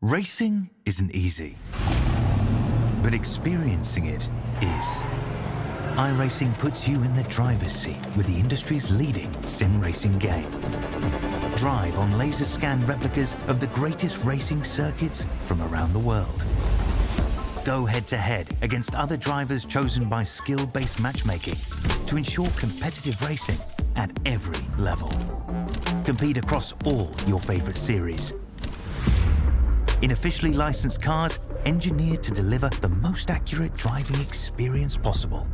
Racing isn't easy, but experiencing it is. iRacing puts you in the driver's seat with the industry's leading sim racing game. Drive on laser scan replicas of the greatest racing circuits from around the world. Go head-to-head against other drivers chosen by skill-based matchmaking to ensure competitive racing at every level. Compete across all your favorite series. In officially licensed cars, engineered to deliver the most accurate driving experience possible.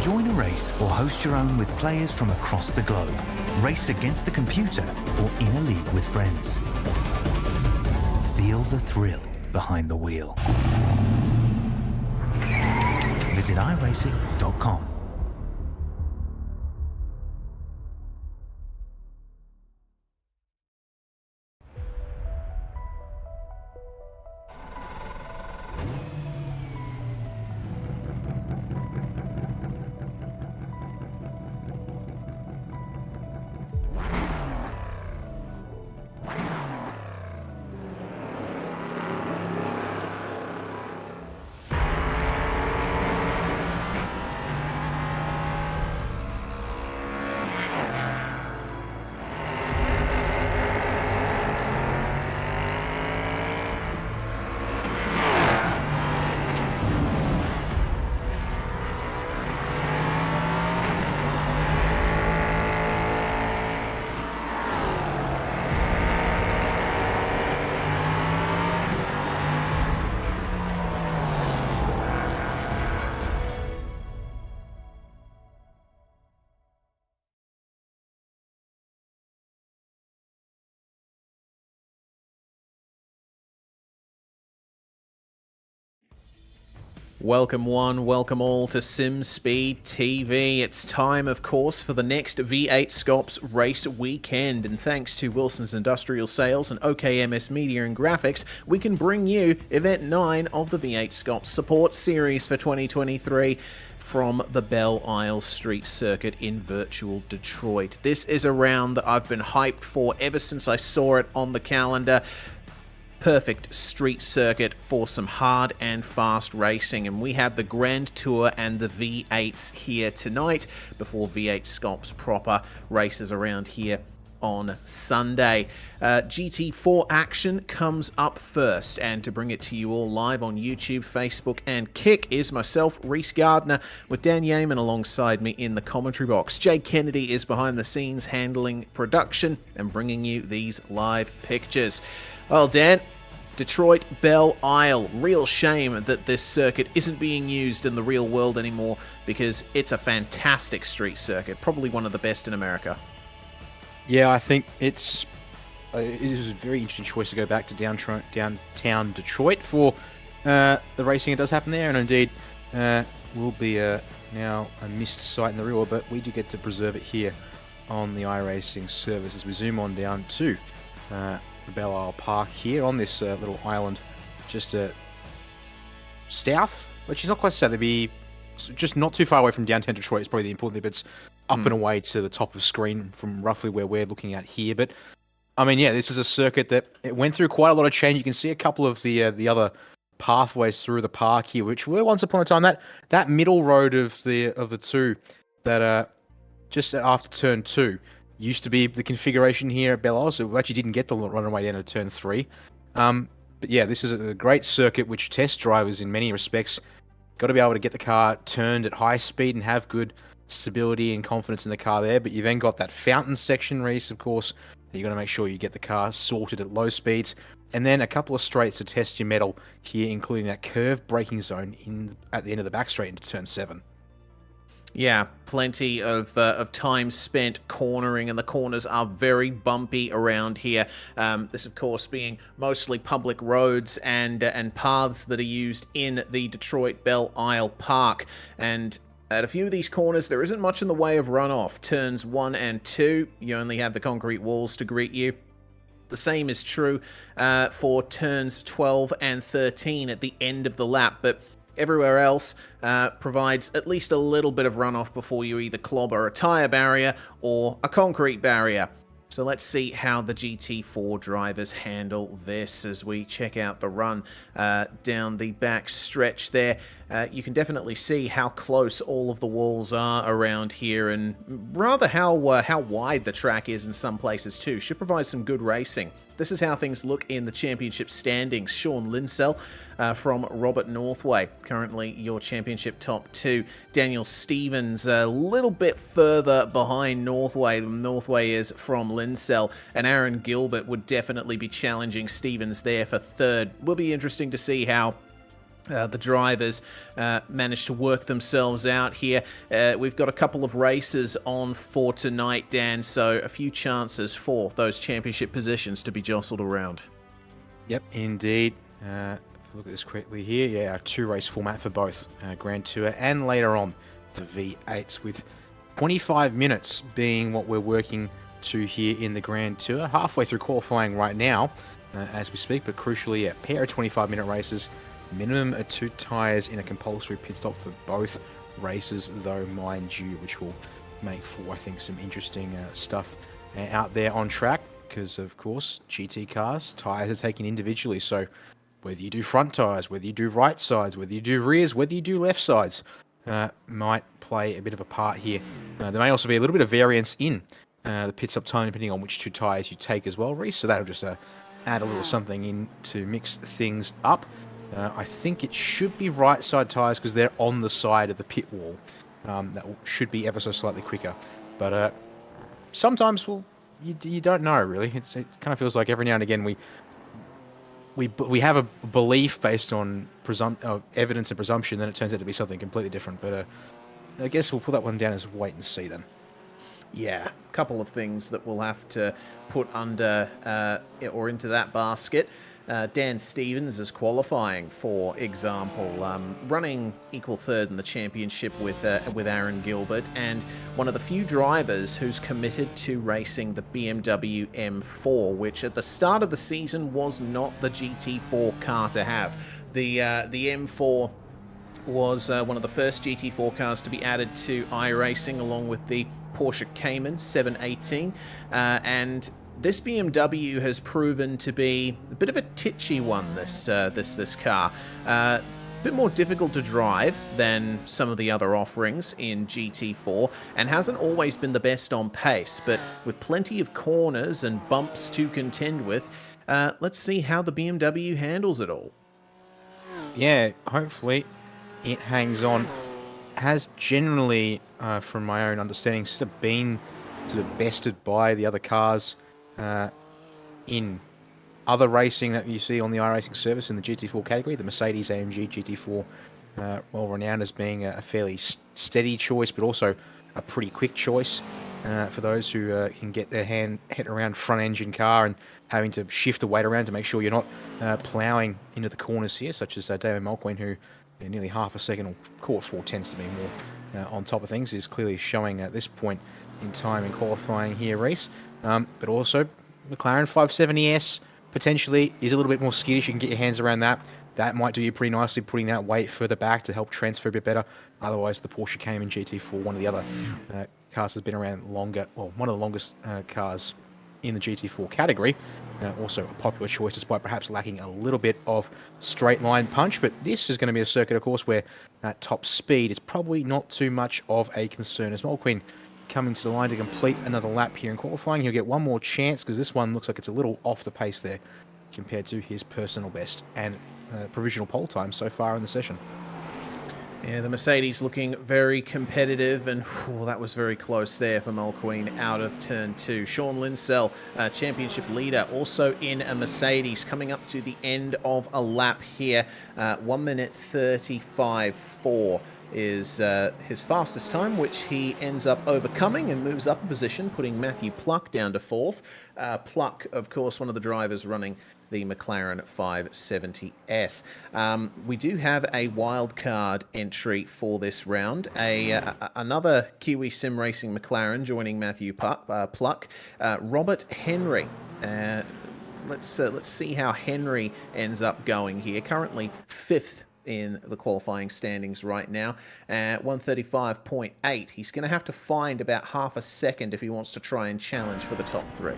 Join a race or host your own with players from across the globe. Race against the computer or in a league with friends. Feel the thrill behind the wheel. Visit iRacing.com. Welcome one, welcome all to SimSpeed TV. It's time, of course, for the next V8SCOPS race weekend. And thanks to Wilson's Industrial Sales and OKMS Media and Graphics, we can bring you Event 9 of the V8SCOPS Support Series for 2023 from the Belle Isle Street Circuit in virtual Detroit. This is a round that I've been hyped for ever since I saw it on the calendar. Perfect street circuit for some hard and fast racing, and we have the Grand Tour and the V8s here tonight before V8SCOPS proper races around here on Sunday. GT4 action comes up first, and to bring it to you all live on YouTube, Facebook and Kick is myself, Reese Gardner, with Dan Yeaman alongside me in the commentary box. Jay Kennedy is behind the scenes handling production and bringing you these live pictures. Well, Dan, Detroit Belle Isle. Real shame that this circuit isn't being used in the real world anymore, because it's a fantastic street circuit, probably one of the best in America. Yeah, I think it is a very interesting choice to go back to downtown Detroit for the racing. It does happen there, and indeed will be now a missed site in the real world, but we do get to preserve it here on the iRacing service as we zoom on down to the Belle Isle Park here on this little island just south, which is not quite south. They'd be just not too far away from downtown Detroit. It's probably the important thing, but it's up and away to the top of screen from roughly where we're looking at here. But I mean, yeah, this is a circuit that it went through quite a lot of change. You can see a couple of the other pathways through the park here, which were once upon a time that middle road of the two that just after turn 2 used to be the configuration here at Belle Isle, so we actually didn't get the runaway down to turn 3. But yeah, this is a great circuit which tests drivers in many respects. Got to be able to get the car turned at high speed and have good stability and confidence in the car there. But you then got that fountain section, Reese, of course, that you got to make sure you get the car sorted at low speeds. And then a couple of straights to test your mettle here, including that curved braking zone at the end of the back straight into turn 7. Yeah, plenty of time spent cornering, and the corners are very bumpy around here. This, of course, being mostly public roads and paths that are used in the Detroit Belle Isle Park. And at a few of these corners, there isn't much in the way of runoff. Turns 1 and 2, you only have the concrete walls to greet you. The same is true for turns 12 and 13 at the end of the lap, but Everywhere else provides at least a little bit of runoff before you either clobber a tyre barrier or a concrete barrier. So let's see how the GT4 drivers handle this as we check out the run down the back stretch there. You can definitely see how close all of the walls are around here, and rather how wide the track is in some places too. Should provide some good racing. This is how things look in the championship standings. Sean Linsell from Robert Northway, currently your championship top 2. Daniel Stevens a little bit further behind Northway than Northway is from Linsell, and Aaron Gilbert would definitely be challenging Stevens there for 3rd. Will be interesting to see how the drivers managed to work themselves out here. We've got a couple of races on for tonight, Dan, so a few chances for those championship positions to be jostled around. Yep, indeed. If I look at this correctly here, yeah, a 2-race format for both Grand Tour and later on the V8s, with 25 minutes being what we're working to here in the Grand Tour. Halfway through qualifying right now as we speak, but crucially, a pair of 25-minute races. Minimum of 2 tyres in a compulsory pit stop for both races, though, mind you, which will make for, I think, some interesting stuff out there on track, because, of course, GT cars, tyres are taken individually, so whether you do front tyres, whether you do right sides, whether you do rears, whether you do left sides, might play a bit of a part here. There may also be a little bit of variance in the pit stop time, depending on which 2 tyres you take as well, Reese, so that'll just add a little something in to mix things up. I think it should be right side tyres because they're on the side of the pit wall. That should be ever so slightly quicker. But sometimes, well, you don't know, really. It kind of feels like every now and again we have a belief based on evidence and presumption, then it turns out to be something completely different. But I guess we'll put that one down as wait and see then. Yeah, a couple of things that we'll have to put under or into that basket. Dan Stevens is qualifying, for example, running equal 3rd in the championship with Aaron Gilbert, and one of the few drivers who's committed to racing the BMW M4, which at the start of the season was not the GT4 car to have. The M4 was one of the first GT4 cars to be added to iRacing, along with the Porsche Cayman 718, and this BMW has proven to be a bit of a titchy one, this car. A bit more difficult to drive than some of the other offerings in GT4, and hasn't always been the best on pace, but with plenty of corners and bumps to contend with, let's see how the BMW handles it all. Yeah, hopefully it hangs on. Has generally, from my own understanding, sort of been bested by the other cars in other racing that you see on the iRacing service in the GT4 category. The Mercedes AMG GT4, well renowned as being a fairly steady choice, but also a pretty quick choice for those who can get their head around front engine car and having to shift the weight around to make sure you're not ploughing into the corners here, such as Damon Mulqueen, who nearly half a second, or call it 4/10 to be more on top of things, is clearly showing at this point in time in qualifying here, Reese. But also, McLaren 570S potentially is a little bit more skittish. You can get your hands around that. That might do you pretty nicely, putting that weight further back to help transfer a bit better. Otherwise, the Porsche Cayman GT4, one of the other cars that's been around longer, well, one of the longest cars in the GT4 category. Also a popular choice, despite perhaps lacking a little bit of straight line punch. But this is going to be a circuit, of course, where that top speed is probably not too much of a concern. As Mulqueen coming to the line to complete another lap here in qualifying, he'll get one more chance, because this one looks like it's a little off the pace there compared to his personal best and provisional pole time so far in the session. Yeah, the Mercedes looking very competitive, and that was very close there for Mulqueen out of turn 2. Sean Linsell, championship leader, also in a Mercedes, coming up to the end of a lap here. 1 minute 35.4 is his fastest time, which he ends up overcoming and moves up a position, putting Matthew Pluck down to 4th. Pluck, of course, one of the drivers running the McLaren 570S. We do have a wildcard entry for this round. Another Kiwi sim racing McLaren joining Matthew Pluck. Robert Henry. Let's see how Henry ends up going here. Currently 5th in the qualifying standings right now at 135.8. He's going to have to find about half a second if he wants to try and challenge for the top 3.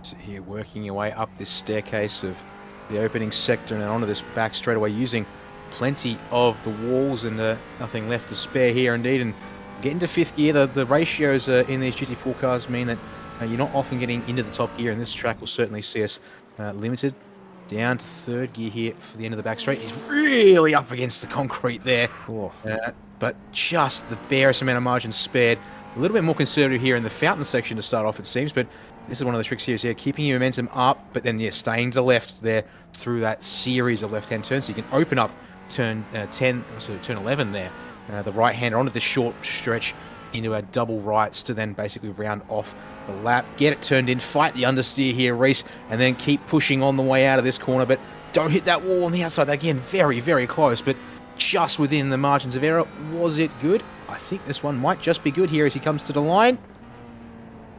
So here, working your way up this staircase of the opening sector and then onto this back straightaway, using plenty of the walls and nothing left to spare here indeed. And getting to 5th gear, the ratios in these GT4 cars mean that you're not often getting into the top gear, and this track will certainly see us limited down to 3rd gear here for the end of the back straight. He's really up against the concrete there, but just the barest amount of margin spared. A little bit more conservative here in the fountain section to start off, it seems, but this is one of the tricks here, is keeping your momentum up, but then staying to the left there through that series of left-hand turns, so you can open up turn 10, so turn 11 there, the right-hander onto the short stretch into our double rights to then basically round off the lap, get it turned in, fight the understeer here, Reese, and then keep pushing on the way out of this corner, but don't hit that wall on the outside. Again, very, very close, but just within the margins of error. Was it good? I think this one might just be good here as he comes to the line.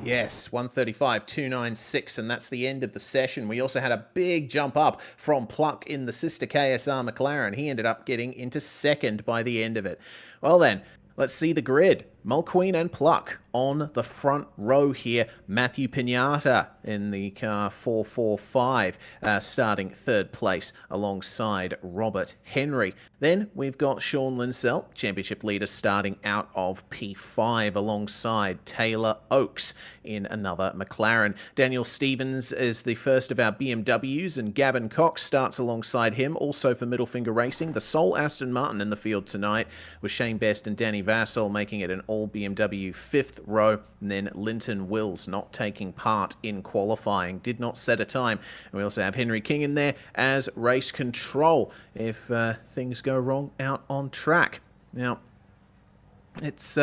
Yes, 135.296, and that's the end of the session. We also had a big jump up from Pluck in the sister KSR McLaren. He ended up getting into 2nd by the end of it. Well then, let's see the grid. Mulqueen and Pluck on the front row here. Matthew Pinata in the car 445, starting 3rd place alongside Robert Henry. Then we've got Sean Linsell, championship leader, starting out of P5 alongside Taylor Oakes in another McLaren. Daniel Stevens is the first of our BMWs, and Gavin Cox starts alongside him, also for Middle Finger Racing. The sole Aston Martin in the field tonight, with Shane Best and Danny Vassell making it an all BMW 5th row, and then Linton Wills not taking part in qualifying, did not set a time. And we also have Henry King in there as race control if things go wrong out on track. Now, it's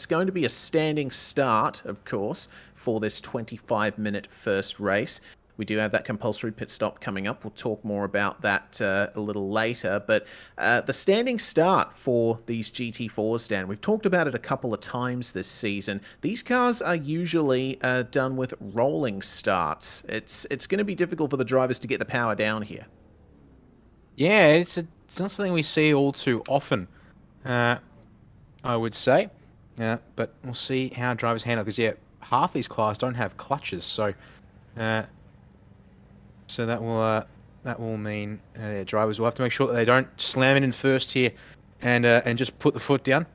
going to be a standing start, of course, for this 25-minute first race. We do have that compulsory pit stop coming up. We'll talk more about that a little later. But the standing start for these GT4s, Dan, we've talked about it a couple of times this season. These cars are usually done with rolling starts. It's going to be difficult for the drivers to get the power down here. Yeah, it's not something we see all too often, I would say. But we'll see how drivers handle, because, half these cars don't have clutches, so... So that will mean drivers will have to make sure that they don't slam it in first here, and just put the foot down.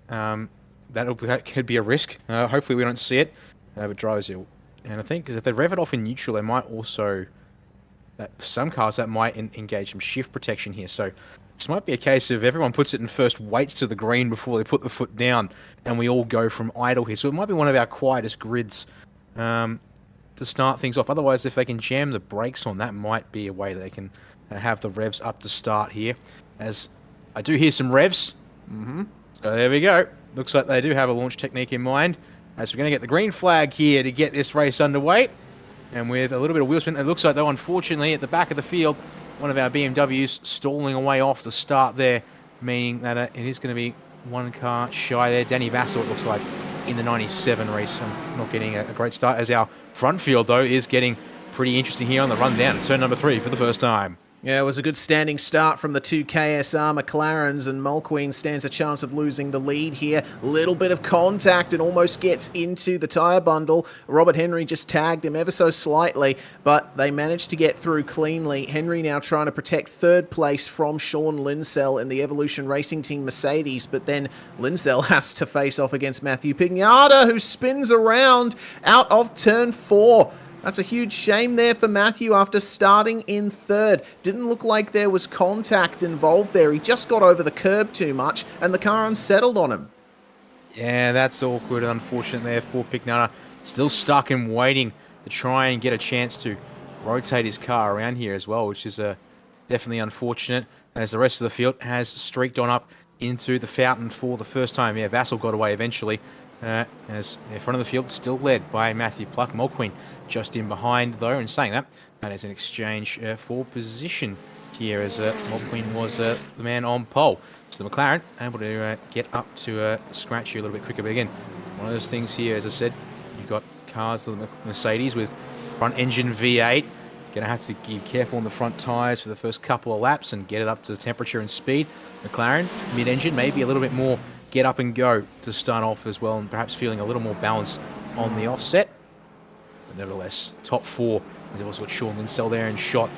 That could be a risk. Hopefully we don't see it, but drivers will. And I think because if they rev it off in neutral, they might also some cars that might engage some shift protection here. So this might be a case of everyone puts it in first, waits to the green before they put the foot down, and we all go from idle here. So it might be one of our quietest grids. To start things off. Otherwise, if they can jam the brakes on, that might be a way they can have the revs up to start here. As I do hear some revs. So there we go. Looks like they do have a launch technique in mind. As we're going to get the green flag here to get this race underway. And with a little bit of wheel spin, it looks like, though, unfortunately, at the back of the field, one of our BMWs stalling away off the start there, meaning that it is going to be one car shy there. Danny Vassell, it looks like, in the 97 race. I'm not getting a great start, as our front field, though, is getting pretty interesting here on the run down. Turn number 3 for the first time. Yeah, it was a good standing start from the 2 KSR McLarens, and Mulqueen stands a chance of losing the lead here. Little bit of contact and almost gets into the tyre bundle. Robert Henry just tagged him ever so slightly, but they managed to get through cleanly. Henry now trying to protect 3rd place from Sean Linsell in the Evolution Racing Team Mercedes, but then Linsell has to face off against Matthew Pignata, who spins around out of turn 4. That's a huge shame there for Matthew after starting in 3rd. Didn't look like there was contact involved there. He just got over the curb too much, and the car unsettled on him. Yeah, that's awkward and unfortunate there for Pignata. Still stuck and waiting to try and get a chance to rotate his car around here as well, which is definitely unfortunate, as the rest of the field has streaked on up into the fountain for the first time. Yeah, Vassell got away eventually. As the front of the field still led by Matthew Pluck. Mulqueen just in behind, though, and saying that is an exchange for position here, as Mulqueen was the man on pole. So the McLaren able to get up to scratch here a little bit quicker. But again, one of those things here, as I said, you've got cars, the Mercedes with front engine V8, Going to have to be careful on the front tyres for the first couple of laps and get it up to temperature and speed. McLaren, mid-engine, maybe a little bit more get up and go to start off as well, and perhaps feeling a little more balanced on the offset. But nevertheless, top 4. He's also got Sean Linsell there and shot.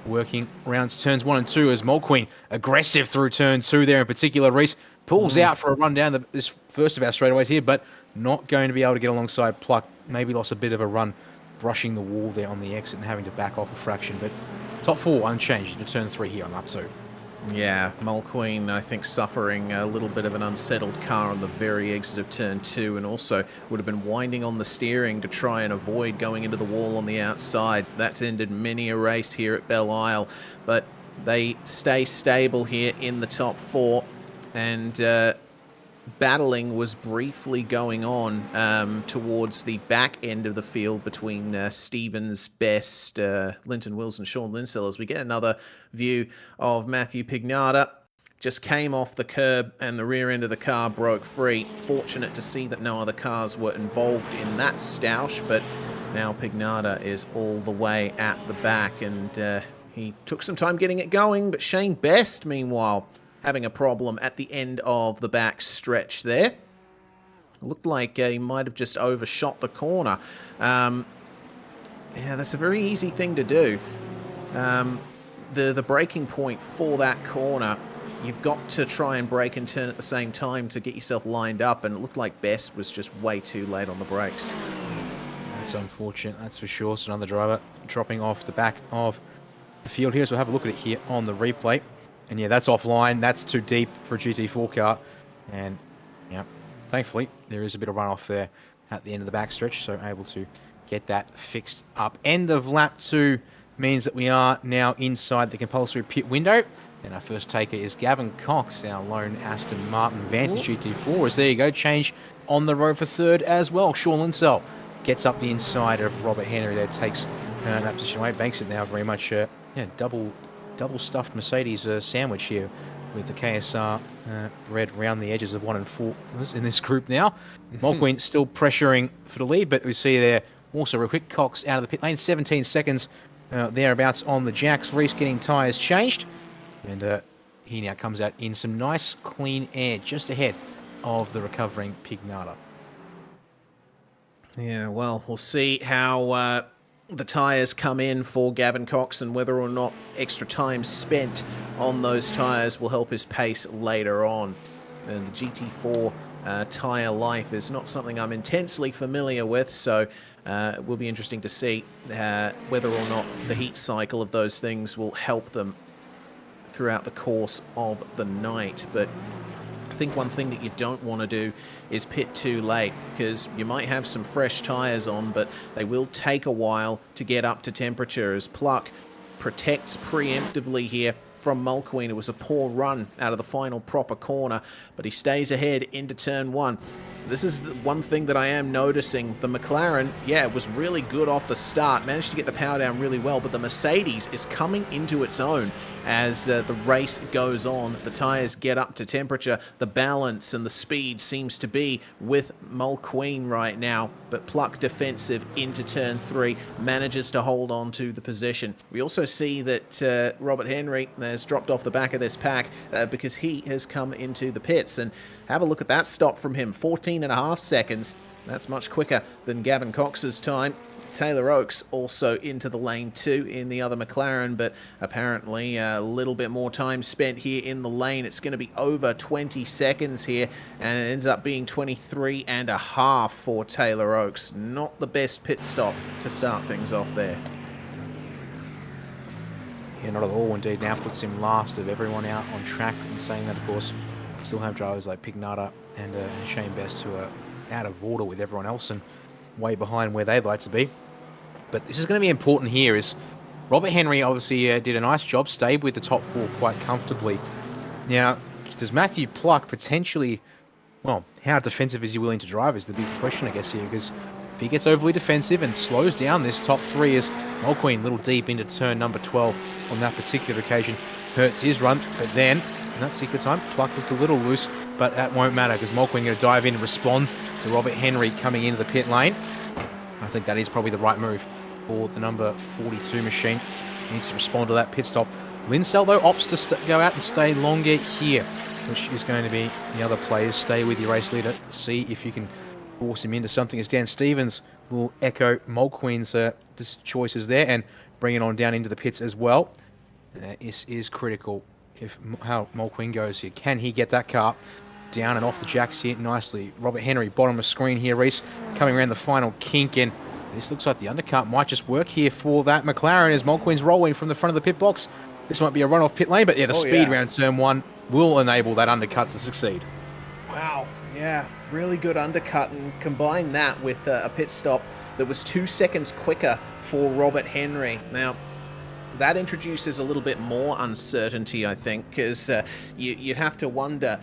Working rounds turns 1 and 2 as Mulqueen aggressive through turn 2 there in particular. Reese pulls out for a run down this first of our straightaways here, but not going to be able to get alongside Pluck. Maybe lost a bit of a run brushing the wall there on the exit and having to back off a fraction. But top 4 unchanged into turn 3 here on lap 2. Yeah, Mulqueen, I think, suffering a little bit of an unsettled car on the very exit of turn 2, and also would have been winding on the steering to try and avoid going into the wall on the outside. That's ended many a race here at Belle Isle, but they stay stable here in the top 4, and battling was briefly going on towards the back end of the field between Stevens, Best, Linton Wills and Sean Linsell, as we get another view of Matthew Pignata. Just came off the curb and the rear end of the car broke free. Fortunate to see that no other cars were involved in that stoush, but now Pignata is all the way at the back, and he took some time getting it going, but Shane Best, meanwhile, having a problem at the end of the back stretch there. It looked like he might have just overshot the corner. Yeah, that's a very easy thing to do. The braking point for that corner, you've got to try and brake and turn at the same time to get yourself lined up, and it looked like Best was just way too late on the brakes. That's unfortunate, that's for sure. So another driver dropping off the back of the field here. So we'll have a look at it here on the replay. And yeah, that's offline. That's too deep for a GT4 car. And yeah, thankfully, there is a bit of runoff there at the end of the backstretch, so able to get that fixed up. End of lap 2 means that we are now inside the compulsory pit window. And our first taker is Gavin Cox, our lone Aston Martin Vantage GT4. As there you go, change on the road for third as well. Sean Linsell gets up the inside of Robert Henry there, takes that position away, banks it now very much, double stuffed Mercedes sandwich here with the KSR red round the edges of 1 and 4 in this group now. Mulqueen still pressuring for the lead, but we see there also real quick, Cox out of the pit lane, 17 seconds thereabouts on the jacks. Reese getting tyres changed, and he now comes out in some nice clean air just ahead of the recovering Pignata. Yeah, well, we'll see how the tyres come in for Gavin Cox, and whether or not extra time spent on those tyres will help his pace later on. And the GT4 tyre life is not something I'm intensely familiar with, so it will be interesting to see whether or not the heat cycle of those things will help them throughout the course of the night. But I think one thing that you don't want to do is pit too late, because you might have some fresh tyres on, but they will take a while to get up to temperature, as Pluck protects preemptively here from Mulqueen. It was a poor run out of the final proper corner, but he stays ahead into turn 1. This is the one thing that I am noticing. The McLaren, yeah, was really good off the start, managed to get the power down really well, but the Mercedes is coming into its own as the race goes on. The tyres get up to temperature. The balance and the speed seems to be with Mulqueen right now, but Pluck defensive into turn 3, manages to hold on to the position. We also see that Robert Henry has dropped off the back of this pack because he has come into the pits, and have a look at that stop from him, 14.5 seconds. That's much quicker than Gavin Cox's time. Taylor Oakes also into the lane 2 in the other McLaren, but apparently a little bit more time spent here in the lane. It's going to be over 20 seconds here, and it ends up being 23.5 for Taylor Oakes. Not the best pit stop to start things off there. Yeah, not at all. Indeed, now puts him last of everyone out on track. And saying that, of course, still have drivers like Pignata and Shane Best who are out of order with everyone else and way behind where they'd like to be. But this is going to be important here, is Robert Henry obviously did a nice job, stayed with the top 4 quite comfortably. Now, does Matthew Pluck potentially, well, how defensive is he willing to drive is the big question, I guess, here, because if he gets overly defensive and slows down this top 3, as Mulqueen, little deep into turn number 12 on that particular occasion, hurts his run. But then, in that particular time, Pluck looked a little loose, but that won't matter, because Mulqueen going to dive in and respond to Robert Henry coming into the pit lane. I think that is probably the right move for the number 42 machine. Needs to respond to that pit stop. Linsell, though, opts to go out and stay longer here, which is going to be the other players. Stay with your race leader. See if you can force him into something, as Dan Stevens will echo Mulqueen's choices there and bring it on down into the pits as well. This is critical. If how Mulqueen goes here, can he get that car down and off the jacks here nicely? Robert Henry, bottom of screen here, Reese, coming around the final kink, and this looks like the undercut might just work here for that McLaren as Mulqueen's rolling from the front of the pit box. This might be a run-off pit lane, but yeah, the speed around turn 1 will enable that undercut to succeed. Wow, yeah, really good undercut, and combine that with a pit stop that was 2 seconds quicker for Robert Henry. Now, that introduces a little bit more uncertainty, I think, because you'd have to wonder,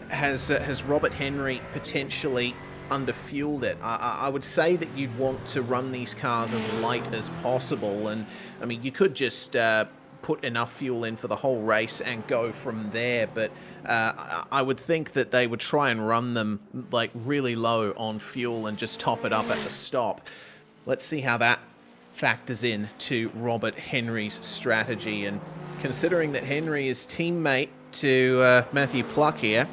has Robert Henry potentially underfueled it? I would say that you'd want to run these cars as light as possible, and I mean, you could just put enough fuel in for the whole race and go from there, but I would think that they would try and run them like really low on fuel and just top it up at the stop. Let's see how that factors in to Robert Henry's strategy, and considering that Henry is teammate to Matthew Pluck here,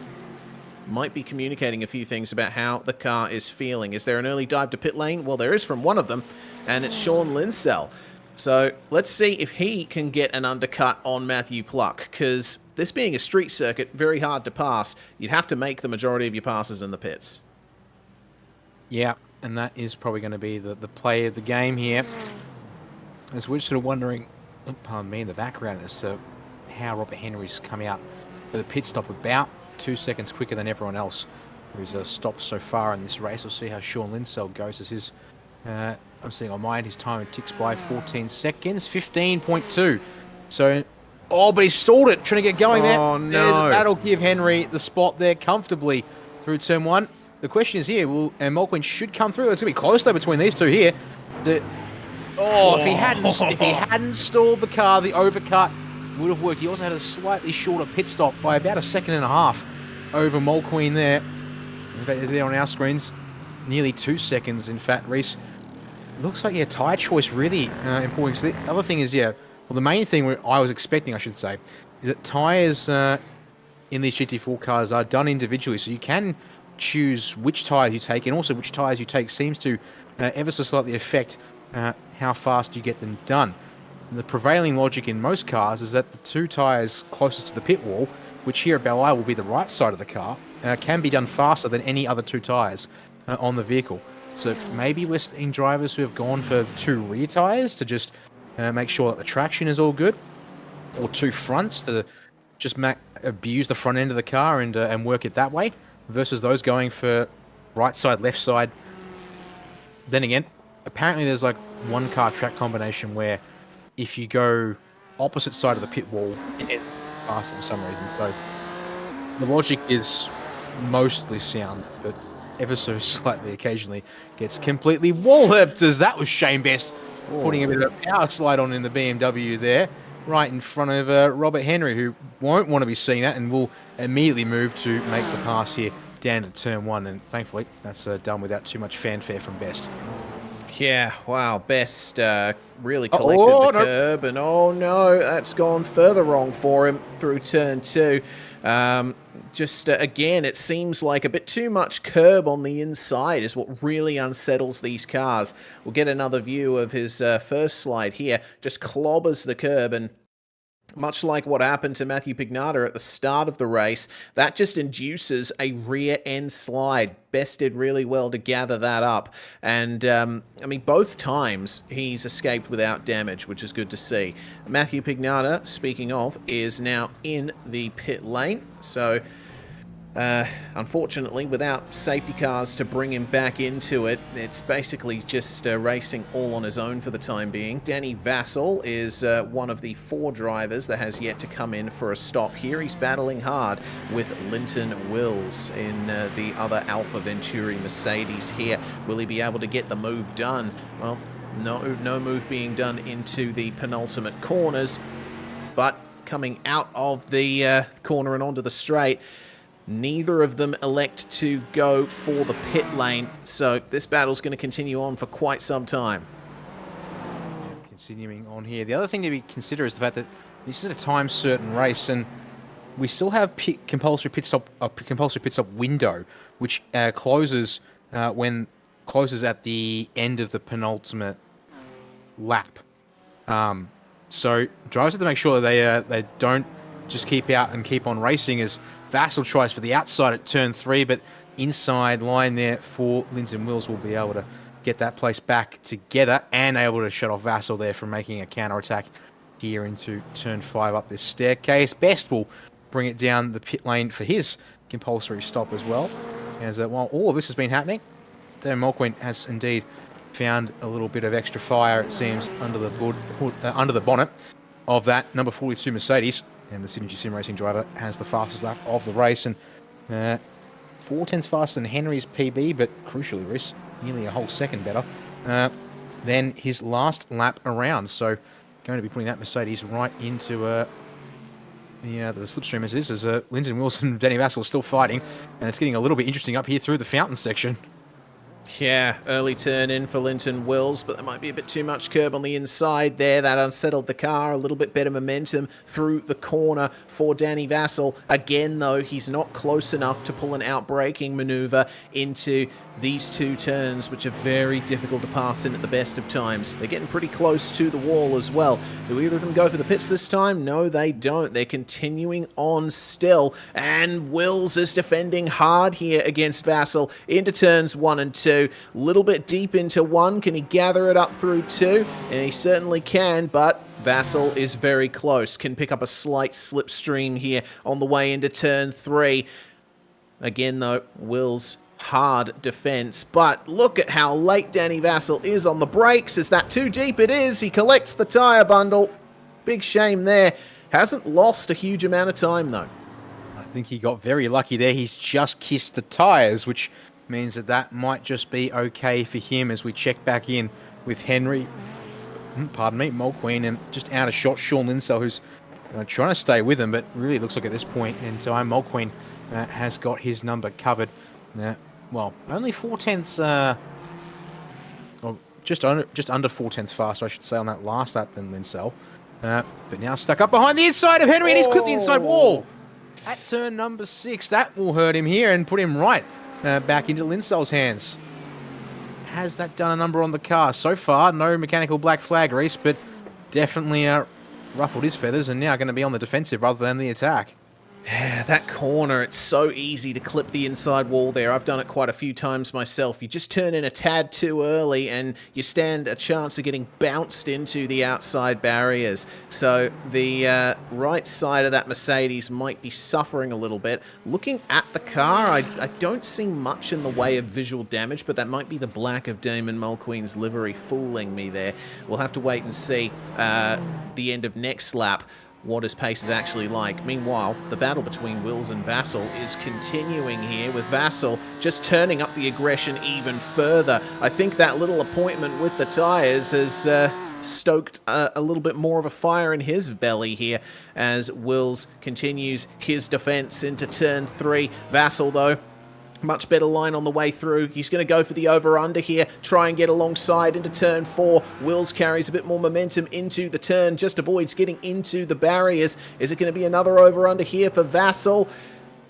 might be communicating a few things about how the car is feeling. Is there an early dive to pit lane? Well, there is from one of them, and it's Sean Linsell. So let's see if he can get an undercut on Matthew Pluck, because this being a street circuit, very hard to pass. You'd have to make the majority of your passes in the pits. Yeah, and that is probably going to be the play of the game here. As we're sort of wondering, pardon me, in the background as to how Robert Henry's come out for the pit stop about 2 seconds quicker than everyone else who's stopped so far in this race. We'll see how Sean Linsell goes as his, I'm seeing on mine, his time ticks by 14 seconds, 15.2. So, oh, but he stalled it, trying to get going there. Oh, no. That'll give Henry the spot there comfortably through turn 1. The question is here, and Mulqueen should come through. It's going to be close, though, between these two here. If he hadn't stalled the car, the overcut would have worked. He also had a slightly shorter pit stop by about 1.5 seconds over Mulqueen there. In fact, is there on our screens, nearly 2 seconds, in fact, Reese. Looks like, tyre choice really important. So the other thing is, the main thing I was expecting, I should say, is that tyres in these GT4 cars are done individually, so you can choose which tyres you take, and also which tyres you take seems to ever so slightly affect how fast you get them done. And the prevailing logic in most cars is that the 2 tyres closest to the pit wall, which here at Belle will be the right side of the car, can be done faster than any other 2 tyres on the vehicle. So maybe we're seeing drivers who have gone for 2 rear tyres to just make sure that the traction is all good, or 2 fronts to just abuse the front end of the car and work it that way, versus those going for right side, left side. Then again, apparently there's like 1 car track combination where if you go opposite side of the pit wall, it's faster for some reason. So the logic is mostly sound, but ever so slightly occasionally gets completely wall-hipped, as that was Shane Best putting a bit of a power slide on in the BMW there, right in front of Robert Henry, who won't want to be seeing that and will immediately move to make the pass here down to turn 1, and thankfully that's done without too much fanfare from Best. Yeah, wow, Best really collected the curb, and oh no, that's gone further wrong for him through turn 2. Again, it seems like a bit too much curb on the inside is what really unsettles these cars. We'll get another view of his first slide here. Just clobbers the curb, and much like what happened to Matthew Pignata at the start of the race, that just induces a rear end slide. Best did really well to gather that up. And, I mean, both times he's escaped without damage, which is good to see. Matthew Pignata, speaking of, is now in the pit lane. So, unfortunately, without safety cars to bring him back into it, it's basically just racing all on his own for the time being. Danny Vassell is one of the 4 drivers that has yet to come in for a stop here. He's battling hard with Linton Wills in the other Alfa Venturi Mercedes here. Will he be able to get the move done? Well, no move being done into the penultimate corners, but coming out of the corner and onto the straight, neither of them elect to go for the pit lane, so this battle's going to continue on for quite some time. continuing on here. The other thing to be consider is the fact that this is a time-certain race, and we still have compulsory pit stop window, which closes at the end of the penultimate lap. So drivers have to make sure that they don't just keep out and keep on racing, as Vassal tries for the outside at turn 3, but inside line there for Linton Wills will be able to get that place back together and able to shut off Vassal there from making a counter-attack here into turn 5 up this staircase. Best will bring it down the pit lane for his compulsory stop as well. As while all of this has been happening, Damon Mulqueen has indeed found a little bit of extra fire, it seems, under the bonnet of that number 42 Mercedes. And the Synergy Sim Racing driver has the fastest lap of the race, and 4 tenths faster than Henry's PB, but crucially, Rhys, nearly a whole second better than his last lap around. So going to be putting that Mercedes right into the slipstream as it is, as Linton Wilson and Danny Vassal still fighting, and it's getting a little bit interesting up here through the fountain section. Yeah, early turn in for Linton Wills, but there might be a bit too much curb on the inside there. That unsettled the car. A little bit better momentum through the corner for Danny Vassal. Again, though, he's not close enough to pull an outbraking maneuver into these two turns, which are very difficult to pass in at the best of times. They're getting pretty close to the wall as well. Do either of them go for the pits this time? No, they don't. They're continuing on still, and Wills is defending hard here against Vassal into turns 1 and 2. A little bit deep into 1. Can he gather it up through 2? And he certainly can, but Vassal is very close. Can pick up a slight slipstream here on the way into turn 3. Again, though, Wills hard defense, but look at how late Danny Vassal is on the brakes. Is that too deep? It is. He collects the tyre bundle. Big shame there. Hasn't lost a huge amount of time, though. I think he got very lucky there. He's just kissed the tyres, which means that might just be okay for him as we check back in with Henry, Mulqueen, and just out of shot, Sean Linsell, who's trying to stay with him, but really looks like at this point in time, Mulqueen has got his number covered. Well, only 4 tenths, or just under 4 tenths faster, I should say, on that last lap than Linsell. But now stuck up behind the inside of Henry, and he's clipped the inside wall at turn number 6. That will hurt him here and put him right back into Linsell's hands. Has that done a number on the car? So far, no mechanical black flag, Reese, but definitely ruffled his feathers and now going to be on the defensive rather than the attack. Yeah, that corner, it's so easy to clip the inside wall there. I've done it quite a few times myself. You just turn in a tad too early and you stand a chance of getting bounced into the outside barriers. So the right side of that Mercedes might be suffering a little bit. Looking at the car, I don't see much in the way of visual damage, but that might be the black of Damon Mulqueen's livery fooling me there. We'll have to wait and see the end of next lap what his pace is actually like. Meanwhile, the battle between Wills and Vassal is continuing here, with Vassal just turning up the aggression even further. I think that little appointment with the tyres has stoked a little bit more of a fire in his belly here as Wills continues his defense into turn 3. Vassal, though, much better line on the way through. He's going to go for the over-under here, try and get alongside into turn 4. Wills carries a bit more momentum into the turn, just avoids getting into the barriers. Is it going to be another over-under here for Vassal?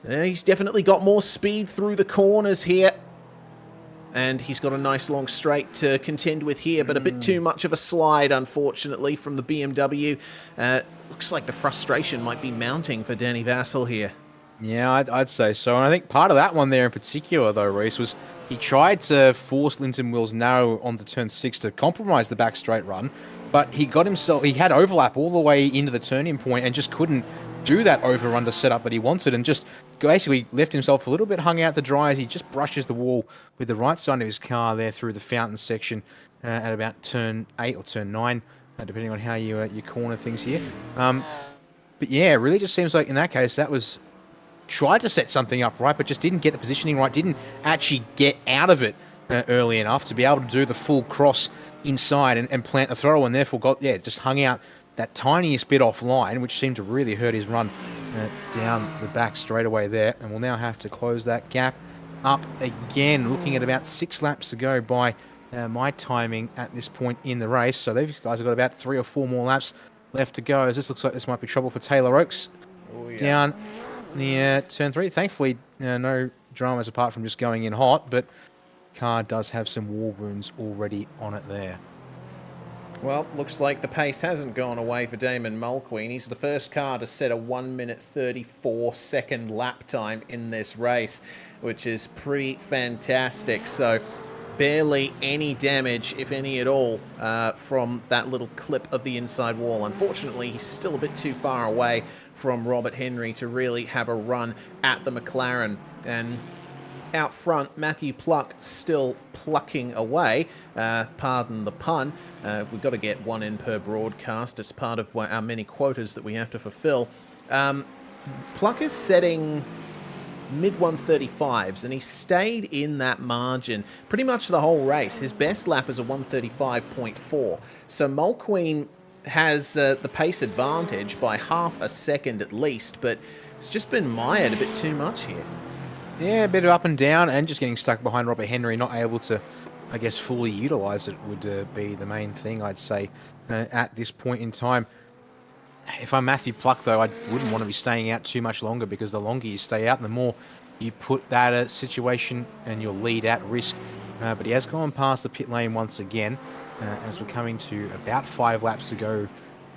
He's definitely got more speed through the corners here. And he's got a nice long straight to contend with here, but a bit too much of a slide, unfortunately, from the BMW. Looks like the frustration might be mounting for Danny Vassal here. Yeah, I'd say so. And I think part of that one there in particular, though, Reese, was he tried to force Linton Wills narrow onto turn 6 to compromise the back straight run, but he had overlap all the way into the turning point and just couldn't do that over-under setup that he wanted, and just basically left himself a little bit hung out to dry as he just brushes the wall with the right side of his car there through the fountain section at about turn 8 or turn 9, depending on how you corner things here. But yeah, it really just seems like in that case that was tried to set something up right, but just didn't get the positioning right, didn't actually get out of it early enough to be able to do the full cross inside and plant the throttle, and therefore just hung out that tiniest bit offline, which seemed to really hurt his run down the back straightaway there. And we'll now have to close that gap up again, looking at about 6 laps to go by my timing at this point in the race. So these guys have got about 3 or 4 more laps left to go, as this looks like this might be trouble for Taylor Oakes. Oh, yeah. Down the turn 3. Thankfully, no dramas apart from just going in hot, but car does have some war wounds already on it there. Well, looks like the pace hasn't gone away for Damon Mulqueen. He's the first car to set a 1-minute 34-second lap time in this race, which is pretty fantastic. So barely any damage, if any at all, from that little clip of the inside wall. Unfortunately, he's still a bit too far away from Robert Henry to really have a run at the McLaren. And out front, Matthew Pluck still plucking away. Pardon the pun. We've got to get one in per broadcast as part of our many quotas that we have to fulfill. Pluck is setting mid-135s, and he stayed in that margin pretty much the whole race. His best lap is a 135.4. So Mulqueen has the pace advantage by half a second at least, but it's just been mired a bit too much here. Yeah, a bit of up and down, and just getting stuck behind Robert Henry, not able to, I guess, fully utilise it would be the main thing, I'd say, at this point in time. If I'm Matthew Pluck, though, I wouldn't want to be staying out too much longer, because the longer you stay out, the more you put that situation and your lead at risk. But he has gone past the pit lane once again, as we're coming to about 5 laps to go,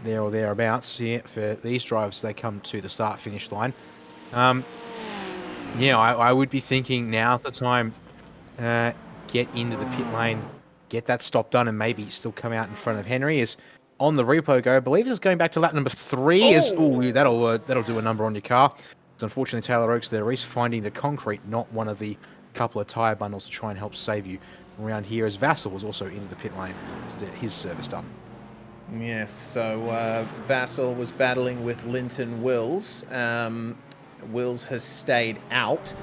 there or thereabouts here for these drivers. They come to the start-finish line. Yeah, I would be thinking now's the time, get into the pit lane, get that stop done, and maybe still come out in front of Henry. Is on the repo go. I believe it's going back to lap number 3. That'll do a number on your car. So unfortunately, Taylor Oakes there is finding the concrete, not one of the couple of tyre bundles to try and help save you around here, as Vassal was also into the pit lane to get his service done. Yes, so Vassal was battling with Linton Wills. Wills has stayed out,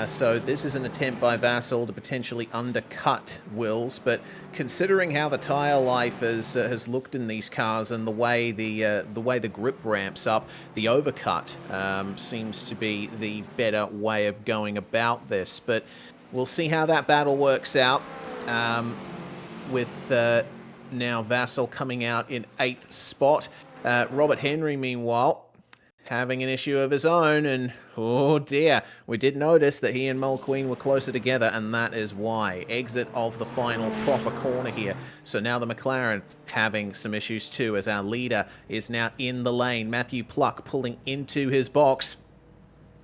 so this is an attempt by Vassal to potentially undercut Wills. But considering how the tyre life has looked in these cars and the way the grip ramps up, the overcut seems to be the better way of going about this. But we'll see how that battle works out. With now Vassal coming out in 8th spot. Robert Henry, meanwhile, having an issue of his own, and oh dear, we did notice that he and Mulqueen were closer together, and that is why. Exit of the final proper corner here. So now the McLaren having some issues too, as our leader is now in the lane. Matthew Pluck pulling into his box.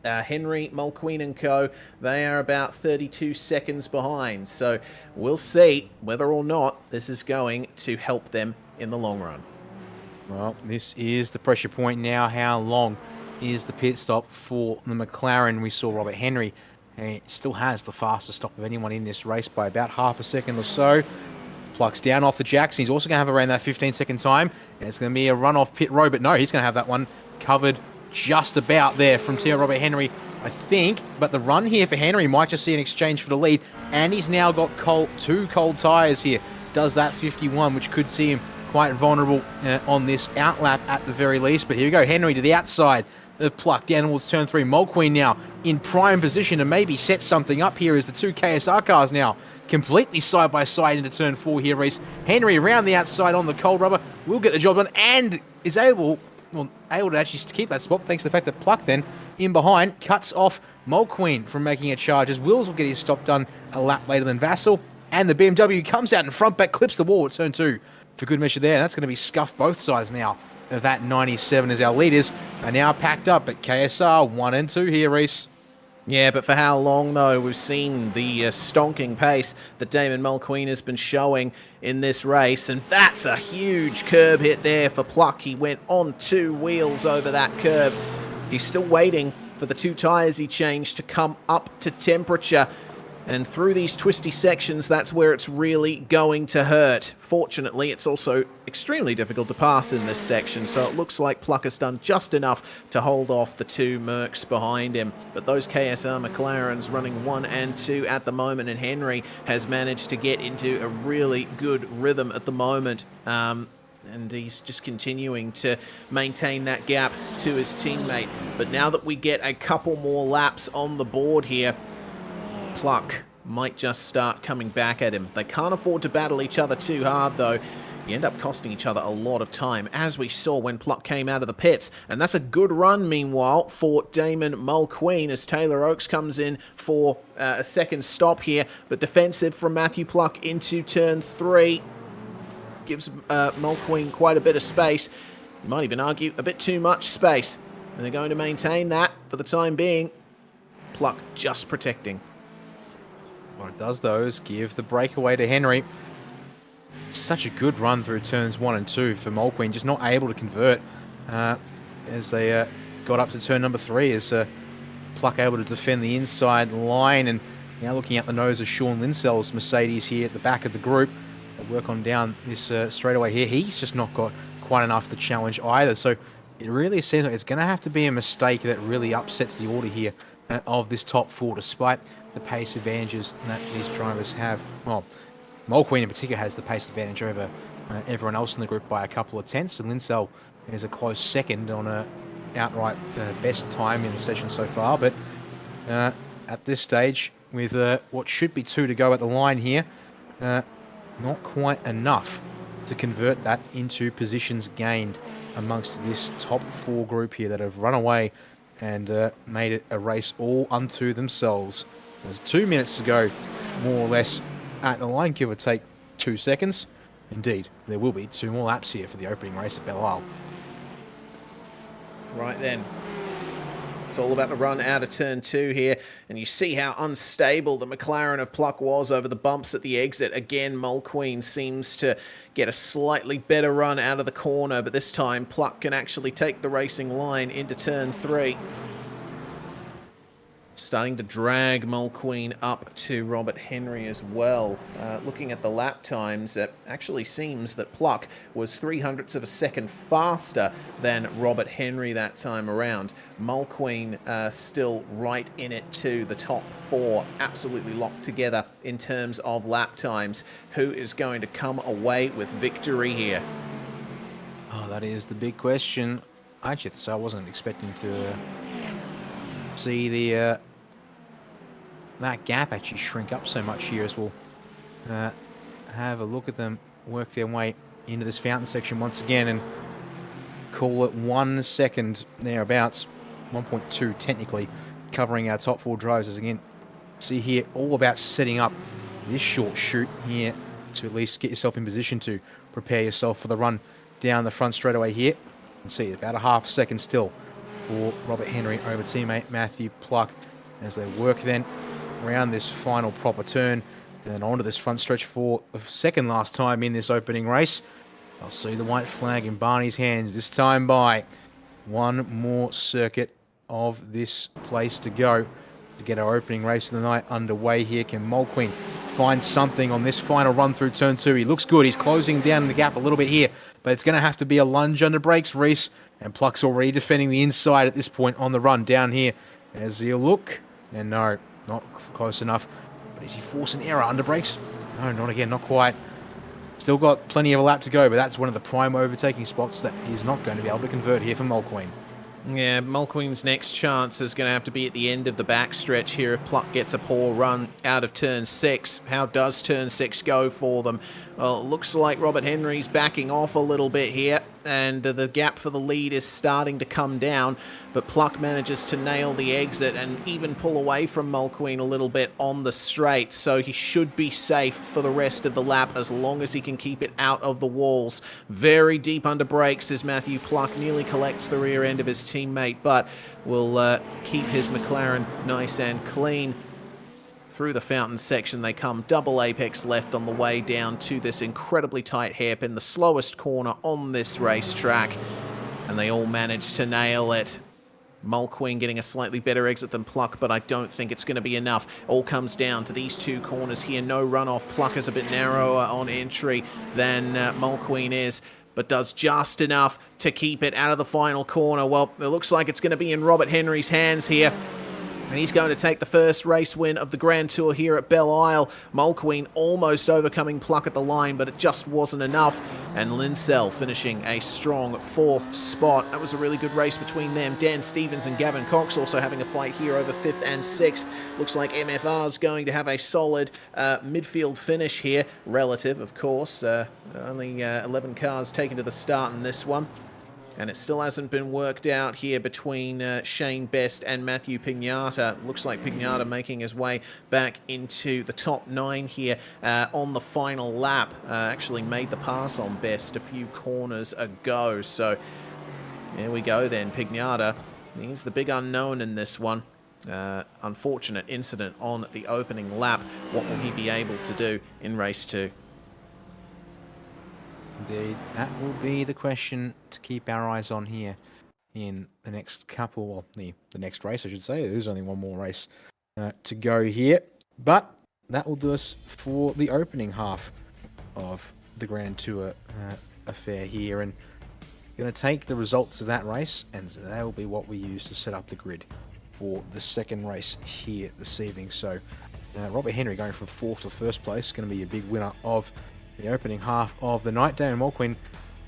Henry, Mulqueen and co, they are about 32 seconds behind. So we'll see whether or not this is going to help them in the long run. Well, this is the pressure point now. How long is the pit stop for the McLaren? We saw Robert Henry. He still has the fastest stop of anyone in this race by about half a second or so. Plucks down off the jacks. He's also going to have around that 15-second time. And it's going to be a run off pit road. But no, he's going to have that one covered just about there from Team Robert Henry, I think. But the run here for Henry might just see an exchange for the lead. And he's now got two cold tyres here. Does that 51, which could see him quite vulnerable on this outlap at the very least. But here we go, Henry to the outside of Pluck down towards turn 3. Mulqueen now in prime position to maybe set something up here, as the two KSR cars now completely side by side into turn 4 here, Reese. Henry around the outside on the cold rubber will get the job done, and is able to actually keep that spot thanks to the fact that Pluck then in behind cuts off Mulqueen from making a charge, as Wills will get his stop done a lap later than Vassal. And the BMW comes out in front back, clips the wall at turn 2 for good measure there. That's going to be scuffed both sides now of that 97, as our leaders are now packed up at KSR 1 and 2 here, Reese. Yeah, but for how long, though? We've seen the stonking pace that Damon Mulqueen has been showing in this race, and that's a huge curb hit there for Pluck. He went on 2 wheels over that curb. He's still waiting for the 2 tyres he changed to come up to temperature. And through these twisty sections, that's where it's really going to hurt. Fortunately, it's also extremely difficult to pass in this section, so it looks like Pluck has done just enough to hold off the 2 Mercs behind him. But those KSR McLarens running 1 and 2 at the moment, and Henry has managed to get into a really good rhythm at the moment. And he's just continuing to maintain that gap to his teammate. But now that we get a couple more laps on the board here, Pluck might just start coming back at him. They can't afford to battle each other too hard, though. You end up costing each other a lot of time, as we saw when Pluck came out of the pits. And that's a good run, meanwhile, for Damon Mulqueen, as Taylor Oakes comes in for a second stop here. But defensive from Matthew Pluck into turn 3. Gives Mulqueen quite a bit of space. You might even argue a bit too much space. And they're going to maintain that for the time being. Pluck just protecting. What it does, though, is give the breakaway to Henry. Such a good run through turns 1 and 2 for Mulqueen, just not able to convert as they got up to turn number 3, as Pluck able to defend the inside line. And now looking at the nose of Sean Linsell's Mercedes here at the back of the group. They work on down this straightaway here. He's just not got quite enough to challenge either. So it really seems like it's going to have to be a mistake that really upsets the order here of this top 4, despite the pace advantages that these drivers have. Well, Mulqueen in particular has the pace advantage over everyone else in the group by a couple of tenths, and Linsell is a close second on a outright best time in the session so far. But at this stage, with what should be 2 to go at the line here, not quite enough to convert that into positions gained amongst this top 4 group here that have run away and made it a race all unto themselves. There's 2 minutes to go, more or less, at the line, give or take 2 seconds. Indeed, there will be 2 more laps here for the opening race at Belle. Right then. It's all about the run out of turn 2 here, and you see how unstable the McLaren of Pluck was over the bumps at the exit. Again, Mulqueen seems to get a slightly better run out of the corner, but this time Pluck can actually take the racing line into turn 3. Starting to drag Mulqueen up to Robert Henry as well. Looking at the lap times, it actually seems that Pluck was 0.03 of a second faster than Robert Henry that time around. Mulqueen still right in it too. The top 4 absolutely locked together in terms of lap times. Who is going to come away with victory here? Oh, that is the big question. I actually have to say I wasn't expecting to see the that gap actually shrink up so much here, as we'll have a look at them work their way into this fountain section once again and call it 1 second thereabouts, 1.2 technically, covering our top 4 drivers. As again, see here, all about setting up this short shoot here to at least get yourself in position to prepare yourself for the run down the front straightaway here. And see about a half second still for Robert Henry over teammate Matthew Pluck as they work then around this final proper turn and then onto this front stretch for the second last time in this opening race. I'll see the white flag in Barney's hands, this time by 1 more circuit of this place to go to get our opening race of the night underway here. Can Mulqueen find something on this final run through turn 2? He looks good. He's closing down the gap a little bit here, but it's going to have to be a lunge under brakes, Reese, and Pluck's already defending the inside at this point on the run down here as he'll look, and no, not close enough. But is he forcing error under brakes? No, not again, not quite. Still got plenty of a lap to go, but that's one of the prime overtaking spots that he's not going to be able to convert here for Mulqueen. Yeah, Mulqueen's next chance is going to have to be at the end of the backstretch here if Pluck gets a poor run out of turn 6. How does turn 6 go for them? Well, it looks like Robert Henry's backing off a little bit here, and the gap for the lead is starting to come down, but Pluck manages to nail the exit and even pull away from Mulqueen a little bit on the straight, so he should be safe for the rest of the lap as long as he can keep it out of the walls. Very deep under brakes as Matthew Pluck nearly collects the rear end of his teammate, but will keep his McLaren nice and clean. Through the fountain section they come, double apex left on the way down to this incredibly tight hairpin, the slowest corner on this racetrack, and they all manage to nail it. Mulqueen getting a slightly better exit than Pluck, but I don't think it's going to be enough. All comes down to these 2 corners here. No runoff. Pluck is a bit narrower on entry than Mulqueen is, but does just enough to keep it out of the final corner. Well, it looks like it's going to be in Robert Henry's hands here. And he's going to take the first race win of the Grand Tour here at Belle Isle. Mulqueen almost overcoming Pluck at the line, but it just wasn't enough. And Linsell finishing a strong 4th spot. That was a really good race between them. Dan Stevens and Gavin Cox also having a fight here over 5th and 6th. Looks like MFR's going to have a solid midfield finish here. Relative, of course. Only 11 cars taken to the start in this one. And it still hasn't been worked out here between Shane Best and Matthew Pignata. Looks like Pignata making his way back into the top 9 here on the final lap. Actually made the pass on Best a few corners ago. So there we go then. Pignata, he's the big unknown in this one. Unfortunate incident on the opening lap. What will he be able to do in race 2? Indeed, that will be the question to keep our eyes on here in the next couple, well, the next race, I should say. There's only one more race to go here. But that will do us for the opening half of the Grand Tour affair here. And going to take the results of that race, and that will be what we use to set up the grid for the second race here this evening. So Robert Henry going from 4th to 1st place, going to be a big winner of the opening half of the night. Damon Mulqueen,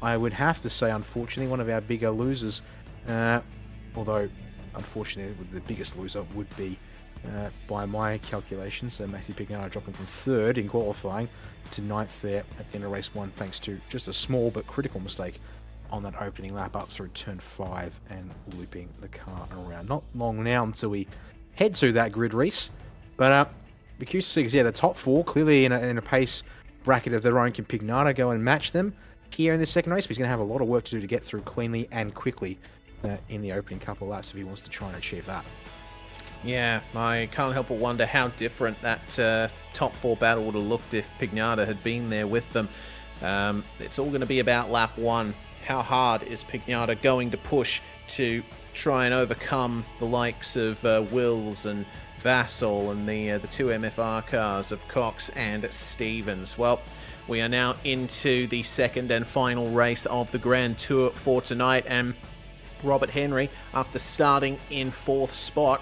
I would have to say, unfortunately, one of our bigger losers. Although, unfortunately, the biggest loser would be, by my calculations, Matthew Pignata dropping from 3rd in qualifying to 9th there at the end of race 1, thanks to just a small but critical mistake on that opening lap up through turn 5 and looping the car around. Not long now until we head to that grid race. But the Q6, yeah, the top 4 clearly in a pace bracket of their own. Can Pignata go and match them here in this second race? But he's going to have a lot of work to do to get through cleanly and quickly in the opening couple of laps if he wants to try and achieve that. Yeah, I can't help but wonder how different that top 4 battle would have looked if Pignata had been there with them. It's all going to be about lap 1. How hard is Pignata going to push to try and overcome the likes of Wills and Vassal and the 2 MFR cars of Cox and Stevens? Well, we are now into the second and final race of the Grand Tour for tonight, and Robert Henry, after starting in 4th spot,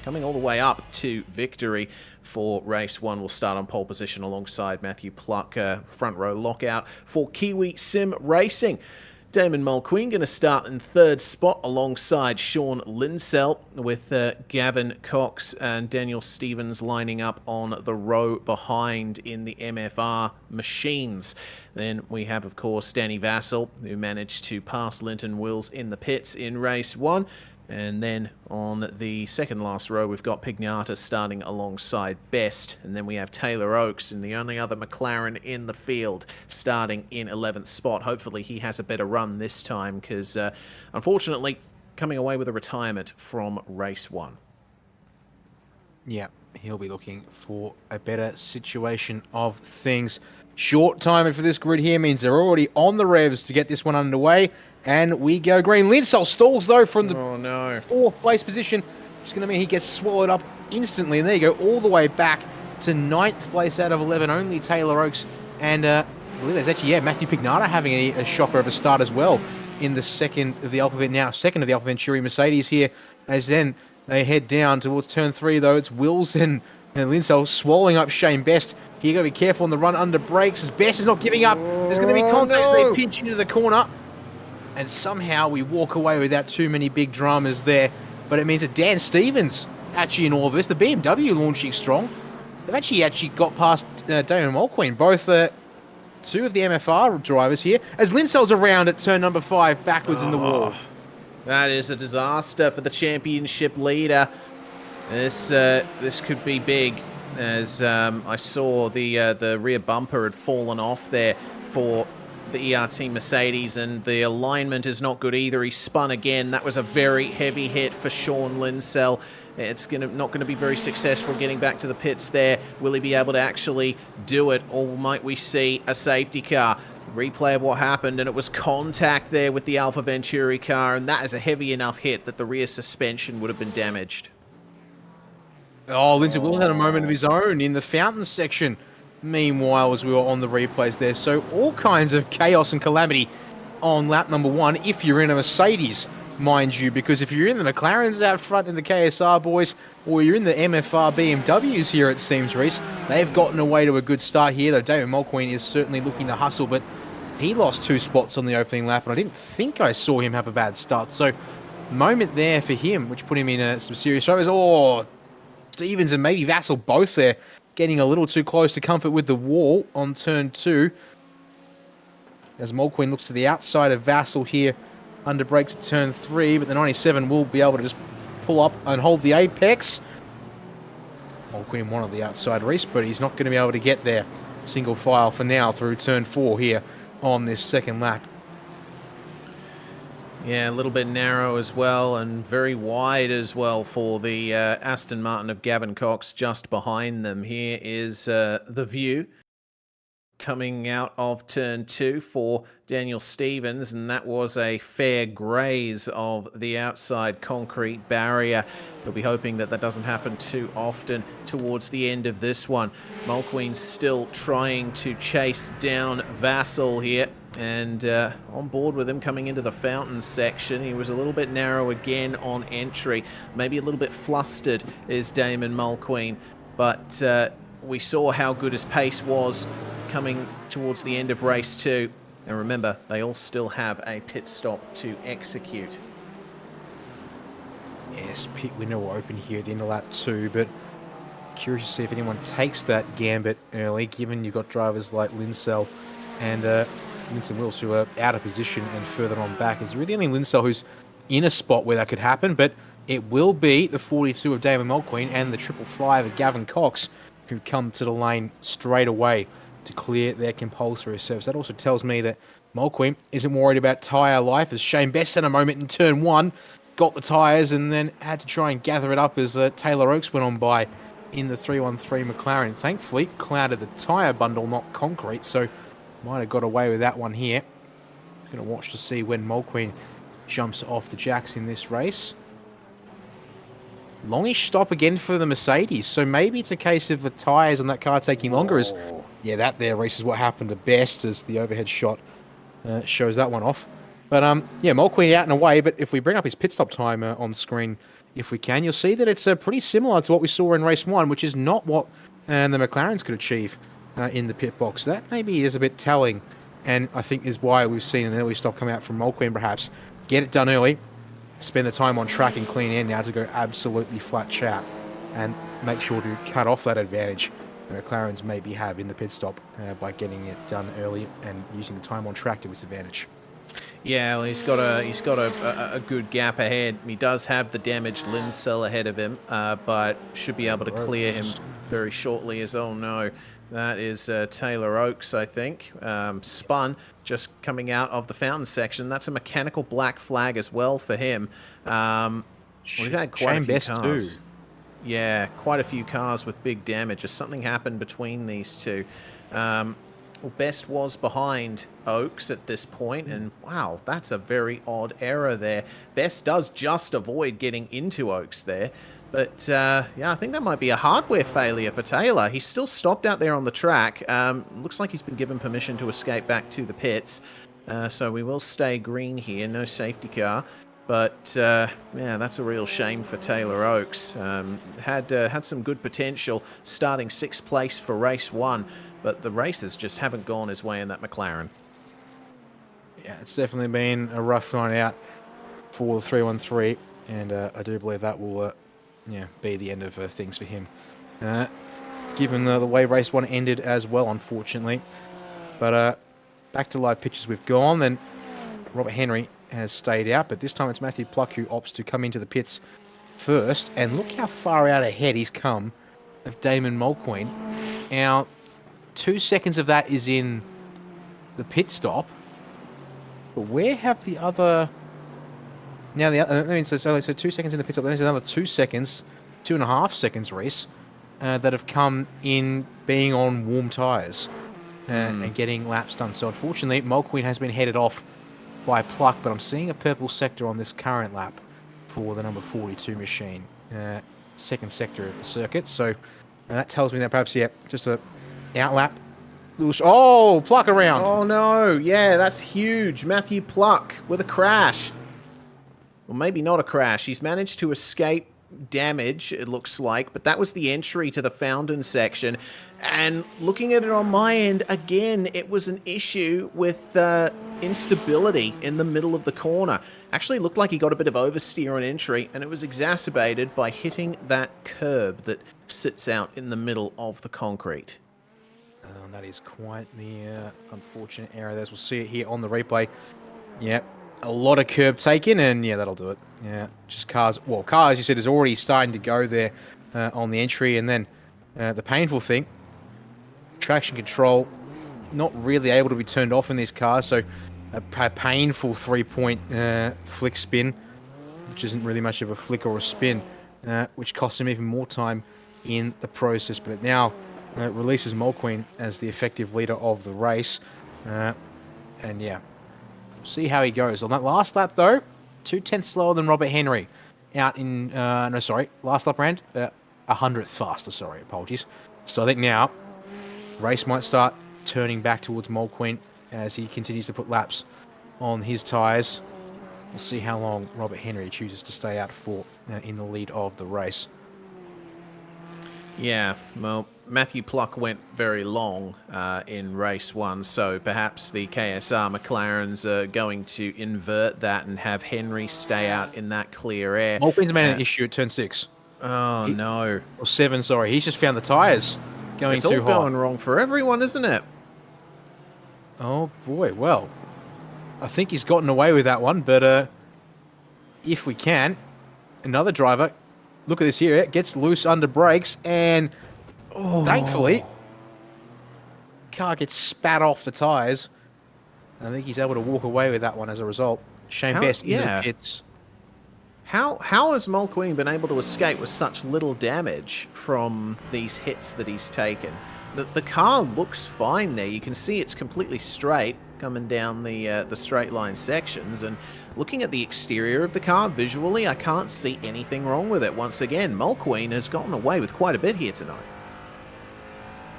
coming all the way up to victory for race 1, will start on pole position alongside Matthew Pluck. Front row lockout for Kiwi Sim Racing. Damon Mulqueen going to start in 3rd spot alongside Sean Linsell, with Gavin Cox and Daniel Stevens lining up on the row behind in the MFR machines. Then we have, of course, Danny Vassal, who managed to pass Linton Wills in the pits in race 1. And then on the second last row, we've got Pignata starting alongside Best. And then we have Taylor Oakes, and the only other McLaren in the field, starting in 11th spot. Hopefully he has a better run this time, because unfortunately, coming away with a retirement from race 1. Yeah, he'll be looking for a better situation of things. Short timer for this grid here means they're already on the revs to get this one underway. And we go green. Linsell stalls, though, from the 4th place position. Which is going to mean he gets swallowed up instantly. And there you go, all the way back to 9th place out of 11. Only Taylor Oakes. And I believe there's actually, Matthew Pignata having a shocker of a start as well in the second of the Alfa Venturi Mercedes here. As then they head down towards turn 3, though. It's Wills and Linsell swallowing up Shane Best. You got to be careful on the run under brakes, as Best is not giving up. There's going to be contact as they pinch into the corner. And somehow we walk away without too many big dramas there. But it means that Dan Stevens actually in all of this. The BMW launching strong. They've actually got past Damon Mulqueen. Both 2 of the MFR drivers here. As Linsell's around at turn number 5, backwards in the wall. That is a disaster for the championship leader. This could be big, as I saw the rear bumper had fallen off there for the ERT Mercedes, and the alignment is not good either. He spun again. That was a very heavy hit for Sean Linsell. It's not going to be very successful getting back to the pits there. Will he be able to actually do it, or might we see a safety car? Replay of what happened, and it was contact there with the Alfa Venturi car, and that is a heavy enough hit that the rear suspension would have been damaged. Oh, Lindsay Wills had a moment of his own in the fountain section. Meanwhile, as we were on the replays there, so all kinds of chaos and calamity on lap number 1 if you're in a Mercedes mind you, because if you're in the McLarens out front in the KSR boys, or you're in the MFR BMWs here, it seems, Reese, they've gotten away to a good start here, though David Mulqueen is certainly looking to hustle, but he lost 2 spots on the opening lap, and I didn't think I saw him have a bad start. So, moment there for him, which put him in some serious trouble. Oh, Stevens and maybe Vassal both there, getting a little too close to comfort with the wall on turn 2. As Mulqueen looks to the outside of Vassal here, under brakes at turn 3, but the 97 will be able to just pull up and hold the apex. Mulqueen wanted the outside race, but he's not going to be able to get there single file for now through turn 4 here on this second lap. Yeah, a little bit narrow as well, and very wide as well for the Aston Martin of Gavin Cox just behind them. Here is the view coming out of turn 2 for Daniel Stevens, and that was a fair graze of the outside concrete barrier. You'll be hoping that that doesn't happen too often towards the end of this one. Mulqueen's still trying to chase down Vassal here, and on board with him coming into the fountain section. He was a little bit narrow again on entry, maybe a little bit flustered is Damon Mulqueen, but we saw how good his pace was coming towards the end of race 2. And remember, they all still have a pit stop to execute. Yes, pit window will open here at the end of lap 2, but curious to see if anyone takes that gambit early, given you've got drivers like Linsell and Linson Wills who are out of position and further on back. It's really only Linsell who's in a spot where that could happen, but it will be the 42 of Damon Mulqueen and the 555 of Gavin Cox who come to the lane straight away to clear their compulsory service. That also tells me that Mulqueen isn't worried about tyre life, as Shane Best had a moment in turn 1, got the tyres and then had to try and gather it up as Taylor Oakes went on by in the 313 McLaren. Thankfully, clouded the tyre bundle, not concrete, so might have got away with that one here. Going to watch to see when Mulqueen jumps off the jacks in this race. Longish stop again for the Mercedes, so maybe it's a case of the tyres on that car taking longer. As yeah, that there race is what happened to Best, as the overhead shot shows that one off. But yeah, Mulqueen out and away, but if we bring up his pit stop time on screen, if we can, you'll see that it's pretty similar to what we saw in race 1, which is not what the McLarens could achieve in the pit box. That maybe is a bit telling, and I think is why we've seen an early stop come out from Mulqueen perhaps. Get it done early, spend the time on track and clean air now to go absolutely flat chat, and make sure to cut off that advantage the McLarens maybe have in the pit stop by getting it done early and using the time on track to his advantage. Yeah, well, he's got a good gap ahead. He does have the damaged Linsell ahead of him, but should be able to clear him very shortly. As oh no, that is Taylor Oakes, I think, spun just coming out of the fountain section. That's a mechanical black flag as well for him. We've had quite a few cars. Yeah, quite a few cars with big damage. Just something happened between these two. Well, Best was behind Oakes at this point, and wow, that's a very odd error there. Best does just avoid getting into Oakes there, but yeah, I think that might be a hardware failure for Taylor. He's still stopped out there on the track. Looks like he's been given permission to escape back to the pits, so we will stay green here, no safety car. But yeah, that's a real shame for Taylor Oakes. Had some good potential, starting 6th place for race 1. But the races just haven't gone his way in that McLaren. Yeah, it's definitely been a rough night out for the 313, and I do believe that will yeah, be the end of things for him. Given the way race 1 ended as well, unfortunately. But back to live pictures we've gone, and Robert Henry has stayed out, but this time it's Matthew Pluck who opts to come into the pits first, and look how far out ahead he's come of Damon Mulqueen. Now, 2 seconds of that is in the pit stop, but where have the other... Now, that means there's only 2 seconds in the pit stop, then there's another 2 seconds, 2.5 seconds, Reese, that have come in being on warm tyres and getting laps done. So, unfortunately, Mulqueen has been headed off by Pluck, but I'm seeing a purple sector on this current lap for the number 42 machine, second sector of the circuit. So, that tells me that perhaps, yeah, just a outlap. Oh, Pluck around. Oh, no. Yeah, that's huge. Matthew Pluck with a crash. Well, maybe not a crash. He's managed to escape damage, it looks like, but that was the entry to the Fountain section. And looking at it on my end, again, it was an issue with instability in the middle of the corner. Actually looked like he got a bit of oversteer on entry, and it was exacerbated by hitting that curb that sits out in the middle of the concrete. That is quite the unfortunate error. As we'll see it here on the replay. Yep, a lot of curb taken, and yeah, that'll do it. Yeah, just cars. Well, car, as you said, is already starting to go there on the entry, and then the painful thing, traction control, not really able to be turned off in this car, so a painful 3-point flick spin, which isn't really much of a flick or a spin, which costs him even more time in the process. But it now releases Mulqueen as the effective leader of the race, and yeah. See how he goes. On that last lap, though, 2/10 slower than Robert Henry. Out in, no, sorry, last lap round, 100th faster, sorry, apologies. So I think now, race might start turning back towards Mulqueen as he continues to put laps on his tyres. We'll see how long Robert Henry chooses to stay out for in the lead of the race. Yeah, well, Matthew Pluck went very long in race 1, so perhaps the KSR McLarens are going to invert that and have Henry stay out in that clear air. Mulqueen's made an issue at turn 6. Oh, no. Or 7, sorry. He's just found the tyres going it's too hot. It's all going wrong for everyone, isn't it? Oh, boy. Well, I think he's gotten away with that one, but if we can, another driver... Look at this here. It gets loose under brakes, and thankfully, car gets spat off the tyres. I think he's able to walk away with that one as a result. Shane Best in the pits. How has Mulqueen been able to escape with such little damage from these hits that he's taken? The car looks fine there. You can see it's completely straight coming down the straight line sections, and looking at the exterior of the car visually, I can't see anything wrong with it. Once again, Mulqueen has gotten away with quite a bit here tonight.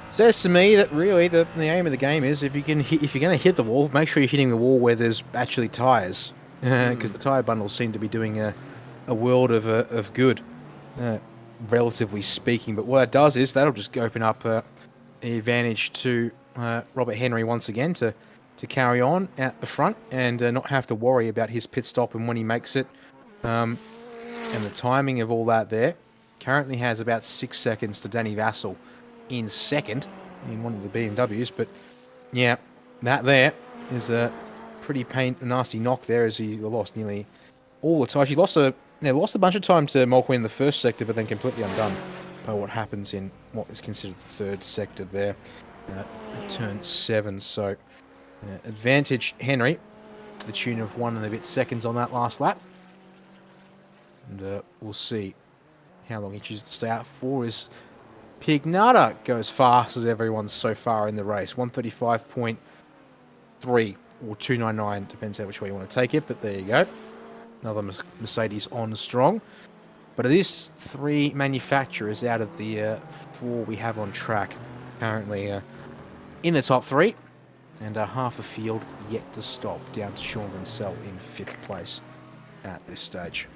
Says to me that really the aim of the game is if you're going to hit the wall, make sure you're hitting the wall where there's actually tyres, because the tyre bundles seem to be doing a world of good, relatively speaking. But what it does is that'll just open up the advantage to Robert Henry once again to carry on at the front and not have to worry about his pit stop and when he makes it. And the timing of all that there currently has about 6 seconds to Danny Vassell in second in one of the BMWs. But yeah, that there is a pretty nasty knock there as he lost nearly all the time. He lost a bunch of time to Mulqueen in the first sector, but then completely undone by what happens in what is considered the third sector there at turn 7. So advantage Henry to the tune of 1 and a bit seconds on that last lap. And we'll see how long he chooses to stay out for. Is Pignata goes fast as everyone so far in the race. 135.3 or 299, depends how which way you want to take it, but there you go. Another Mercedes on strong. But it is 3 manufacturers out of the 4 we have on track currently in the top 3. And half the field yet to stop, down to Sean Linsell in 5th place at this stage.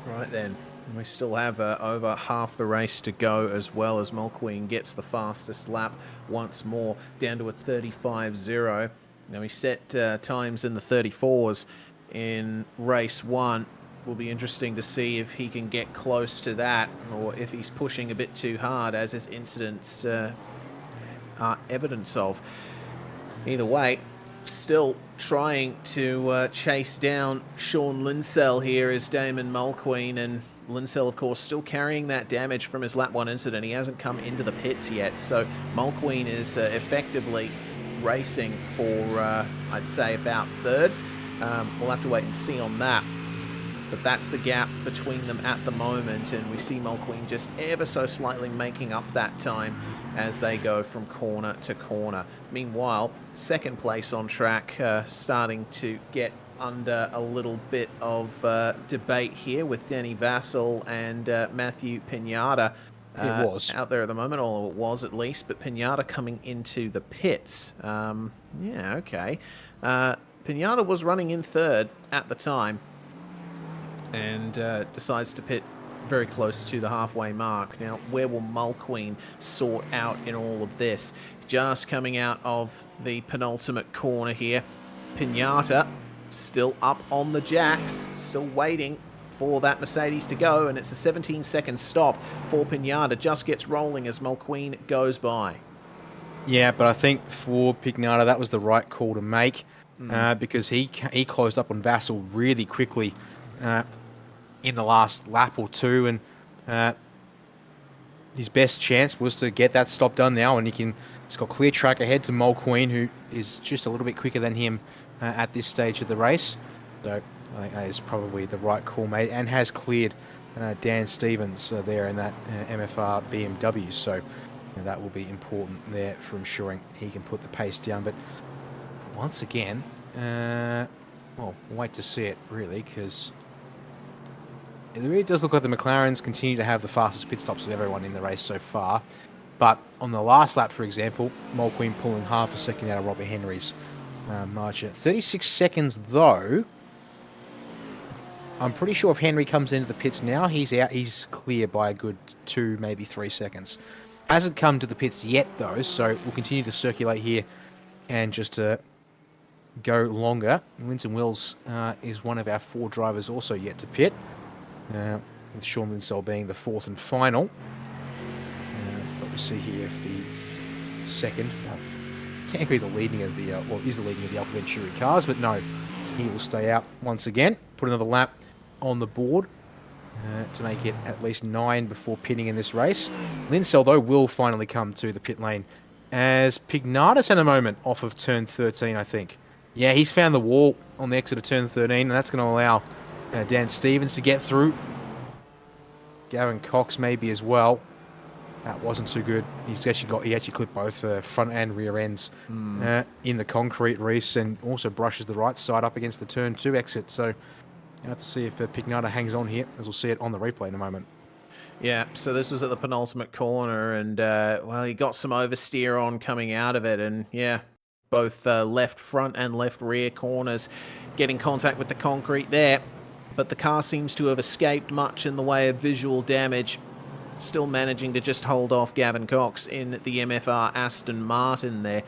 Right then, we still have over half the race to go, as well as Mulqueen gets the fastest lap once more, down to a 35.0. Now he set times in the 34s in race 1. Will be interesting to see if he can get close to that, or if he's pushing a bit too hard, as his incidents are evidence of. Either way, still trying to chase down Sean Linsell here is Damon Mulqueen, and Linsell, of course, still carrying that damage from his lap 1 incident. He hasn't come into the pits yet, so Mulqueen is effectively racing for, I'd say, about 3rd. We'll have to wait and see on that. But that's the gap between them at the moment, and we see Mulqueen just ever so slightly making up that time as they go from corner to corner. Meanwhile, 2nd place on track, starting to get under a little bit of debate here with Danny Vassell and Matthew Pignata. It was out there at the moment, or it was at least, but Pignata coming into the pits. Yeah, okay. Pinata was running in third at the time and decides to pit very close to the halfway mark. Now, where will Mulqueen sort out in all of this? Just coming out of the penultimate corner here. Pinata still up on the jacks, still waiting for that Mercedes to go, and it's a 17-second stop for Pinata. Just gets rolling as Mulqueen goes by. Yeah, but I think for Pinata, that was the right call to make because he closed up on Vassal really quickly in the last lap or two, and his best chance was to get that stop done now, and he's got clear track ahead to Mulqueen, who is just a little bit quicker than him at this stage of the race. So I think that is probably the right call made, and has cleared Dan Stevens there in that MFR BMW. So that will be important there for ensuring he can put the pace down. But once again, well, we'll wait to see it really, because it really does look like the McLarens continue to have the fastest pit stops of everyone in the race so far. But on the last lap, for example, Mulqueen pulling half a second out of Robert Henry's margin. 36 seconds, though. I'm pretty sure if Henry comes into the pits now, he's out. He's clear by a good 2, maybe 3 seconds. Hasn't come to the pits yet, though, so we'll continue to circulate here and just go longer. Linton Wills is one of our 4 drivers also yet to pit, with Sean Linsell being the 4th and final. But we'll see here if the second, technically the leading of the, is the leading of the Alpha Venturi cars, but no, he will stay out once again. Put another lap on the board to make it at least 9 before pitting in this race. Linsell, though, will finally come to the pit lane as Pignatus had a moment off of turn 13, I think. Yeah, he's found the wall on the exit of turn 13, and that's going to allow Dan Stevens to get through. Gavin Cox maybe as well. That wasn't too good. He actually clipped both front and rear ends in the concrete, Reese, and also brushes the right side up against the turn 2 exit. So you have to see if Pignata hangs on here, as we'll see it on the replay in a moment. Yeah, so this was at the penultimate corner, and well, he got some oversteer on coming out of it, and yeah, both left front and left rear corners getting contact with the concrete there, but the car seems to have escaped much in the way of visual damage, still managing to just hold off Gavin Cox in the MFR Aston Martin there.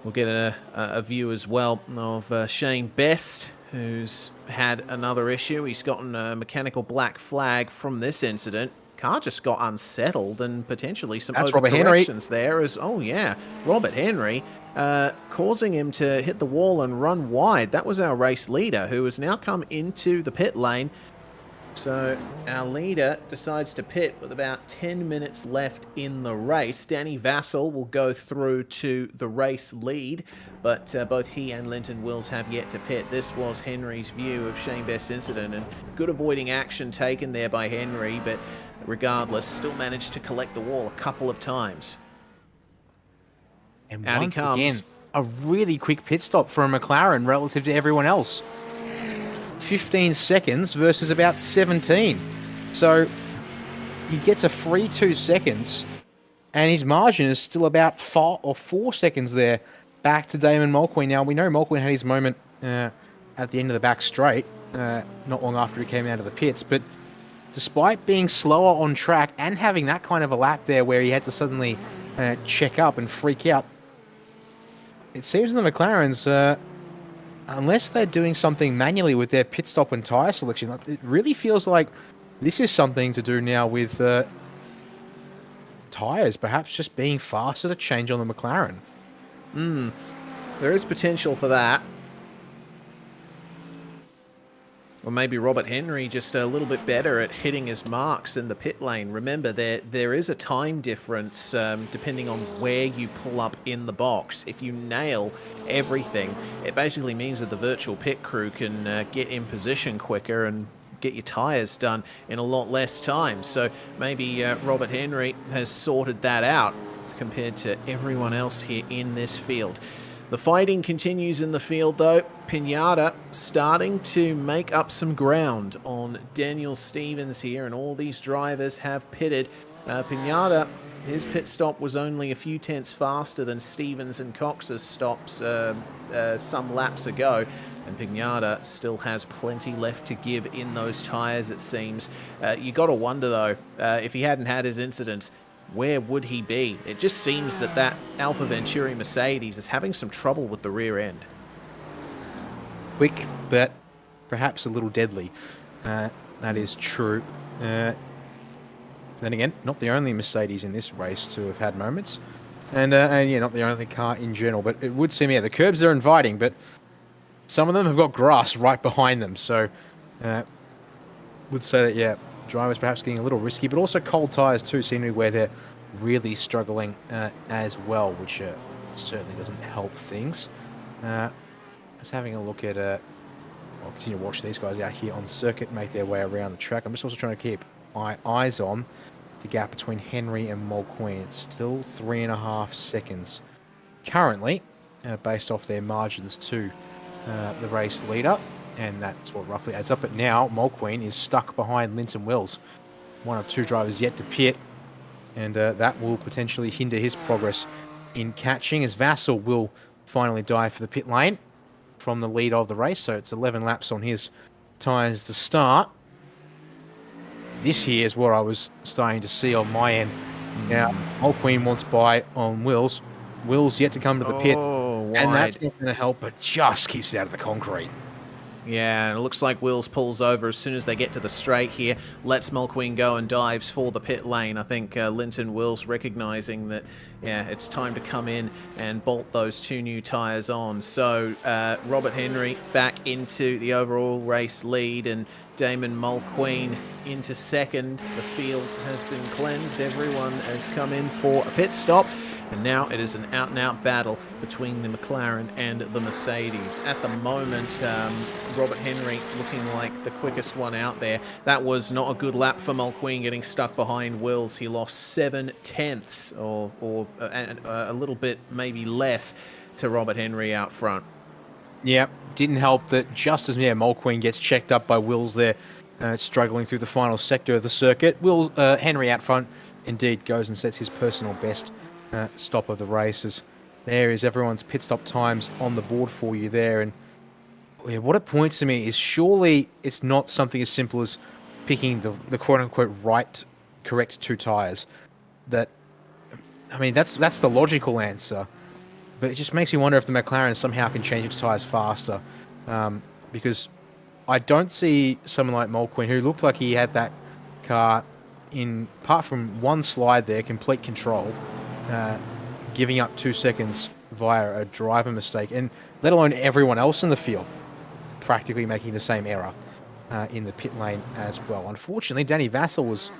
We'll get a view as well of Shane Best, who's had another issue. He's gotten a mechanical black flag from this incident. Car just got unsettled, and potentially some overcorrections there as, oh yeah, Robert Henry, causing him to hit the wall and run wide. That was our race leader, who has now come into the pit lane. So our leader decides to pit with about 10 minutes left in the race. Danny Vassal will go through to the race lead, but both he and Linton Wills have yet to pit. This was Henry's view of Shane Best's incident, and good avoiding action taken there by Henry, but regardless, still managed to collect the wall a couple of times. And out once he comes. again, a really quick pit stop for a McLaren relative to everyone else. 15 seconds versus about 17. So he gets a free 2 seconds, and his margin is still about 4 seconds there back to Damon Mulqueen. Now, we know Mulqueen had his moment at the end of the back straight, not long after he came out of the pits, but despite being slower on track and having that kind of a lap there where he had to suddenly check up and freak out, it seems the McLarens, unless they're doing something manually with their pit stop and tyre selection, it really feels like this is something to do now with tyres, perhaps just being faster to change on the McLaren. There is potential for that. Or maybe Robert Henry just a little bit better at hitting his marks in the pit lane. Remember, there is a time difference depending on where you pull up in the box. If you nail everything, it basically means that the virtual pit crew can get in position quicker and get your tyres done in a lot less time. So maybe Robert Henry has sorted that out compared to everyone else here in this field. The fighting continues in the field, though. Pinata starting to make up some ground on Daniel Stevens here, and all these drivers have pitted. Pinata his pit stop was only a few tenths faster than Stevens and Cox's stops some laps ago. And Pignata still has plenty left to give in those tyres, it seems. You got to wonder, though, if he hadn't had his incidents, where would he be? It just seems that Alfa Venturi Mercedes is having some trouble with the rear end. Quick, but perhaps a little deadly. That is true. Then again, not the only Mercedes in this race to have had moments. And yeah, not the only car in general. But it would seem, yeah, the curbs are inviting, but some of them have got grass right behind them. So would say that, yeah, drivers perhaps getting a little risky, but also cold tyres too seem to be where they're really struggling as well, which certainly doesn't help things. Just having a look at, I'll continue to watch these guys out here on circuit make their way around the track. I'm just also trying to keep my eyes on the gap between Henry and Mulqueen. It's still 3.5 seconds currently, based off their margins to the race leader, and that's what roughly adds up. But now Mulqueen is stuck behind Linton Wills, one of two drivers yet to pit, and that will potentially hinder his progress in catching, as Vassell will finally dive for the pit lane from the lead of the race. So it's 11 laps on his tyres to start. This here is what I was starting to see on my end. Now, Mulqueen wants by on Wills. Wills yet to come to the pit, and that's not going to help, but just keeps it out of the concrete. Yeah, and it looks like Wills pulls over as soon as they get to the straight here, lets Mulqueen go and dives for the pit lane. I think Linton Wills recognizing that, yeah, it's time to come in and bolt those two new tyres on. So Robert Henry back into the overall race lead, and Damon Mulqueen into second. The field has been cleansed. Everyone has come in for a pit stop. And now it is an out-and-out battle between the McLaren and the Mercedes. At the moment, Robert Henry looking like the quickest one out there. That was not a good lap for Mulqueen, getting stuck behind Wills. He lost 7 tenths, or a little bit maybe less, to Robert Henry out front. Yeah, didn't help that just as Mulqueen gets checked up by Wills there, struggling through the final sector of the circuit. Henry out front indeed goes and sets his personal best stop of the races. There is everyone's pit stop times on the board for you there, and what it points to me is surely it's not something as simple as picking the quote-unquote correct two tyres. That, I mean, that's the logical answer, but it just makes me wonder if the McLaren somehow can change its tyres faster, because I don't see someone like Mulqueen, who looked like he had that car in, apart from one slide there, complete control, giving up 2 seconds via a driver mistake, and let alone everyone else in the field practically making the same error in the pit lane as well. Unfortunately, Danny Vassell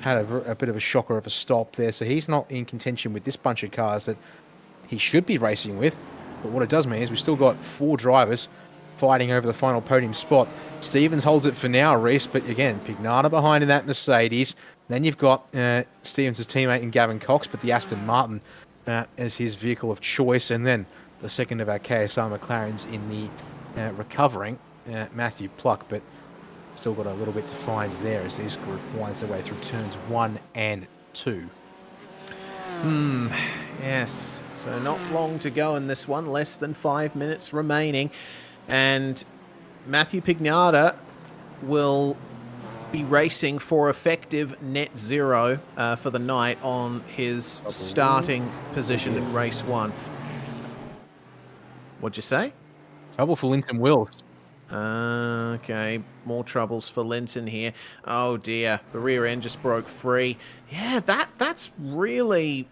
had a bit of a shocker of a stop there, so he's not in contention with this bunch of cars that he should be racing with. But what it does mean is we've still got 4 drivers fighting over the final podium spot. Stevens holds it for now, Reese, but again, Pignata behind in that Mercedes. Then you've got Stevens' teammate in Gavin Cox, but the Aston Martin as his vehicle of choice. And then the second of our KSR McLarens in the recovering Matthew Pluck, but still got a little bit to find there as this group winds their way through turns 1 and 2. Yes, so not long to go in this one, less than 5 minutes remaining. And Matthew Pignata will be racing for effective net zero for the night on his starting position in race 1. What'd you say? Trouble for Linton Wills. Okay, more troubles for Linton here. Oh dear, the rear end just broke free. Yeah, that's really...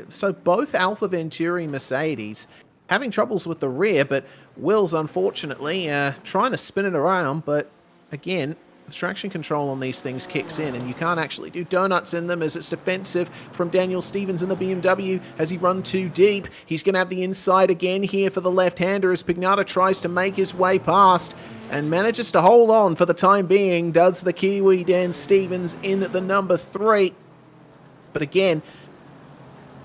So both Alfa Venturi Mercedes having troubles with the rear, but Wills, unfortunately, trying to spin it around, but again, the traction control on these things kicks in, and you can't actually do donuts in them as it's defensive from Daniel Stevens in the BMW. Has he run too deep? He's going to have the inside again here for the left-hander as Pignata tries to make his way past and manages to hold on for the time being, does the Kiwi Dan Stevens in the number 3. But again,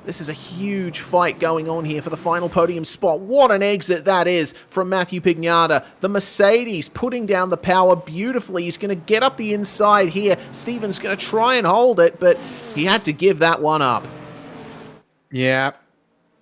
This is a huge fight going on here for the final podium spot. What an exit that is from Matthew Pignata. The Mercedes putting down the power beautifully. He's going to get up the inside here. Stevens going to try and hold it, but he had to give that one up. Yeah,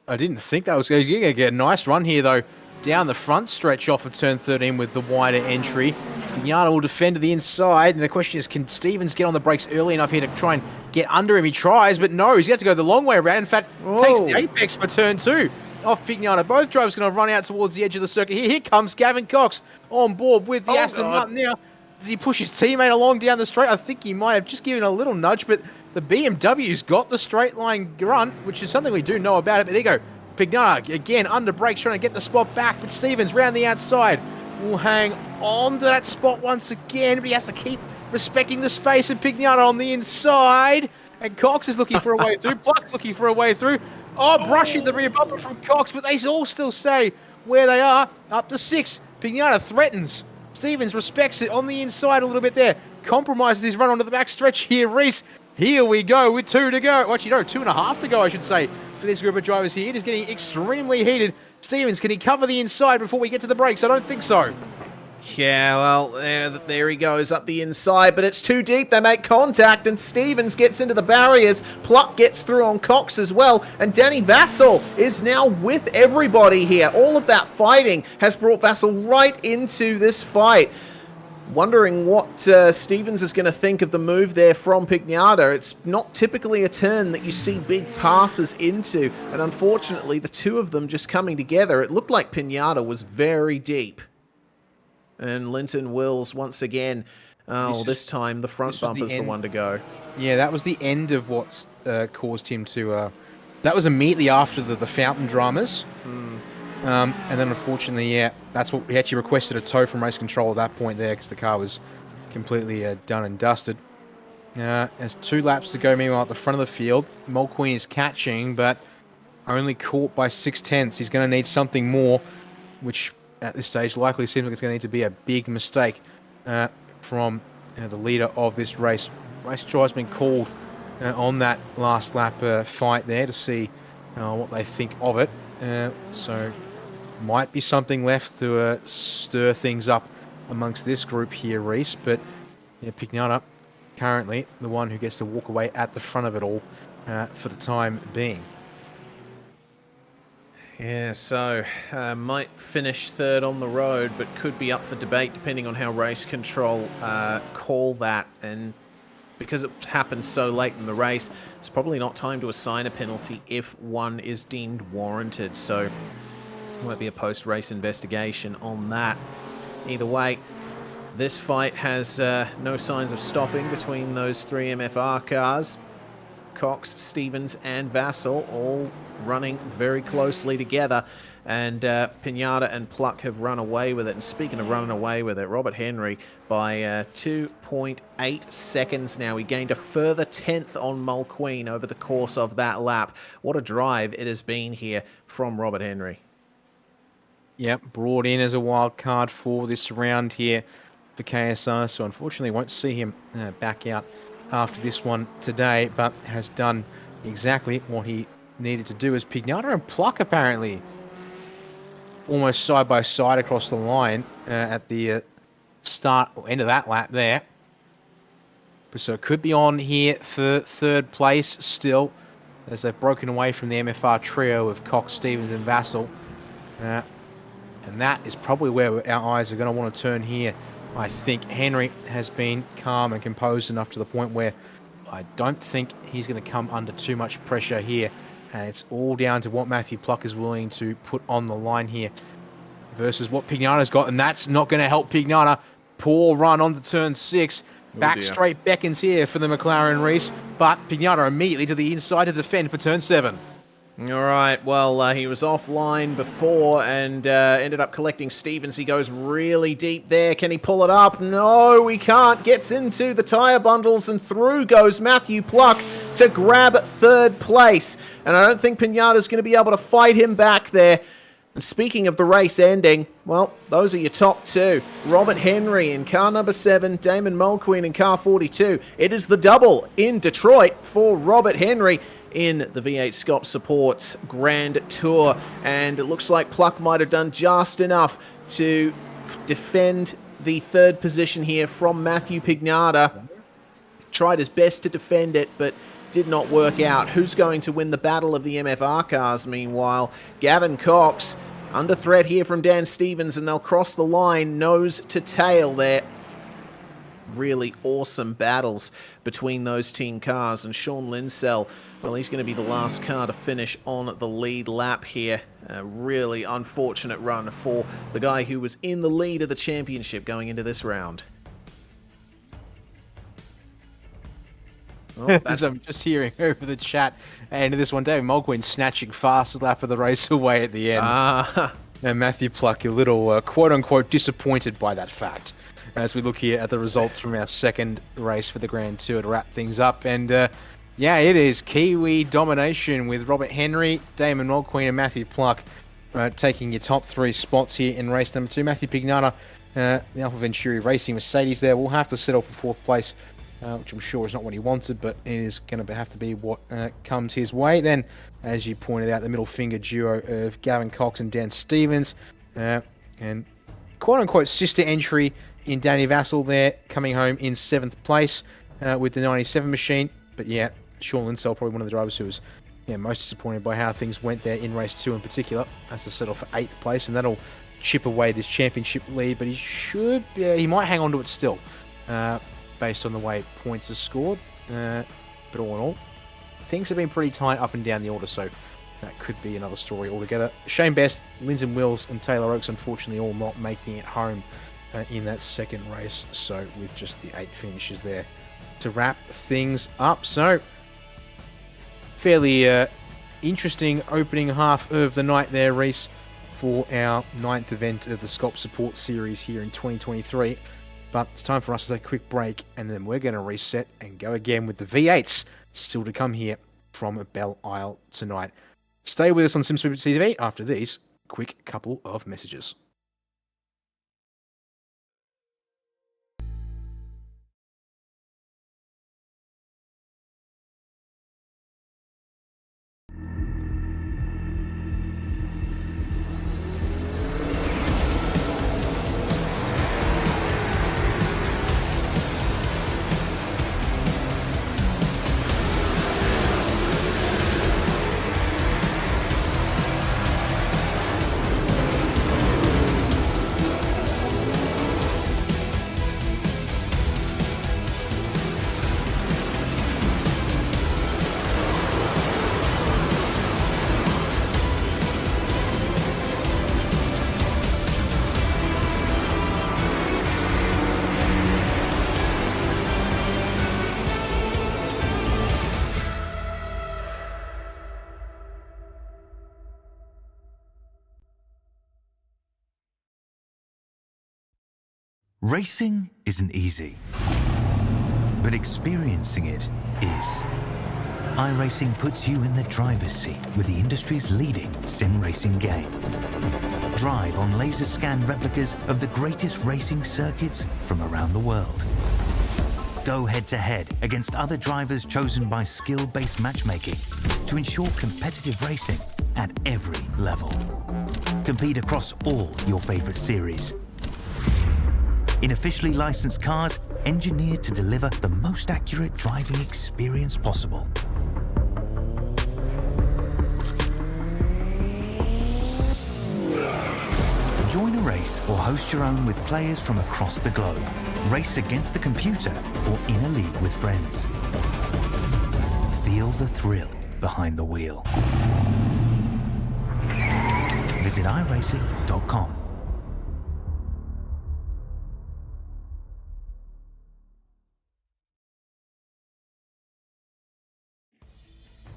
I didn't think that was going to get a nice run here, though. Down the front stretch off of turn 13 with the wider entry. Pignata will defend to the inside, and the question is, can Stevens get on the brakes early enough here to try and get under him? He tries, but no, he's got to go the long way around. In fact, takes the apex for turn 2 off Pignata. Both drivers going to run out towards the edge of the circuit. Here comes Gavin Cox on board with the Aston Martin now. Does he push his teammate along down the straight? I think he might have just given a little nudge, but the BMW's got the straight line run, which is something we do know about it. But there you go. Pignata, again, under brakes, trying to get the spot back, but Stevens round the outside will hang on to that spot once again, but he has to keep respecting the space, and Pignata on the inside, and Cox is looking for a way through, Pluck's looking for a way through, brushing the rear bumper from Cox, but they all still stay where they are, up to 6, Pignata threatens, Stevens respects it on the inside a little bit there, compromises his run onto the back stretch here, Reese, here we go with 2 to go, well, actually no, 2.5 to go I should say, for this group of drivers here. It is getting extremely heated. Stevens, can he cover the inside before we get to the brakes? I don't think so. Yeah, well, there he goes up the inside, but it's too deep. They make contact, and Stevens gets into the barriers. Pluck gets through on Cox as well, and Danny Vassell is now with everybody here. All of that fighting has brought Vassell right into this fight. Wondering what Stevens is going to think of the move there from Pignata. It's not typically a turn that you see big passes into, and unfortunately the two of them just coming together, it looked like Pignata was very deep. And Linton Wills once again, this time the front bumper's the one to go. Yeah, that was the end of what's caused him to... that was immediately after the fountain dramas. And then unfortunately, yeah, that's what he actually requested a tow from race control at that point there because the car was completely done and dusted. There's 2 laps to go meanwhile at the front of the field. Mulqueen is catching, but only caught by 0.6. He's going to need something more, which at this stage likely seems like it's going to need to be a big mistake from the leader of this race. Race control has been called on that last lap fight there to see what they think of it. So might be something left to stir things up amongst this group here, Reese. But yeah, Pignata currently the one who gets to walk away at the front of it all for the time being. Yeah, so might finish 3rd on the road, but could be up for debate depending on how race control call that. And because it happened so late in the race, it's probably not time to assign a penalty if one is deemed warranted. So there might be a post-race investigation on that. Either way, this fight has no signs of stopping between those 3 MFR cars. Cox, Stevens, and Vassell all running very closely together, and Pignata and Pluck have run away with it. And speaking of running away with it, Robert Henry by 2.8 seconds now. He gained a further 10th on Mulqueen over the course of that lap. What a drive it has been here from Robert Henry. Yep, brought in as a wild card for this round here for KSR, so unfortunately won't see him back out after this one today, but has done exactly what he needed to do. As Pignata and Pluck apparently almost side by side across the line at the start or end of that lap there. So it could be on here for 3rd place still, as they've broken away from the MFR trio of Cox, Stevens and Vassell. And that is probably where our eyes are going to want to turn here. I think Henry has been calm and composed enough to the point where I don't think he's going to come under too much pressure here. And it's all down to what Matthew Pluck is willing to put on the line here versus what Pignata's got. And that's not going to help Pignata. Poor run onto turn 6. Back straight beckons here for the McLaren Reese. But Pignata immediately to the inside to defend for turn 7. All right, well, he was offline before and ended up collecting Stevens. He goes really deep there. Can he pull it up? No, he can't. Gets into the tyre bundles and through goes Matthew Pluck to grab 3rd place. And I don't think Pignata's going to be able to fight him back there. And speaking of the race ending, well, those are your top 2. Robert Henry in car number 7, Damon Mulqueen in car 42. It is the double in Detroit for Robert Henry. in the V8SCOPS Supports Grand Tour, and it looks like Pluck might have done just enough to defend the third position here from Matthew Pignata. Tried his best to defend it, but did not work out. Who's going to win the battle of the MFR cars meanwhile? Gavin Cox under threat here from Dan Stevens, and they'll cross the line nose to tail there. Really awesome battles between those team cars, and Sean Linsell, well, he's going to be the last car to finish on the lead lap here. A really unfortunate run for the guy who was in the lead of the championship going into this round. Oh, I'm just hearing over the chat and this one, David Mulqueen snatching fastest lap of the race away at the end. And Matthew Pluck, a little quote-unquote disappointed by that fact. As we look here at the results from our second race for the Grand Tour to wrap things up. And yeah, it is Kiwi domination with Robert Henry, Damon Mulqueen and Matthew Pluck taking your top 3 spots here in race number 2. Matthew Pignata, the Alpha Venturi Racing Mercedes there, will have to settle for 4th place. Which I'm sure is not what he wanted, but it is going to have to be what comes his way. Then, as you pointed out, the middle finger duo of Gavin Cox and Dan Stevens, and quote-unquote sister entry in Danny Vassell there, coming home in 7th place with the 97 machine. But yeah, Sean Linsell, probably one of the drivers who was most disappointed by how things went there in race 2 in particular. Has to settle for 8th place, and that'll chip away this championship lead, but he might hang on to it still. Based on the way points are scored. But all in all, things have been pretty tight up and down the order, so that could be another story altogether. Shane Best, Lyndon Wills, and Taylor Oakes, unfortunately, all not making it home in that second race, so with just the 8 finishes there to wrap things up. So, fairly interesting opening half of the night there, Reese, for our 9th event of the SCOPS Support Series here in 2023. But it's time for us to take a quick break, and then we're going to reset and go again with the V8s still to come here from Belle Isle tonight. Stay with us on SimSpeed TV after these quick couple of messages. Racing isn't easy, but experiencing it is. iRacing puts you in the driver's seat with the industry's leading sim racing game. Drive on laser scan replicas of the greatest racing circuits from around the world. Go head-to-head against other drivers chosen by skill-based matchmaking to ensure competitive racing at every level. Compete across all your favorite series. In officially licensed cars, engineered to deliver the most accurate driving experience possible. Join a race or host your own with players from across the globe. Race against the computer or in a league with friends. Feel the thrill behind the wheel. Visit iRacing.com.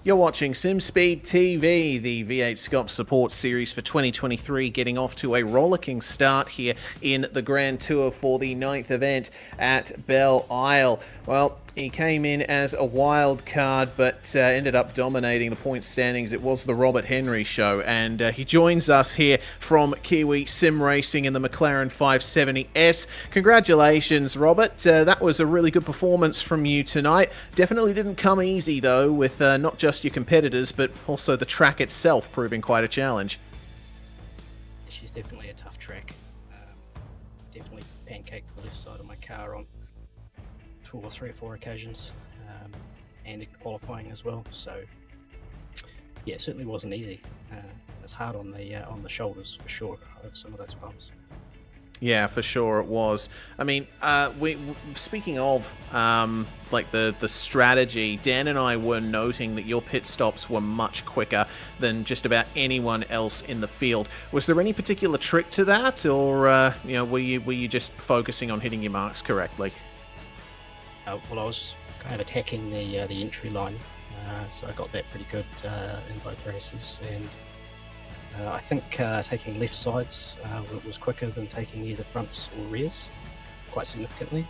You're watching SimSpeed TV, the V8SCOPS support series for 2023, getting off to a rollicking start here in the Grand Tour for the 9th event at Belle Isle. Well, he came in as a wild card, but ended up dominating the point standings. It was the Robert Henry show, and he joins us here from Kiwi Sim Racing in the McLaren 570S. Congratulations, Robert. That was a really good performance from you tonight. Definitely didn't come easy, though, with not just just your competitors, but also the track itself proving quite a challenge. She's definitely a tough track. Definitely pancaked the left side of my car on 2 or 3 or 4 occasions, and in qualifying as well. So yeah, it certainly wasn't easy. It's hard on the shoulders for sure over some of those bumps. Yeah, for sure it was. I mean, speaking of like the strategy, Dan and I were noting that your pit stops were much quicker than just about anyone else in the field. Was there any particular trick to that, or were you just focusing on hitting your marks correctly? Well, I was kind of attacking the entry line, so I got that pretty good in both races, and I think taking left sides was quicker than taking either fronts or rears, quite significantly.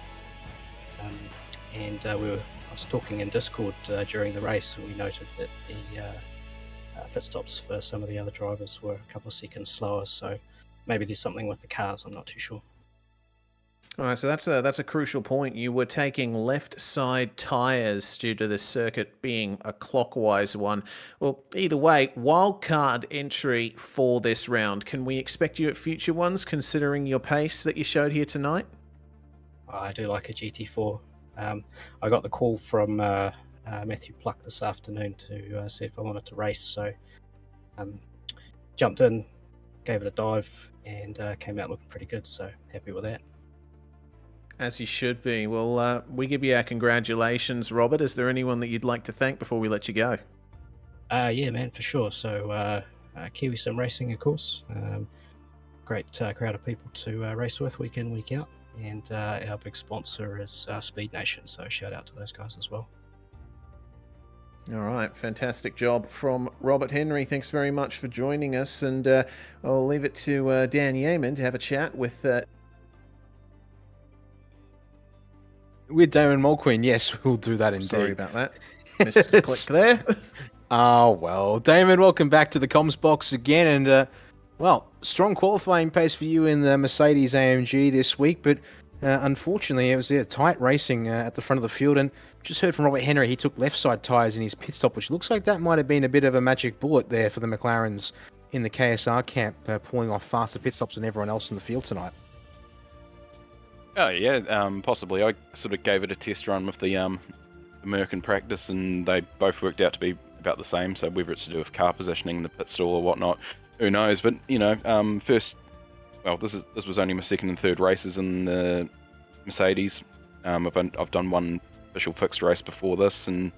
I was talking in Discord during the race, and we noted that the pit stops for some of the other drivers were a couple of seconds slower, so maybe there's something with the cars, I'm not too sure. All right, so that's a crucial point. You were taking left side tyres due to this circuit being a clockwise one. Well, either way, wildcard entry for this round. Can we expect you at future ones, considering your pace that you showed here tonight? I do like a GT4. I got the call from Matthew Pluck this afternoon to see if I wanted to race, so jumped in, gave it a dive, and came out looking pretty good, so happy with that. As you should be. Well, we give you our congratulations, Robert. Is there anyone that you'd like to thank before we let you go? Yeah, man, for sure. So, Kiwi Sim Racing, of course. Great crowd of people to race with week in, week out. And our big sponsor is Speed Nation, so shout out to those guys as well. All right, fantastic job from Robert Henry. Thanks very much for joining us. And I'll leave it to Dan Yeaman to have a chat with... With Damon Mulqueen, yes, we'll do that indeed. Sorry about that. Missed a click there. Oh, well. Damon, welcome back to the comms box again. And, well, strong qualifying pace for you in the Mercedes AMG this week. But unfortunately, it was tight racing at the front of the field. And just heard from Robert Henry, he took left side tyres in his pit stop, which looks like that might have been a bit of a magic bullet there for the McLarens in the KSR camp, pulling off faster pit stops than everyone else in the field tonight. Oh yeah, possibly. I sort of gave it a test run with the American practice, and they both worked out to be about the same. So whether it's to do with car positioning, the pit stall, or whatnot, who knows? But this was only my second and third races in the Mercedes. I've done one official fixed race before this, and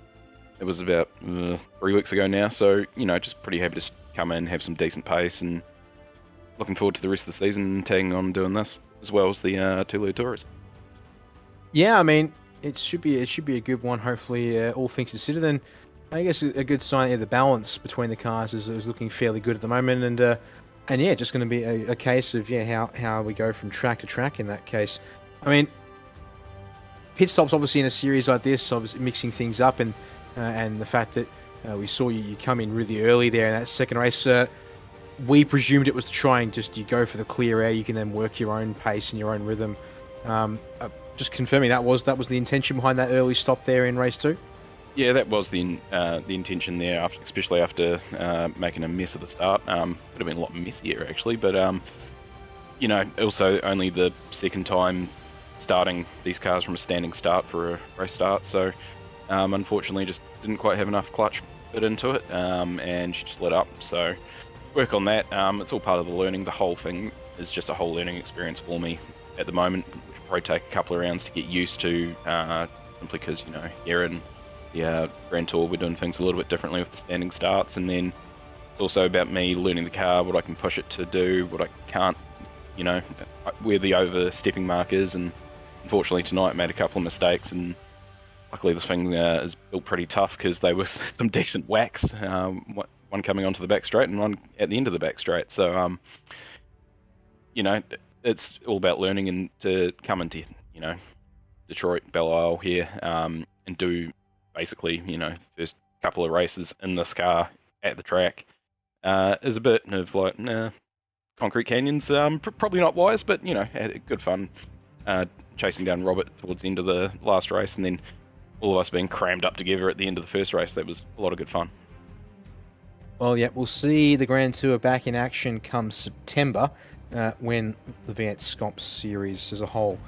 it was about 3 weeks ago now. So just pretty happy to come in, have some decent pace, and looking forward to the rest of the season, tagging on doing this, as well as the two lead tours. Yeah, I mean, it should be a good one. Hopefully, all things considered, and I guess a good sign. The balance between the cars is looking fairly good at the moment, and yeah, just going to be a case of how we go from track to track in that case. I mean, pit stops obviously in a series like this, obviously mixing things up, and the fact that we saw you come in really early there in that second race. We presumed it was to try and you go for the clear air. You can then work your own pace and your own rhythm. Just confirming that was the intention behind that early stop there in race 2. Yeah, that was the intention there, especially after making a mess at the start. Could have been a lot messier actually, but also only the second time starting these cars from a standing start for a race start. So unfortunately, just didn't quite have enough clutch bit into it, and she just lit up. So work on that. It's all part of the learning. The whole thing is just a whole learning experience for me at the moment, which will probably take a couple of rounds to get used to, simply because here in the Grand Tour we're doing things a little bit differently with the standing starts, and then it's also about me learning the car, what I can push it to do, what I can't, where the overstepping mark is. And unfortunately tonight I made a couple of mistakes, and luckily this thing is built pretty tough because they were some decent whacks. One coming onto the back straight and one at the end of the back straight. So, it's all about learning, and to come into, Detroit, Belle Isle here, and do basically, first couple of races in this car at the track, is a bit of like, concrete canyons, probably not wise, but, had good fun chasing down Robert towards the end of the last race, and then all of us being crammed up together at the end of the first race. That was a lot of good fun. Well, yeah, we'll see the Grand Tour back in action come September when the V8SCOPS series as a whole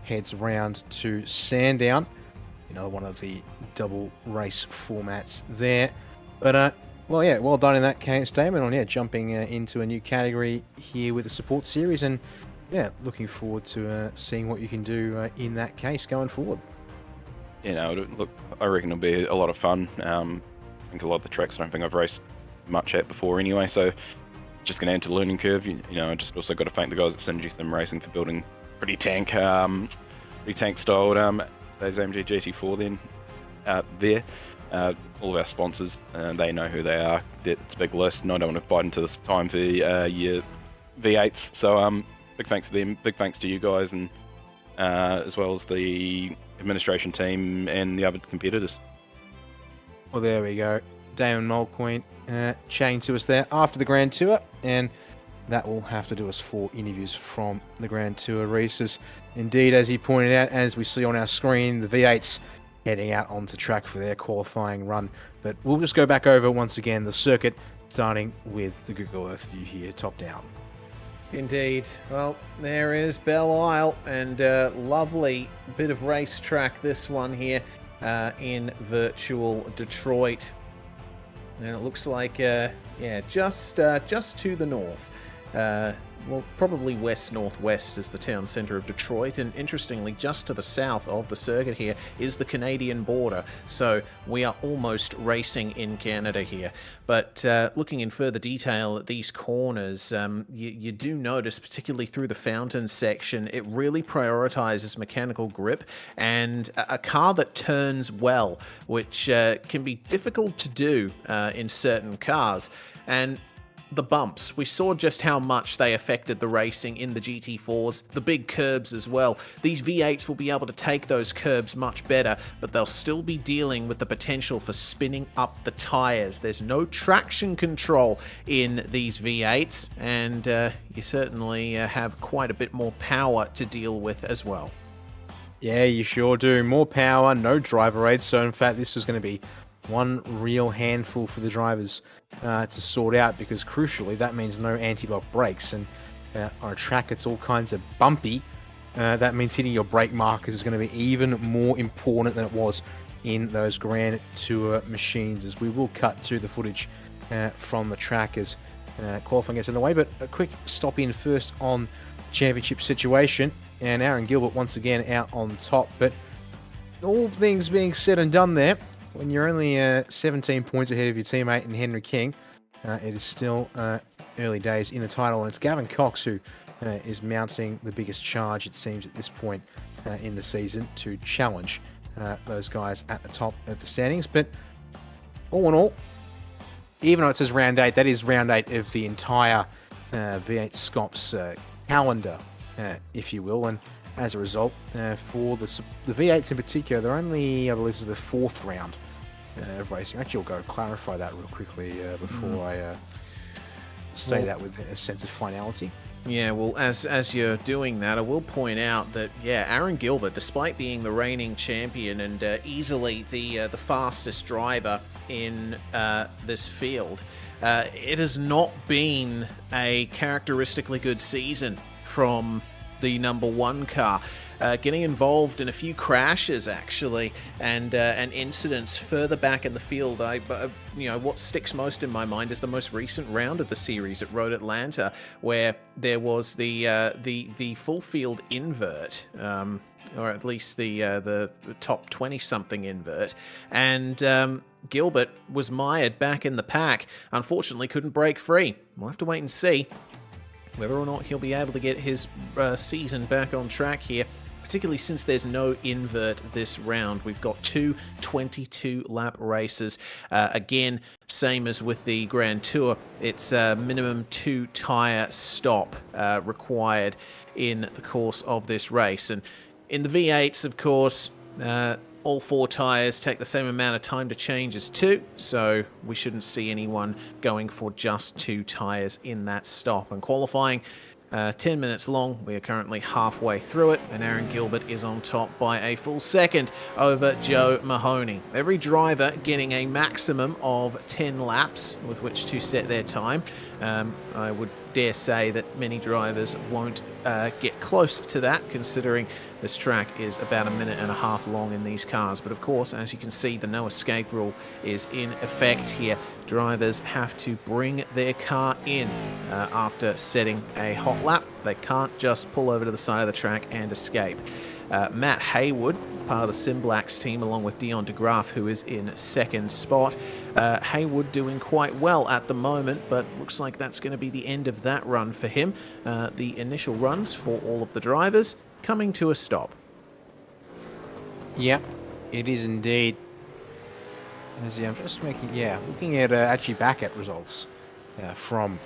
heads round to Sandown. Another one of the double race formats there. But, well, yeah, well done in that case, Damon, on jumping into a new category here with the support series. And, yeah, looking forward to seeing what you can do in that case going forward. Look, I reckon it'll be a lot of fun. I think a lot of the tracks I don't think I've raced much at before anyway, so just going to add to the learning curve. I just also got to thank the guys at Synergy Sim Racing for building pretty tank styled today's AMG GT4 then there. All of our sponsors, they know who they are. It's a big list, and I don't want to bite into this time for your V8s. So big thanks to them, big thanks to you guys, and as well as the administration team and the other competitors. Well, there we go. Damon Mulqueen chatting to us there after the Grand Tour, and that will have to do us for interviews from the Grand Tour races. Indeed, as he pointed out, as we see on our screen, the V8s heading out onto track for their qualifying run. But we'll just go back over once again the circuit, starting with the Google Earth view here, top down. Indeed. Well, there is Belle Isle, and lovely bit of racetrack, this one here in virtual Detroit. And it looks like, just to the north. Well, probably west-northwest is the town centre of Detroit, and interestingly, just to the south of the circuit here is the Canadian border, so we are almost racing in Canada here. But looking in further detail at these corners, you do notice, particularly through the fountain section, it really prioritises mechanical grip and a car that turns well, which can be difficult to do in certain cars. And the bumps, we saw just how much they affected the racing in the GT4s, the big curbs as well. These V8s will be able to take those curbs much better, but they'll still be dealing with the potential for spinning up the tyres. There's no traction control in these V8s, and you certainly have quite a bit more power to deal with as well. Yeah, you sure do. More power, no driver aid, so in fact this is going to be one real handful for the drivers to sort out, because crucially that means no anti-lock brakes, and on a track it's all kinds of bumpy. That means hitting your brake markers is going to be even more important than it was in those Grand Tour machines, as we will cut to the footage from the track as qualifying gets underway. But a quick stop in first on the championship situation, and Aaron Gilbert once again out on top. But all things being said and done there, when you're only 17 points ahead of your teammate in Henry King, it is still early days in the title, and it's Gavin Cox who is mounting the biggest charge, it seems, at this point in the season to challenge those guys at the top of the standings. But all in all, even though it says round 8, that is round 8 of the entire V8SCOPS calendar, if you will, and as a result, for the V8s in particular, they're only, I believe this is the 4th round of racing. Actually, I'll go clarify that real quickly before I say that with a sense of finality. Yeah, well, as you're doing that, I will point out that, Aaron Gilbert, despite being the reigning champion and easily the fastest driver in this field, it has not been a characteristically good season from the number 1 car, getting involved in a few crashes actually, and incidents further back in the field. What sticks most in my mind is the most recent round of the series at Road Atlanta, where there was the full field invert, or at least the top 20-something invert, and Gilbert was mired back in the pack. Unfortunately, couldn't break free. We'll have to wait and see whether or not he'll be able to get his season back on track here, particularly since there's no invert this round. We've got 2 22-lap races. Again, same as with the Grand Tour, it's a minimum 2 tyre stop required in the course of this race. And in the V8s, of course, all 4 tyres take the same amount of time to change as 2, so we shouldn't see anyone going for just 2 tyres in that stop. And qualifying 10 minutes long. We are currently halfway through it, and Aaron Gilbert is on top by a full second over Joe Mahoney. Every driver getting a maximum of 10 laps with which to set their time. I would dare say that many drivers won't get close to that, considering this track is about 1.5 minutes long in these cars. But of course, as you can see, the no escape rule is in effect here. Drivers have to bring their car in after setting a hot lap. They can't just pull over to the side of the track and escape. Matt Haywood, part of the Sim Blacks team, along with Dion de Graaf, who is in second spot. Haywood doing quite well at the moment, but looks like that's going to be the end of that run for him. The initial runs for all of the drivers coming to a stop. Yeah, it is indeed. As I'm just looking at actually back at results from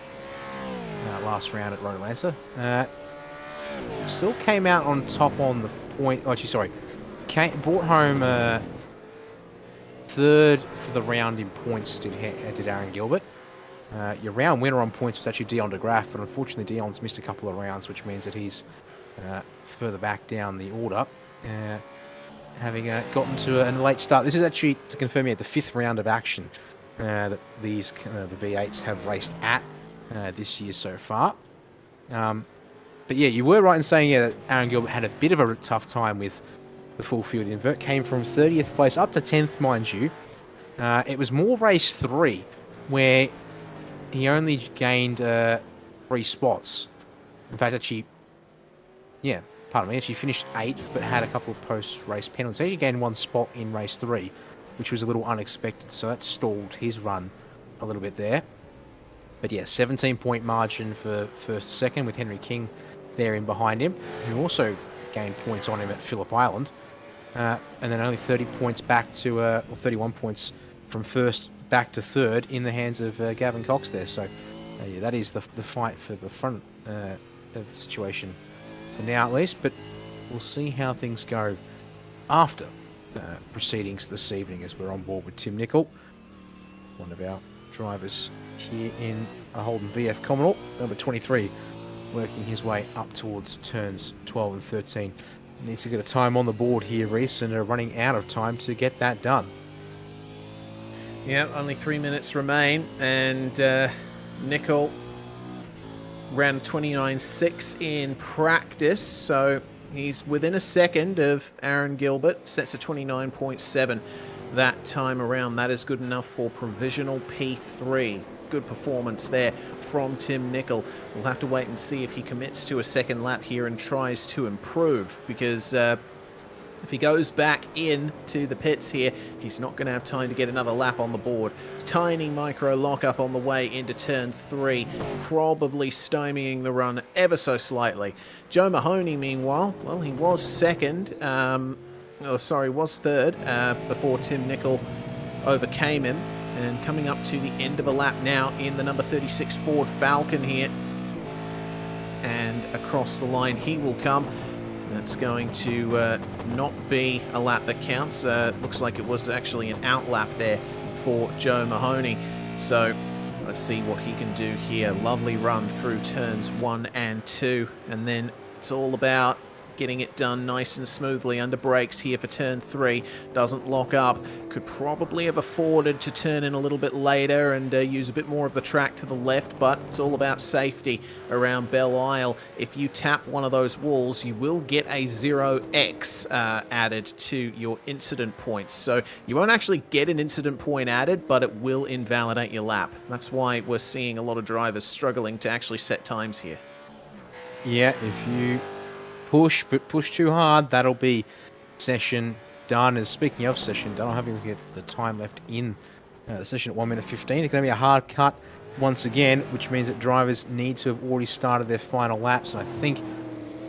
last round at Road Atlanta. Still came out on top on the point. Oh, actually, sorry. Brought home third for the round in points, did Aaron Gilbert. Your round winner on points was actually Dion de Graaf, but unfortunately Dion's missed a couple of rounds, which means that he's further back down the order. Having gotten to a late start. This is actually, to confirm here, the 5th round of action that these the V8s have raced at this year so far. But yeah, you were right in saying that Aaron Gilbert had a bit of a tough time with the full field invert. Came from 30th place up to 10th, mind you. It was more race 3, where he only gained 3 spots. In fact, actually finished 8th, but had a couple of post-race penalties. He actually gained 1 spot in race 3, which was a little unexpected, so that stalled his run a little bit there. But yeah, 17-point margin for first and second, with Henry King there in behind him, who also gained points on him at Phillip Island. And then only 30 points back to, or 31 points from first back to third in the hands of Gavin Cox there. So yeah, that is the fight for the front of the situation for now at least, but we'll see how things go after proceedings this evening, as we're on board with Tim Nicol, one of our drivers here in a Holden VF Commodore, number 23, working his way up towards turns 12 and 13. Needs to get a time on the board here, Reese, and are running out of time to get that done. Yeah, only 3 minutes remain, and Nicol ran 29.6 in practice, so he's within a second of Aaron Gilbert. Sets a 29.7 that time around. That is good enough for provisional P3. Good performance there from Tim Nicol. We'll have to wait and see if he commits to a second lap here and tries to improve, because if he goes back in to the pits here, he's not going to have time to get another lap on the board. Tiny micro lockup on the way into turn 3, probably stymieing the run ever so slightly. Joe Mahoney, meanwhile, well, he was second, was third before Tim Nicol overcame him. And coming up to the end of a lap now in the number 36 Ford Falcon here. And across the line he will come. That's going to not be a lap that counts. Looks like it was actually an out lap there for Joe Mahoney. So let's see what he can do here. Lovely run through turns 1 and 2. And then it's all about getting it done nice and smoothly under brakes here for turn 3. Doesn't lock up. Could probably have afforded to turn in a little bit later and use a bit more of the track to the left, but it's all about safety around Belle Isle. If you tap one of those walls, you will get a 0x added to your incident points. So you won't actually get an incident point added, but it will invalidate your lap. That's why we're seeing a lot of drivers struggling to actually set times here. Yeah, if you push too hard, that'll be session done. And speaking of session done, I'll have a look at the time left in the session at 1 minute 15. It's going to be a hard cut once again, which means that drivers need to have already started their final laps. And I think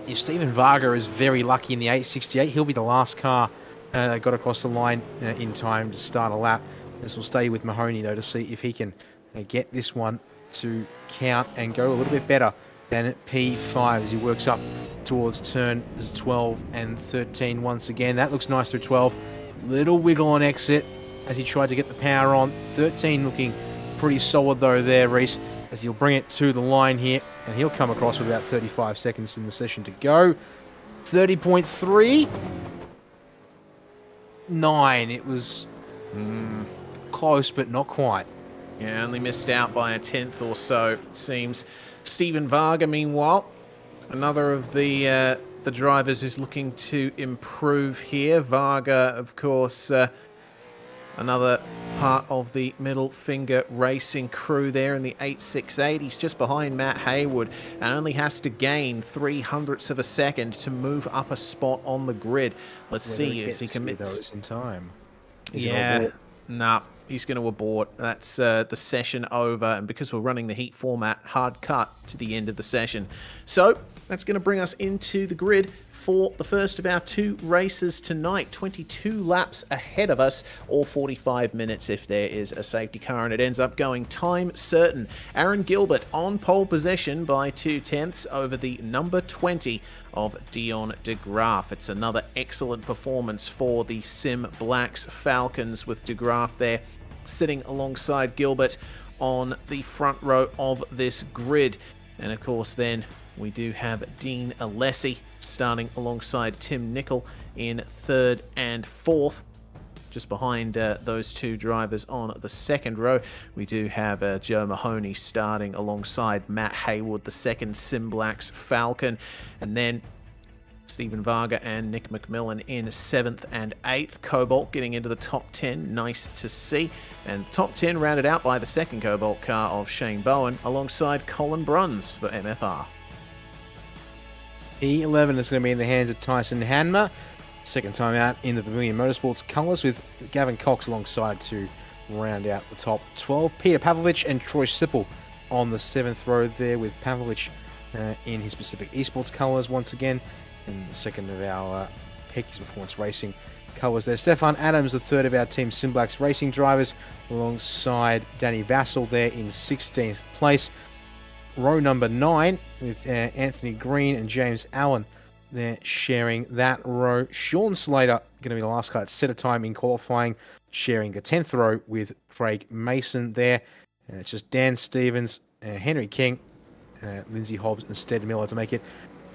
if Stephen Varga is very lucky in the 868, he'll be the last car that got across the line in time to start a lap. This will stay with Mahoney, though, to see if he can get this one to count and go a little bit better than at P5 as he works up towards turns 12 and 13 once again. That looks nice through 12. Little wiggle on exit as he tried to get the power on. 13 looking pretty solid though there, Reese. as he'll bring it to the line here, and he'll come across with about 35 seconds in the session to go. 30.3. 9. It was close, but not quite. Yeah, only missed out by a tenth or so, it seems. Steven Varga, meanwhile, another of the drivers who's looking to improve here. Varga, of course, another part of the Middle Finger Racing crew there in the 868. He's just behind Matt Haywood and only has to gain 0.03 of a second to move up a spot on the grid. Let's see as he commits. In time. Yeah, nah, he's going to abort. That's the session over, and because we're running the heat format, hard cut to the end of the session. So that's going to bring us into the grid for the first of our 2 races tonight. 22 laps ahead of us, or 45 minutes if there is a safety car, and it ends up going time certain. Aaron Gilbert on pole position by 0.2 over the number 20 of Dion de Graaf. It's another excellent performance for the Sim Blacks Falcons, with de Graaf there sitting alongside Gilbert on the front row of this grid. And of course then we do have Dean Alessi starting alongside Tim Nicol in 3rd and 4th. Just behind those 2 drivers on the second row, we do have Joe Mahoney starting alongside Matt Haywood, the second Sim Blacks Falcon. And then Steven Varga and Nick McMillan in 7th and 8th. Cobalt getting into the top 10, nice to see. And the top 10 rounded out by the second Cobalt car of Shane Bowen alongside Colin Bruns for MFR. E11 is going to be in the hands of Tyson Hanma. Second time out in the Vermilion Motorsports colours, with Gavin Cox alongside to round out the top 12. Peter Pavlovich and Troy Sipple on the 7th row there, with Pavlovich in his Pacific Esports colours once again. And the second of our Pecky's Performance Racing colours there. Stefan Adams, the third of our Team Simblacks Racing drivers, alongside Danny Vassell there in 16th place. Row number 9 with Anthony Green and James Allen there sharing that row. Sean Slater going to be the last car at set a time in qualifying, sharing the 10th row with Craig Mason there. And it's just Dan Stevens, Henry King, Lindsay Hobbs and Stead Miller to make it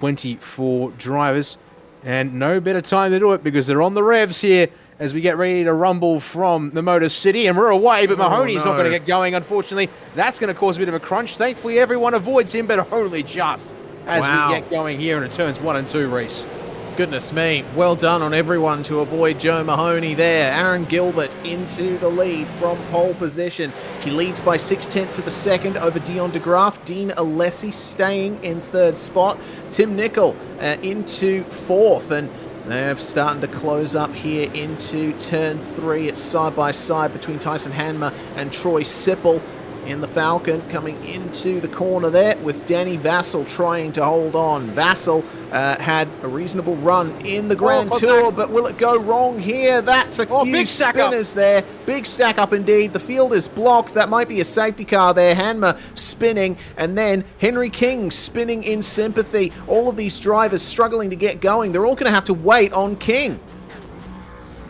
24 drivers. And no better time to do it, because they're on the revs here as we get ready to rumble from the Motor City, and we're away, but Mahoney's not going to get going, unfortunately. That's going to cause a bit of a crunch. Thankfully, everyone avoids him, but only just as we get going here in turns 1 and 2, Reese. Goodness me, well done on everyone to avoid Joe Mahoney there. Aaron Gilbert into the lead from pole position. He leads by 0.6 of a second over Dion de Graaf. Dean Alessi staying in 3rd spot. Tim Nicol into 4th, and they're starting to close up here into turn 3. It's side by side between Tyson Hanma and Troy Sipple in the Falcon, coming into the corner there with Danny Vassell trying to hold on. Vassell had a reasonable run in the Grand Tour, but will it go wrong here? That's a few spinners there. Big stack up indeed. The field is blocked. That might be a safety car there. Hanma spinning, and then Henry King spinning in sympathy. All of these drivers struggling to get going. They're all going to have to wait on King.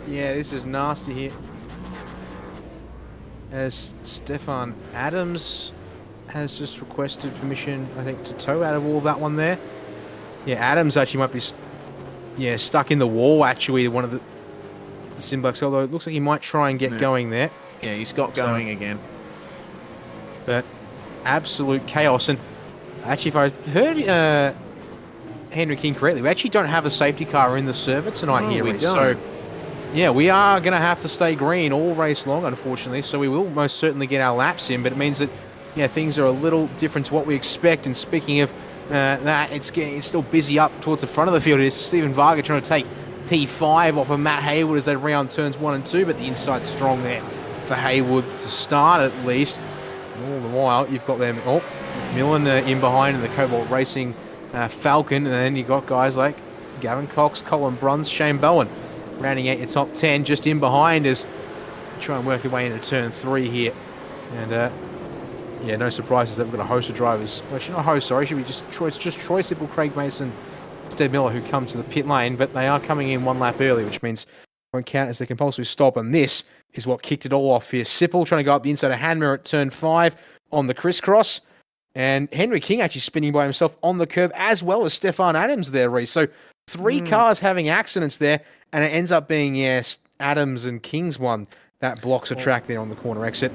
Yeah, this is nasty here, as Stefan Adams has just requested permission, I think, to tow out of all of that one there. Yeah, Adams actually might be stuck in the wall, actually, one of the Simblacks, although it looks like he might try and get going there. Yeah, he's got going again. But absolute chaos. And actually, if I heard Henry King correctly, we actually don't have a safety car in the server tonight here, Reece. So yeah, we are going to have to stay green all race long, unfortunately, so we will most certainly get our laps in, but it means that, yeah, things are a little different to what we expect. And speaking of that, it's still busy up towards the front of the field. It is Steven Varga trying to take P5 off of Matt Haywood as they round turns 1 and 2, but the inside strong there for Haywood to start at least. And all the while, you've got them, Millen in behind in the Cobalt Racing Falcon, and then you've got guys like Gavin Cox, Colin Bruns, Shane Bowen rounding out your top 10, just in behind as they try and work their way into turn 3 here. And yeah, no surprises that we've got a host of drivers. Well, actually not a host, sorry. It's just Troy Sipple, Craig Mason, Stead Miller who come to the pit lane, but they are coming in 1 lap early, which means won't count as the compulsory stop. And this is what kicked it all off here. Sipple trying to go up the inside of Hanmer at turn 5 on the crisscross. And Henry King actually spinning by himself on the curve, as well as Stefan Adams there, Reece. So 3 cars having accidents there, and it ends up being, yes, Adams and King's one that blocks a track there on the corner exit.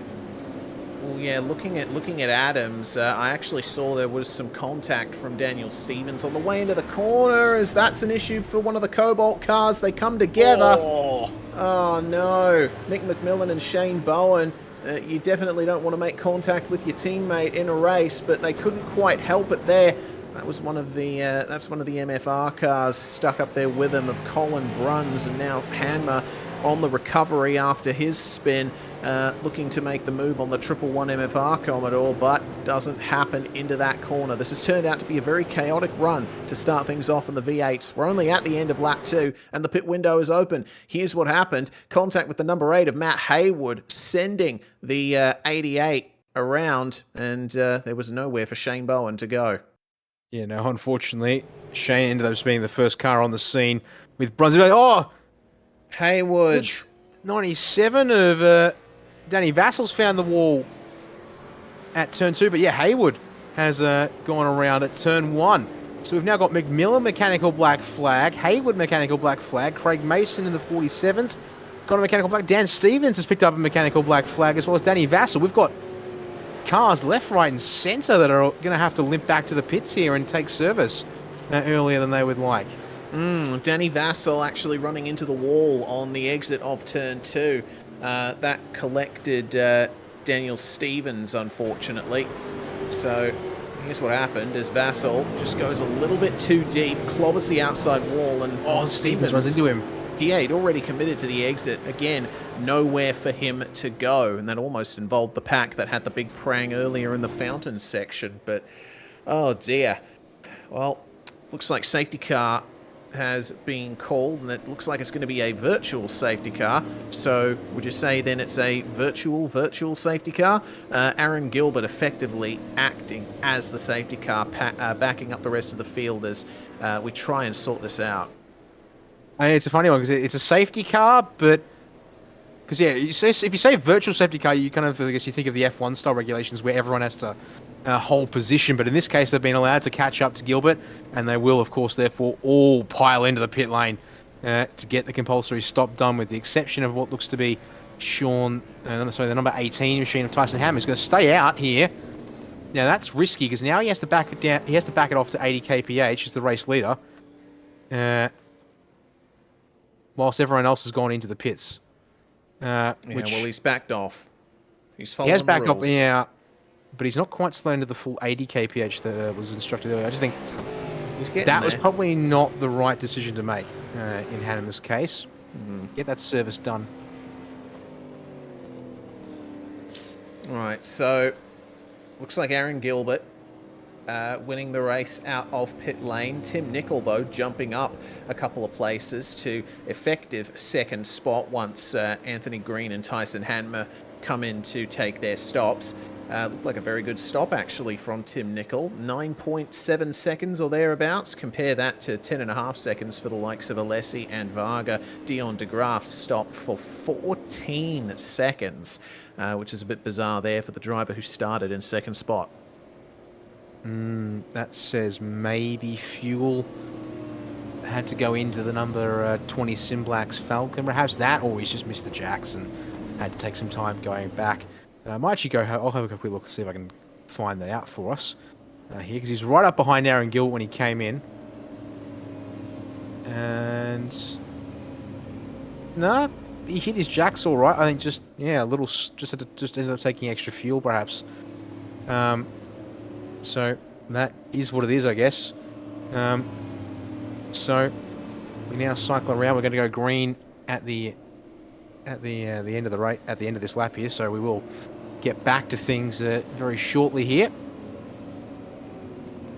Well, yeah, looking at Adams, I actually saw there was some contact from Daniel Stevens on the way into the corner, as that's an issue for one of the Cobalt cars. They come together. Oh no. Mick McMillan and Shane Bowen, you definitely don't want to make contact with your teammate in a race, but they couldn't quite help it there. That was one of the MFR cars stuck up there with him, of Colin Bruns, and now Hanma on the recovery after his spin, looking to make the move on the 111 MFR Commodore, but doesn't happen into that corner. This has turned out to be a very chaotic run to start things off in the V8s. We're only at the end of lap 2, and the pit window is open. Here's what happened. Contact with the number 8 of Matt Haywood, sending the 88 around, and there was nowhere for Shane Bowen to go. Yeah, no, unfortunately, Shane ended up being the first car on the scene with Brunswick. Oh! Haywood. 97 of Danny Vassal's found the wall at turn 2, but yeah, Haywood has gone around at turn 1. So we've now got McMillan mechanical black flag, Haywood mechanical black flag, Craig Mason in the 47s got a mechanical black. Dan Stevens has picked up a mechanical black flag, as well as Danny Vassal. We've got cars left, right, and centre that are going to have to limp back to the pits here and take service earlier than they would like. Danny Vassal actually running into the wall on the exit of turn 2. That collected Daniel Stevens, unfortunately. So here's what happened, as Vassal just goes a little bit too deep, clobbers the outside wall, and Stevens runs into him. Yeah, he'd already committed to the exit. Again, nowhere for him to go, and that almost involved the pack that had the big prang earlier in the fountain section. But, oh dear. Well, looks like safety car has been called, and it looks like it's going to be a virtual safety car. So would you say then it's a virtual safety car? Aaron Gilbert effectively acting as the safety car, backing up the rest of the field as we try and sort this out. It's a funny one because it's a safety car, but because yeah, if you say virtual safety car, you kind of, I guess, you think of the F1 style regulations where everyone has to hold position. But in this case, they've been allowed to catch up to Gilbert, and they will, of course, therefore all pile into the pit lane to get the compulsory stop done, with the exception of what looks to be Sean, the number 18 machine of Tyson Hamm, who's going to stay out here. Now that's risky because now he has to back it down. He has to back it off to 80 kph as the race leader. Whilst everyone else has gone into the pits. Well, he's backed off. He's following He has backed the off, rules. yeah, but he's not quite slowing to the full 80 kph that was instructed earlier. I just think that was probably not the right decision to make in Hanneman's case. Get that service done. Right, so looks like Aaron Gilbert winning the race out of pit lane. Tim Nicol, though, jumping up a couple of places to effective second spot once Anthony Green and Tyson Hanmer come in to take their stops. Looked like a very good stop, actually, from Tim Nicol. 9.7 seconds or thereabouts. Compare that to 10.5 seconds for the likes of Alessi and Varga. Dion de Graaf stopped for 14 seconds, which is a bit bizarre there for the driver who started in second spot. That says maybe fuel had to go into the number 20 Simblack's Falcon. Perhaps that, or he's just missed the jacks and had to take some time going back. I might actually go. I'll have a quick look and see if I can find that out for us here, because he's right up behind Aaron Gilbert when he came in. And no, he hit his jacks all right. I think just a little. Just ended up taking extra fuel, perhaps. So that is what it is, I guess. So we now cycle around. We're going to go green at the end of the rate, at the end of this lap here. So we will get back to things very shortly here,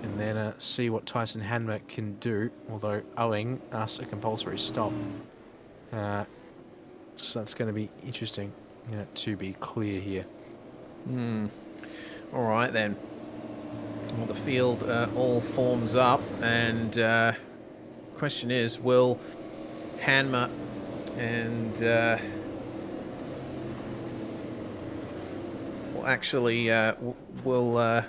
and then see what Tyson Hanmer can do. Although owing us a compulsory stop, so that's going to be interesting to be clear here. All right then. Well, the field all forms up, and question is, will Hanmer and will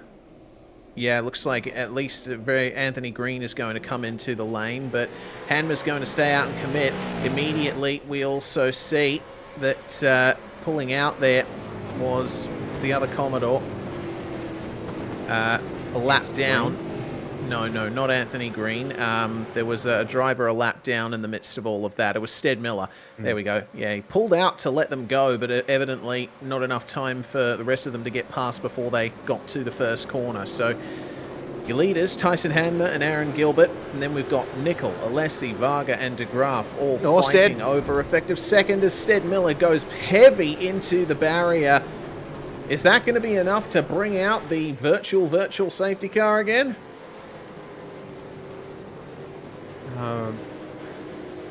Yeah, looks like at least Anthony Green is going to come into the lane, but Hanma's going to stay out and commit. Immediately, we also see that pulling out there was the other Commodore. A lap down. No, not Anthony Green. There was a driver a lap down in the midst of all of that. It was Stead Miller. There we go. Yeah, he pulled out to let them go, but evidently not enough time for the rest of them to get past before they got to the first corner. So your leaders, Tyson Hanma and Aaron Gilbert, and then we've got Nickel, Alessi, Varga, and De Graaf all fighting over effective second as Stead Miller goes heavy into the barrier. Is that going to be enough to bring out the virtual safety car again?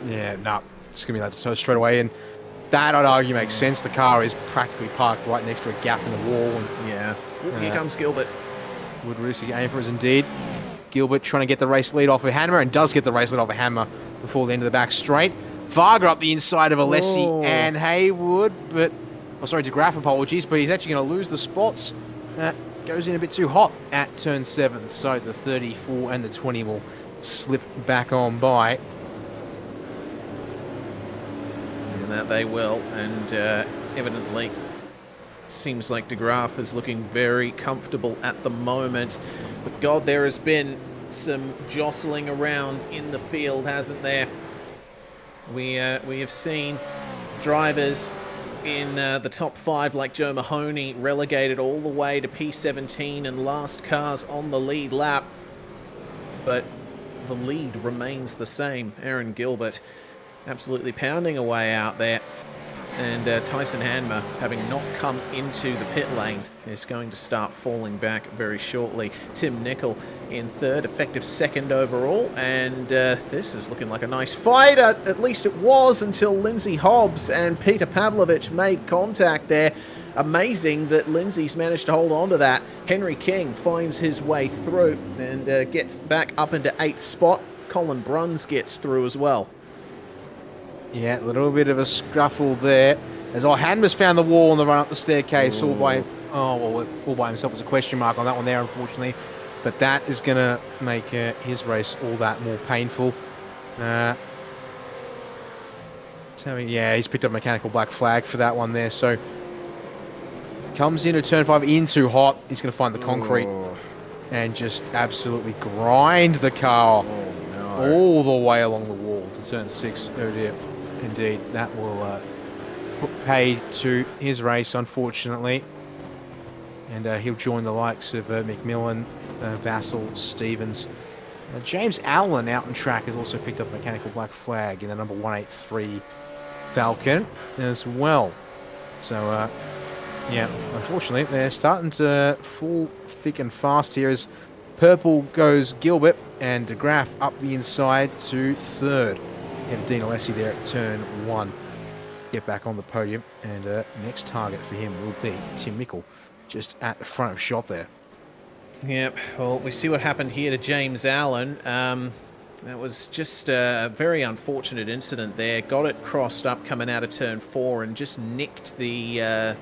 Yeah, no, it's going to be that. So straight away, and that I'd argue makes sense. The car is practically parked right next to a gap in the wall. And, yeah. Here comes Gilbert. Would Rusi aim for us indeed. Gilbert trying to get the race lead off of Hanma, and does get the race lead off of Hanma before the end of the back straight. Varga up the inside of Alessi and Haywood, but... Oh, sorry, De Graaf, apologies, but he's actually going to lose the spots. Goes in a bit too hot at turn 7, so the 34 and the 20 will slip back on by. And that they will, and evidently seems like De Graaf is looking very comfortable at the moment. But God, there has been some jostling around in the field, hasn't there? We have seen drivers in the top 5 like Joe Mahoney relegated all the way to P17 and last cars on the lead lap. But the lead remains the same. Aaron Gilbert absolutely pounding away out there. And Tyson Hanma, having not come into the pit lane, is going to start falling back very shortly. Tim Nickel in third, effective second overall. And this is looking like a nice fight. At least it was until Lindsay Hobbs and Peter Pavlovich made contact there. Amazing that Lindsay's managed to hold on to that. Henry King finds his way through and gets back up into 8th spot. Colin Bruns gets through as well. Yeah, a little bit of a scruffle there. As Hanma's found the wall on the run up the staircase all by himself. It's a question mark on that one there, unfortunately. But that is going to make his race all that more painful. Yeah, he's picked up a mechanical black flag for that one there. So comes into turn 5 in too hot. He's going to find the concrete and just absolutely grind the car all the way along the wall to turn 6. Oh dear. Indeed, that will put paid to his race, unfortunately. And he'll join the likes of McMillan, Vassell, Stevens. James Allen out on track has also picked up a mechanical black flag in the number 183 Falcon as well. So, yeah, unfortunately, they're starting to fall thick and fast here as purple goes Gilbert and De Graaf up the inside to 3rd. And Dean Alessi there at turn 1. Get back on the podium, and next target for him will be Tim Nickel, just at the front of shot there. Yep, well, we see what happened here to James Allen. That was just a very unfortunate incident there. Got it crossed up coming out of turn 4 and just nicked the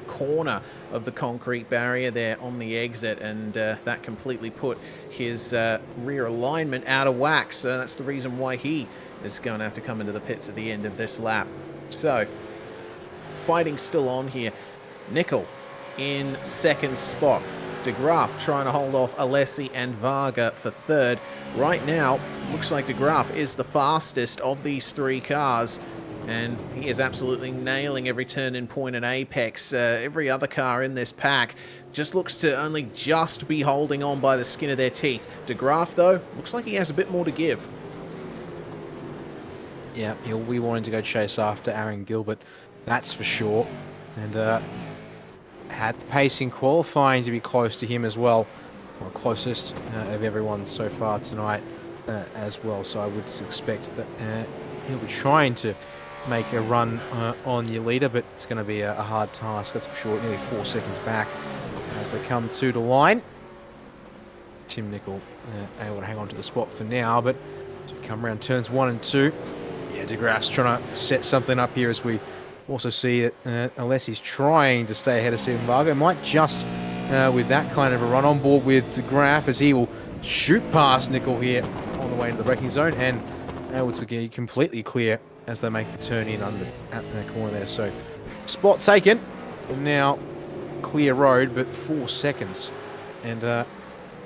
corner of the concrete barrier there on the exit, and that completely put his rear alignment out of whack. So that's the reason why he is going to have to come into the pits at the end of this lap. So, fighting still on here. Nickel in 2nd spot. De Graaf trying to hold off Alessi and Varga for 3rd. Right now, looks like De Graaf is the fastest of these 3 cars, and he is absolutely nailing every turn in point and apex. Every other car in this pack just looks to only just be holding on by the skin of their teeth. De Graaf, though, looks like he has a bit more to give. Yeah, he'll be wanting to go chase after Aaron Gilbert, that's for sure. And had the pace in qualifying to be close to him as well. Well, closest of everyone so far tonight as well. So I would expect that he'll be trying to make a run on your leader, but it's going to be a hard task, that's for sure. Nearly 4 seconds back as they come to the line. Tim Nickel able to hang on to the spot for now, but as we come around turns 1 and 2, yeah, De Graaf's trying to set something up here as we also see that Alessi's trying to stay ahead of Stephen Varga. Might just with that kind of a run. On board with DeGraff as he will shoot past Nickel here on the way to the braking zone, and able to get completely clear as they make the turn in under at the corner there. So spot taken, and now clear road, but 4 seconds. And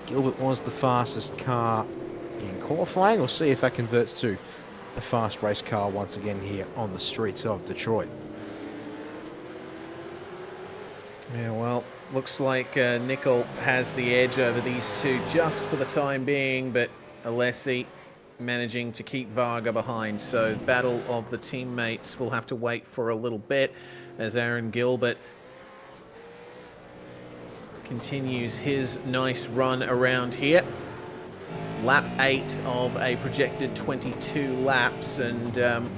Gilbert was the fastest car in qualifying. We'll see if that converts to a fast race car once again here on the streets of Detroit. Yeah, well, looks like Nickel has the edge over these two just for the time being, but Alessi managing to keep Varga behind. So battle of the teammates will have to wait for a little bit as Aaron Gilbert continues his nice run around here. Lap 8 of a projected 22 laps, and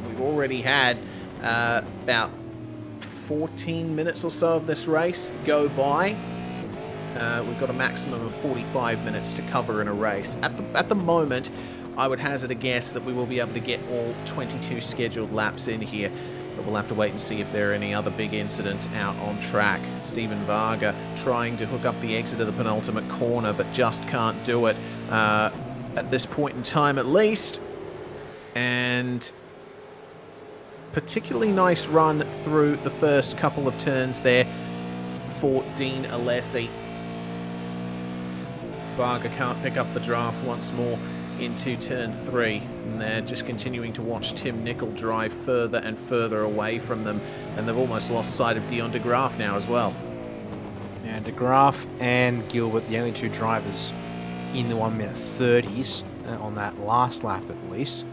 we've already had about 14 minutes or so of this race go by. We've got a maximum of 45 minutes to cover in a race. At the moment, I would hazard a guess that we will be able to get all 22 scheduled laps in here, but we'll have to wait and see if there are any other big incidents out on track. Steven Varga trying to hook up the exit of the penultimate corner, but just can't do it at this point in time at least. And particularly nice run through the first couple of turns there for Dean Alessi. Varga can't pick up the draft once more into turn 3, and they're just continuing to watch Tim Nickel drive further and further away from them, and they've almost lost sight of Dion DeGraaf now as well. And DeGraaf and Gilbert, the only two drivers in the 1 minute 30s on that last lap at least.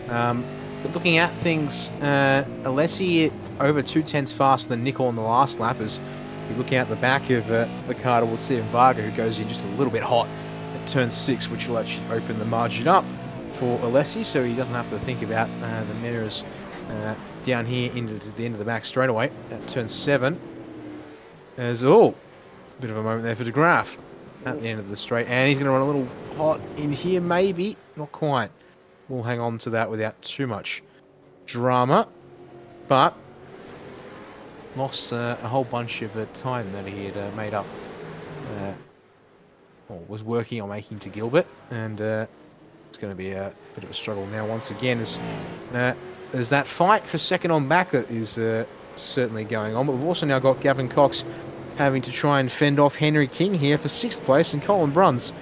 But looking at things, Alessi over 2/10 faster than Nickel on the last lap, as you're looking at the back of the car towards Steven Varga, who goes in just a little bit hot at turn 6, which will actually open the margin up for Alessi, so he doesn't have to think about the mirrors down here into the end of the back straightaway at turn 7. There's bit of a moment there for DeGraaf at the end of the straight, and he's going to run a little hot in here, maybe, not quite. We'll hang on to that without too much drama, but lost a whole bunch of time that he had made up, or was working on making to Gilbert, and it's going to be a bit of a struggle now once again as there's that fight for second on back that is certainly going on. But we've also now got Gavin Cox having to try and fend off Henry King here for 6th place, and Colin Bruns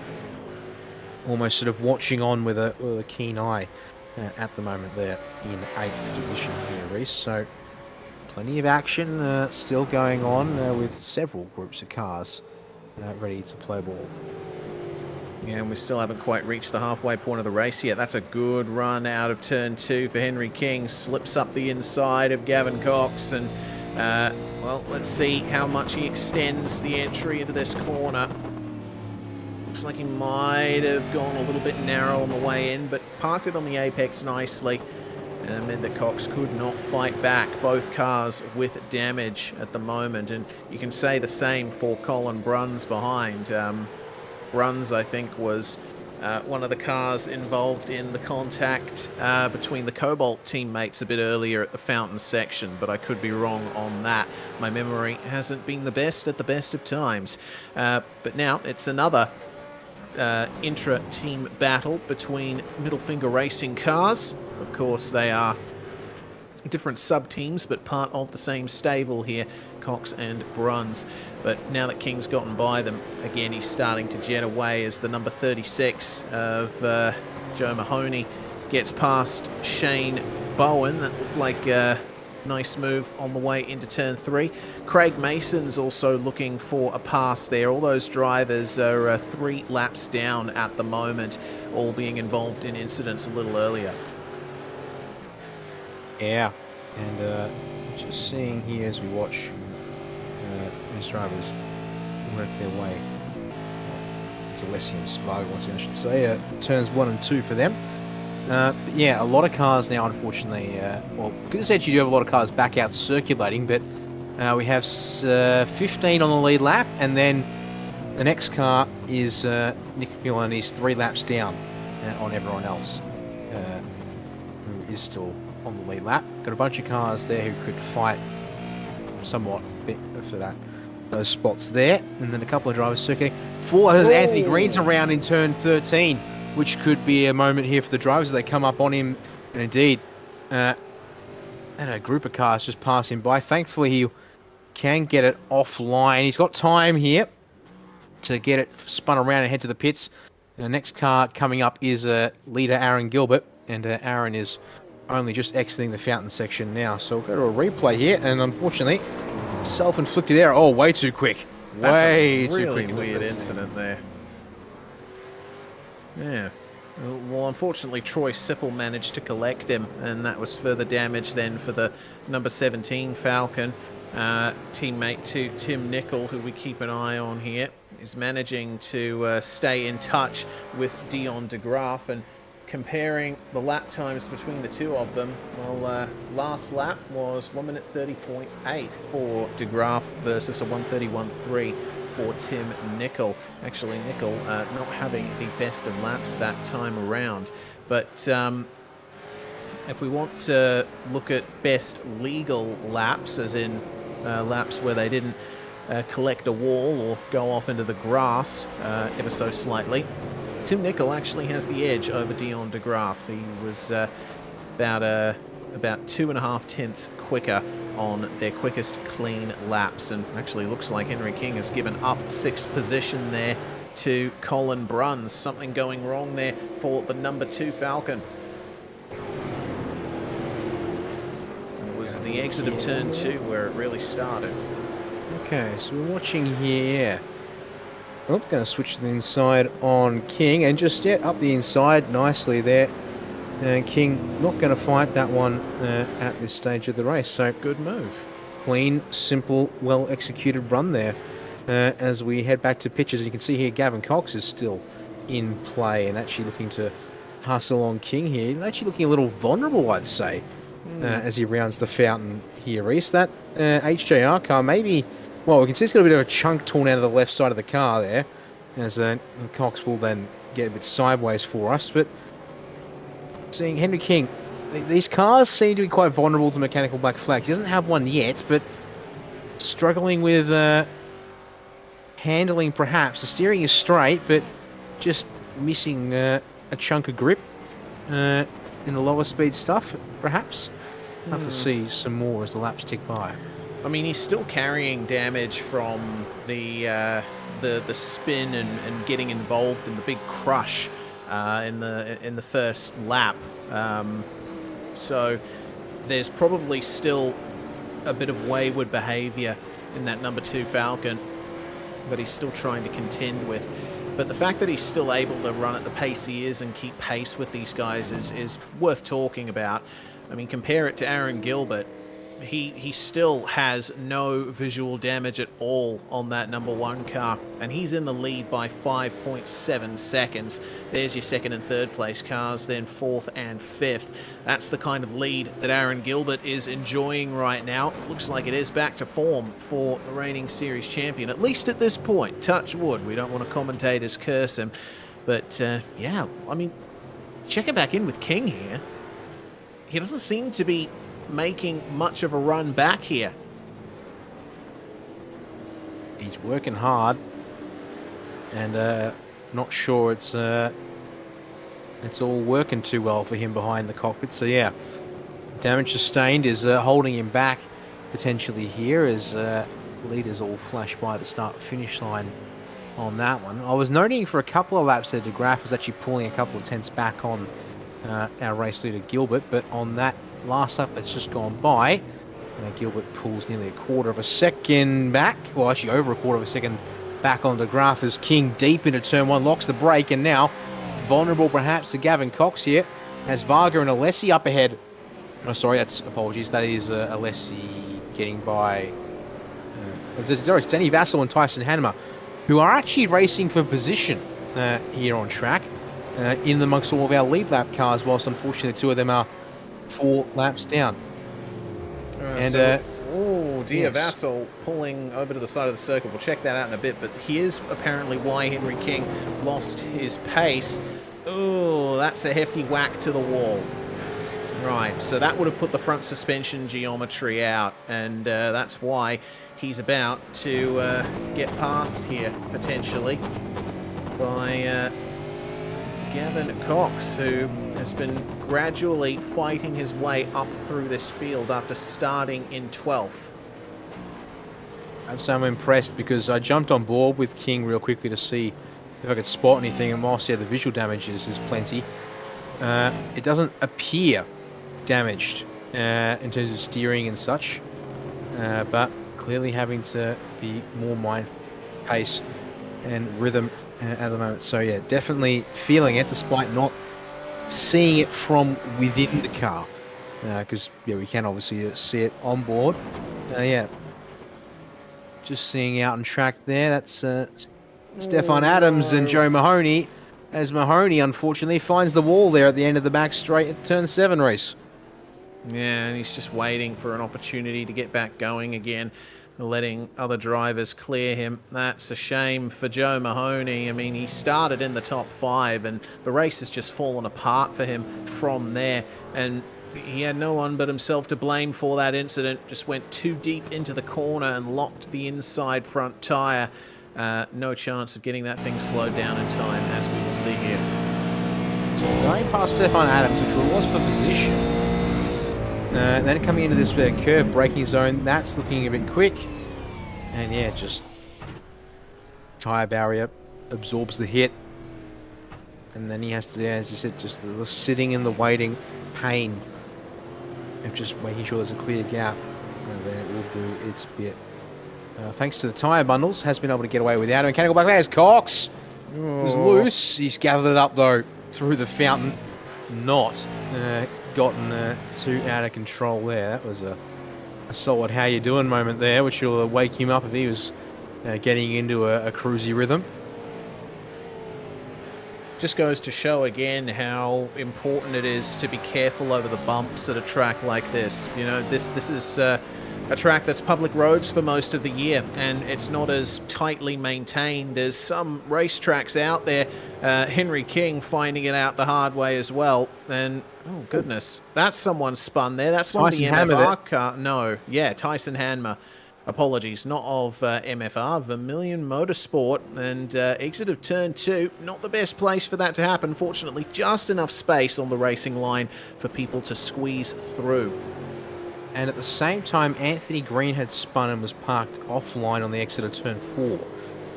almost sort of watching on with a keen eye at the moment there in 8th position here, Reese. So plenty of action still going on with several groups of cars ready to play ball. Yeah, and we still haven't quite reached the halfway point of the race yet. That's a good run out of turn 2 for Henry King. Slips up the inside of Gavin Cox, and well, let's see how much he extends the entry into this corner. Looks like he might have gone a little bit narrow on the way in, but parked it on the apex nicely, and meant that Cox could not fight back. Both cars with damage at the moment, and you can say the same for Colin Bruns behind. Bruns, I think, was one of the cars involved in the contact between the Cobalt teammates a bit earlier at the fountain section, but I could be wrong on that. My memory hasn't been the best at the best of times. But now it's another intra-team battle between Middle Finger Racing cars. Of course, they are different sub-teams, but part of the same stable here, Cox and Bruns. But now that King's gotten by them, again, he's starting to jet away as the number 36 of Joe Mahoney gets past Shane Bowen. That looked like a nice move on the way into turn 3. Craig Mason's also looking for a pass there. All those drivers are 3 laps down at the moment, all being involved in incidents a little earlier. Yeah, and just seeing here as we watch these drivers work their way to Lessians, once again I should say, turns 1 and 2 for them. But yeah, a lot of cars now, unfortunately, well, because essentially you do have a lot of cars back out circulating, but we have 15 on the lead lap, and then the next car is Nick Miller, and he's 3 laps down on everyone else who is still on the lead lap. Got a bunch of cars there who could fight somewhat a bit for that those spots there. And then a couple of drivers circling. 4 as Anthony Green's around in turn 13, which could be a moment here for the drivers as they come up on him. And indeed, and a group of cars just pass him by. Thankfully, he can get it offline. He's got time here to get it spun around and head to the pits. The next car coming up is leader Aaron Gilbert, and Aaron is only just exiting the fountain section now. So we'll go to a replay here, and unfortunately, self-inflicted error. Oh, way too quick. Way too quick. Really weird incident there. Yeah. Well, unfortunately, Troy Sipple managed to collect him, and that was further damage then for the number 17 Falcon. Teammate to Tim Nicol, who we keep an eye on here, is managing to stay in touch with Dion de Graaf, and comparing the lap times between the two of them, well, last lap was 1 minute 30.8 for de Graaf versus a 1:31.3 for Tim Nicol. Actually, Nicol not having the best of laps that time around, but if we want to look at best legal laps, as in laps where they didn't collect a wall or go off into the grass ever so slightly, Tim Nicol actually has the edge over Dion de Graaf. He was about 2.5 tenths quicker on their quickest clean laps, and actually looks like Henry King has given up 6th position there to Colin Bruns. Something going wrong there for the number 2 Falcon. And it was the exit of turn 2 where it really started. Okay, so we're watching here. Oh, going to switch to the inside on King, and just up the inside nicely there. And King not going to fight that one at this stage of the race. So Good move. clean, simple, well executed run there. As we head back to pitches, you can see here Gavin Cox is still in play and actually looking to hustle on King here. He's actually looking a little vulnerable, I'd say, as he rounds the fountain here. Reese, that HJR car maybe. Well, we can see it's got a bit of a chunk torn out of the left side of the car there, as Cox will then get a bit sideways for us. But seeing Henry King, these cars seem to be quite vulnerable to mechanical black flags. He doesn't have one yet, but struggling with handling perhaps. The steering is straight, but just missing a chunk of grip in the lower speed stuff, perhaps. Have to see some more as the laps tick by. I mean, he's still carrying damage from the spin and getting involved in the big crush in the first lap. So there's probably still a bit of wayward behaviour in that number 2 Falcon that he's still trying to contend with. But the fact that he's still able to run at the pace he is and keep pace with these guys is worth talking about. I mean, compare it to Aaron Gilbert. He still has no visual damage at all on that number 1 car, and he's in the lead by 5.7 seconds. There's your 2nd and 3rd place cars, then 4th and 5th. That's the kind of lead that Aaron Gilbert is enjoying right now. Looks like it is back to form for the reigning series champion, at least at this point. Touch wood. We don't want to commentators curse him, but yeah, I mean, checking back in with King here, he doesn't seem to be making much of a run back here. He's working hard, and not sure it's all working too well for him behind the cockpit. So yeah, damage sustained is holding him back potentially here, as leaders all flash by the start-finish line on that one. I was noting for a couple of laps that de Graaf was actually pulling a couple of tenths back on our race leader Gilbert, but on that last lap that's just gone by, Gilbert pulls nearly a quarter of a second back, well actually over a quarter of a second back on de Graaf as King deep into turn 1 locks the brake, and now vulnerable perhaps to Gavin Cox here, as Varga and Alessi up ahead. Oh sorry, that's apologies, that is Alessi getting by it's Danny Vassell and Tyson Hanema, who are actually racing for position here on track in amongst all of our lead lap cars, whilst unfortunately 2 of them are 4 laps down. Oh dear, yes. Vassell pulling over to the side of the circle. We'll check that out in a bit, but here's apparently why Henry King lost his pace. Oh, that's a hefty whack to the wall. Right, so that would have put the front suspension geometry out, and that's why he's about to get past here, potentially, by Gavin Cox, who has been gradually fighting his way up through this field after starting in 12th. I'm impressed because I jumped on board with King real quickly to see if I could spot anything, and whilst, yeah, the visual damage is plenty, it doesn't appear damaged in terms of steering and such, but clearly having to be more mindful of pace and rhythm at the moment. So yeah, definitely feeling it despite not seeing it from within the car, because yeah, we can obviously see it on board. Yeah, just seeing out on track there. That's Stefan Adams and Joe Mahoney, as Mahoney unfortunately finds the wall there at the end of the back straight at turn 7 race. Yeah, and he's just waiting for an opportunity to get back going again, letting other drivers clear him. That's a shame for Joe Mahoney. I mean, he started in the top 5 and the race has just fallen apart for him from there, and he had no one but himself to blame for that incident. Just went too deep into the corner and locked the inside front tyre. No chance of getting that thing slowed down in time, as we will see here. So going past Stefan Adams, which was for position. Then coming into this curve braking zone, that's looking a bit quick. And yeah, just tyre barrier absorbs the hit. And then he has to, as you said, just the sitting in the waiting pain of just making sure there's a clear gap. There will do its bit. Thanks to the tyre bundles, has been able to get away without him. Mechanical back there's Cox. It was loose. He's gathered it up though through the fountain. Not gotten too out of control there. That was a solid how you doing moment there, which will wake him up if he was getting into a cruisy rhythm. Just goes to show again how important it is to be careful over the bumps at a track like this. You know, this is a track that's public roads for most of the year, and it's not as tightly maintained as some racetracks out there. Henry King finding it out the hard way as well, and oh goodness, that's someone spun there. That's one of the MFR car. No, yeah, Tyson Hanmer. Apologies, not of MFR, Vermilion Motorsport, and exit of turn 2. Not the best place for that to happen. Fortunately, just enough space on the racing line for people to squeeze through. And at the same time, Anthony Green had spun and was parked offline on the exit of turn 4.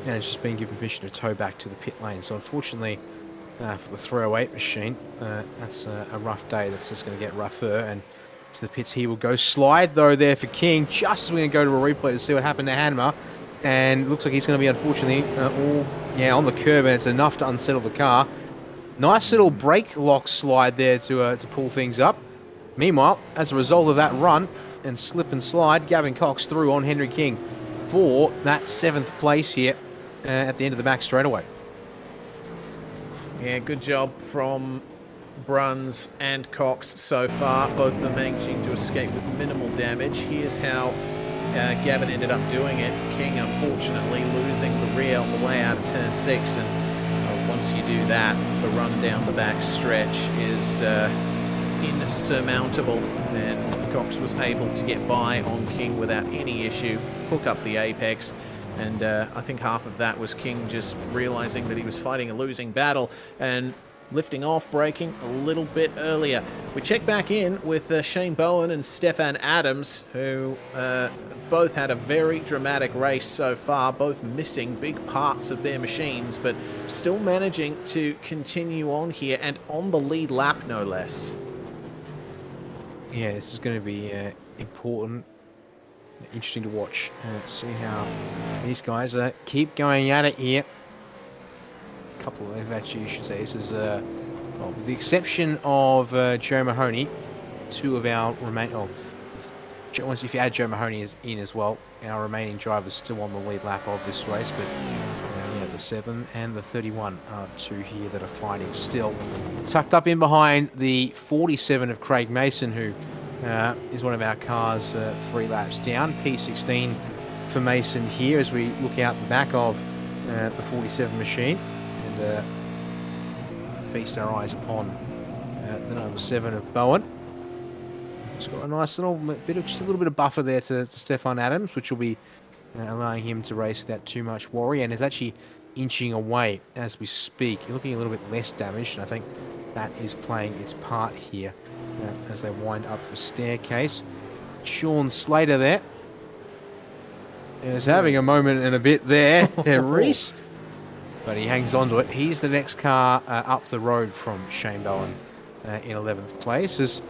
And it's just been given permission to tow back to the pit lane. So unfortunately, for the 308 machine, that's a rough day. That's just going to get rougher. And to the pits he will go. Slide though there for King, just as we're going to go to a replay to see what happened to Hanmer. And looks like he's going to be, unfortunately, on the curb, and it's enough to unsettle the car. Nice little brake lock slide there to pull things up. Meanwhile, as a result of that run and slip and slide, Gavin Cox through on Henry King for that 7th place here at the end of the back straightaway. Yeah, good job from Bruns and Cox so far, both of them managing to escape with minimal damage. Here's how Gavin ended up doing it. King unfortunately losing the rear on the way out of turn 6, and once you do that, the run down the back stretch is insurmountable, and Cox was able to get by on King without any issue, hook up the apex. And I think half of that was King just realizing that he was fighting a losing battle and lifting off, braking a little bit earlier. We check back in with Shane Bowen and Stefan Adams, who both had a very dramatic race so far, both missing big parts of their machines, but still managing to continue on here and on the lead lap, no less. Yeah, this is going to be important, interesting to watch. See how these guys keep going at it here. Couple of, actually, you should say this is well, with the exception of Joe Mahoney, 2 of our remaining, if you add Joe Mahoney in as well, our remaining drivers still on the lead lap of this race, but yeah, the 7 and the 31 are 2 here that are fighting still. Tucked up in behind the 47 of Craig Mason, who is one of our cars 3 laps down. P16 for Mason here as we look out the back of the 47 machine. Feast our eyes upon the number 7 of Bowen. It's got a nice little bit of, just a little bit of buffer there to Stefan Adams, which will be allowing him to race without too much worry, and is actually inching away as we speak, looking a little bit less damaged, and I think that is playing its part here as they wind up the staircase. Sean Slater there is having a moment and a bit there, Reese, but he hangs on to it. He's the next car up the road from Shane Bowen in 11th place, as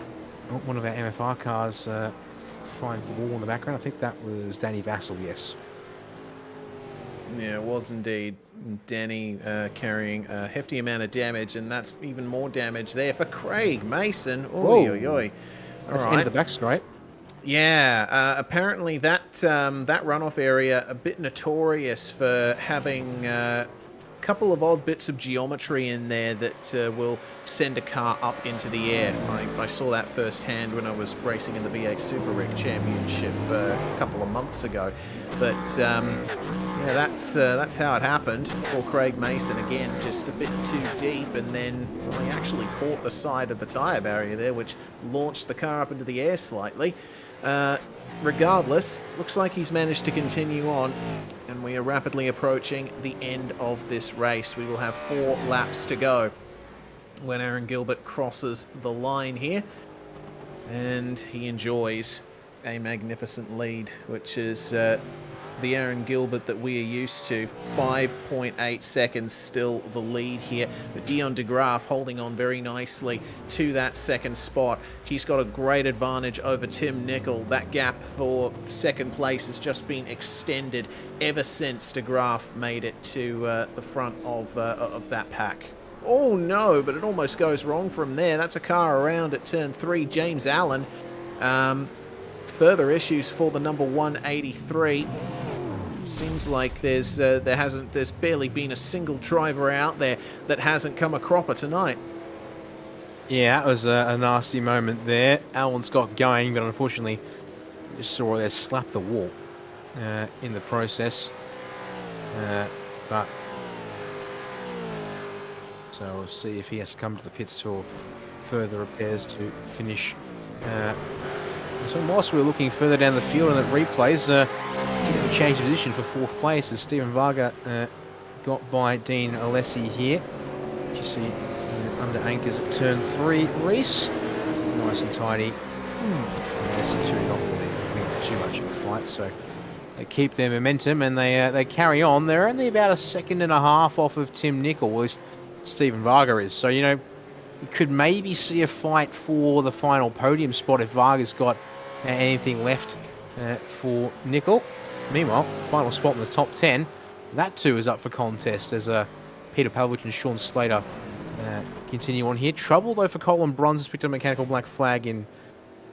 one of our MFR cars finds the wall in the background. I think that was Danny Vassell, yes. Yeah, it was indeed Danny carrying a hefty amount of damage, and that's even more damage there for Craig Mason. Oy, oy, oy. That's the end of the back straight. Yeah, apparently that that runoff area a bit notorious for having a couple of odd bits of geometry in there that will send a car up into the air. I saw that firsthand when I was racing in the V8 Super Rig Championship a couple of months ago. But yeah, that's how it happened for Craig Mason. Again, just a bit too deep, and then he actually caught the side of the tyre barrier there, which launched the car up into the air slightly. Regardless, looks like he's managed to continue on, and we are rapidly approaching the end of this race. We will have 4 laps to go when Aaron Gilbert crosses the line here, and he enjoys a magnificent lead, which is the Aaron Gilbert that we are used to. 5.8 seconds still the lead here, but Dion de Graaf holding on very nicely to that second spot. He's got a great advantage over Tim Nicol. That gap for second place has just been extended ever since de Graaf made it to the front of that pack. Oh no, but it almost goes wrong from there. That's a car around at turn 3, James Allen. Further issues for the number 183. Seems like there's barely been a single driver out there that hasn't come a cropper tonight. Yeah, that was a nasty moment there. Alan's got going, but unfortunately, just saw there slap the wall in the process. But so we'll see if he has to come to the pits for further repairs to finish. So whilst we're looking further down the field and at replays, a change of position for 4th place as Stephen Varga got by Dean Alessi here. You see under anchors at turn 3, Reese. Nice and tidy. Alessi too, not really too much of a fight, so they keep their momentum and they carry on. They're only about a second and a half off of Tim Nicol, at least Stephen Varga is. So, you know, you could maybe see a fight for the final podium spot if Varga's got anything left for Nicol. Meanwhile, final spot in the top 10, that too is up for contest as Peter Pavlich and Sean Slater continue on here. Trouble though for Colin Bruns, has picked up a mechanical black flag in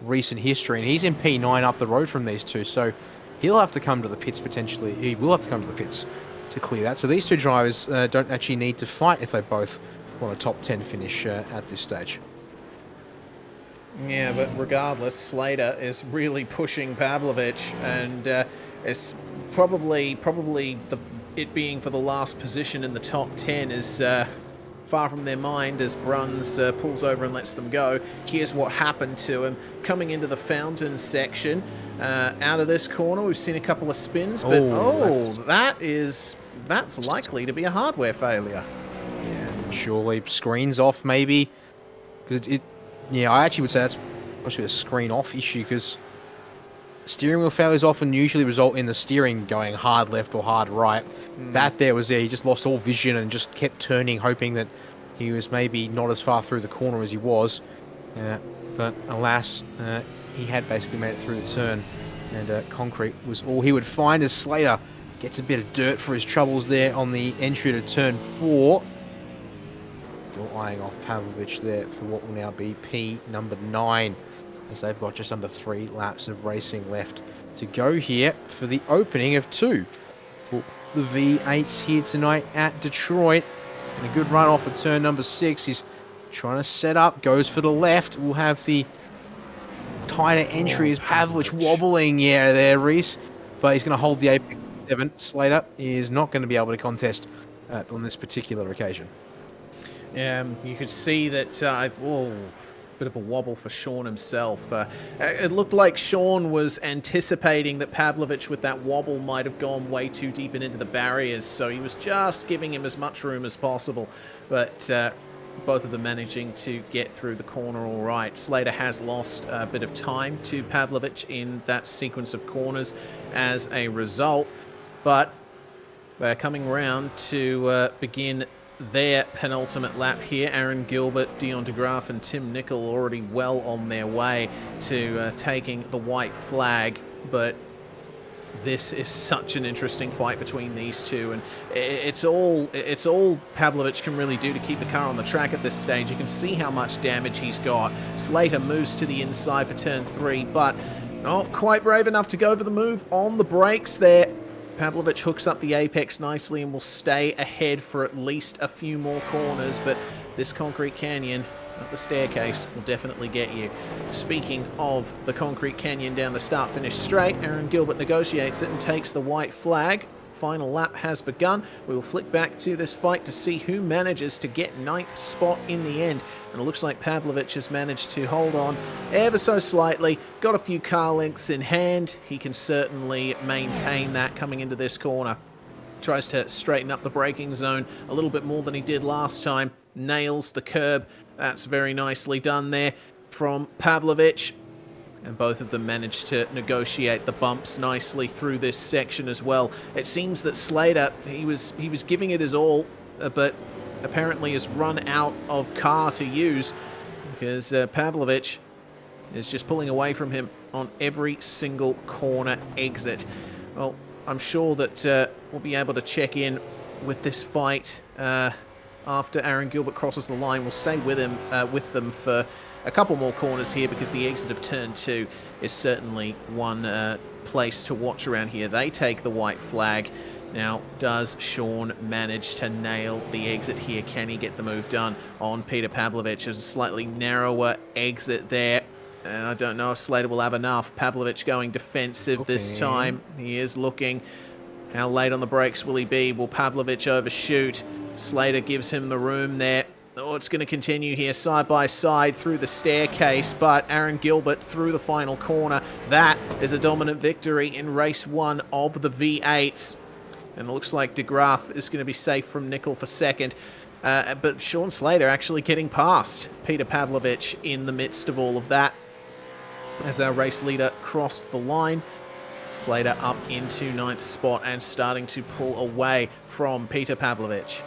recent history, and he's in P9 up the road from these two, so he'll have to come to the pits potentially. He will have to come to the pits to clear that. So these two drivers don't actually need to fight if they both want a top 10 finish at this stage. Yeah, but regardless, Slater is really pushing Pavlovich, and it's probably it being for the last position in the top 10 is far from their mind as Bruns pulls over and lets them go. Here's what happened to him coming into the fountain section. Out of this corner, we've seen a couple of spins, but that's likely to be a hardware failure. Yeah, surely screens off maybe, because yeah, I actually would say that's actually a screen off issue, because steering wheel failures often usually result in the steering going hard left or hard right. That there was there. He just lost all vision and just kept turning, hoping that he was maybe not as far through the corner as he was. But alas, he had basically made it through the turn, and concrete was all he would find as Slater gets a bit of dirt for his troubles there on the entry to turn 4. Still eyeing off Pavlovich there for what will now be P number 9, as they've got just under 3 laps of racing left to go here for the opening of 2 for the V8s here tonight at Detroit. And a good run off at turn number 6. He's trying to set up, goes for the left. We'll have the tighter entry as Pavlovich wobbling, yeah, there, Reese. But he's going to hold the apex 7. Slater is not going to be able to contest on this particular occasion. You could see that, bit of a wobble for Sean himself. It looked like Sean was anticipating that Pavlovich with that wobble might have gone way too deep and into the barriers, so he was just giving him as much room as possible. But both of them managing to get through the corner all right. Slater has lost a bit of time to Pavlovich in that sequence of corners as a result, but they're coming round to begin their penultimate lap here. Aaron Gilbert, Dion de Graaf and Tim Nicol already well on their way to taking the white flag, but this is such an interesting fight between these two, and it's all Pavlovich can really do to keep the car on the track at this stage. You can see how much damage he's got. Slater moves to the inside for turn 3, but not quite brave enough to go for the move on the brakes there. Pavlovich hooks up the apex nicely and will stay ahead for at least a few more corners, but this concrete canyon up the staircase will definitely get you. Speaking of the concrete canyon down the start-finish straight, Aaron Gilbert negotiates it and takes the white flag. Final lap has begun. We will flick back to this fight to see who manages to get 9th spot in the end. And it looks like Pavlovich has managed to hold on ever so slightly. Got a few car lengths in hand. He can certainly maintain that coming into this corner. Tries to straighten up the braking zone a little bit more than he did last time. Nails the curb. That's very nicely done there from Pavlovich. And both of them managed to negotiate the bumps nicely through this section as well. It seems that Slater, he was giving it his all, but apparently has run out of car to use, because Pavlovich is just pulling away from him on every single corner exit. Well, I'm sure that we'll be able to check in with this fight after Aaron Gilbert crosses the line. We'll stay with him, with them for a couple more corners here, because the exit of turn 2 is certainly one place to watch around here. They take the white flag. Now, does Sean manage to nail the exit here? Can he get the move done on Peter Pavlovich? There's a slightly narrower exit there, and I don't know if Slater will have enough. Pavlovich going defensive this time. He is looking. How late on the brakes will he be? Will Pavlovich overshoot? Slater gives him the room there. Oh, it's going to continue here side by side through the staircase, but Aaron Gilbert through the final corner. That is a dominant victory in race 1 of the V8s. And it looks like de Graaf is going to be safe from Nicol for second. But Sean Slater actually getting past Peter Pavlovich in the midst of all of that, as our race leader crossed the line. Slater up into 9th spot and starting to pull away from Peter Pavlovich.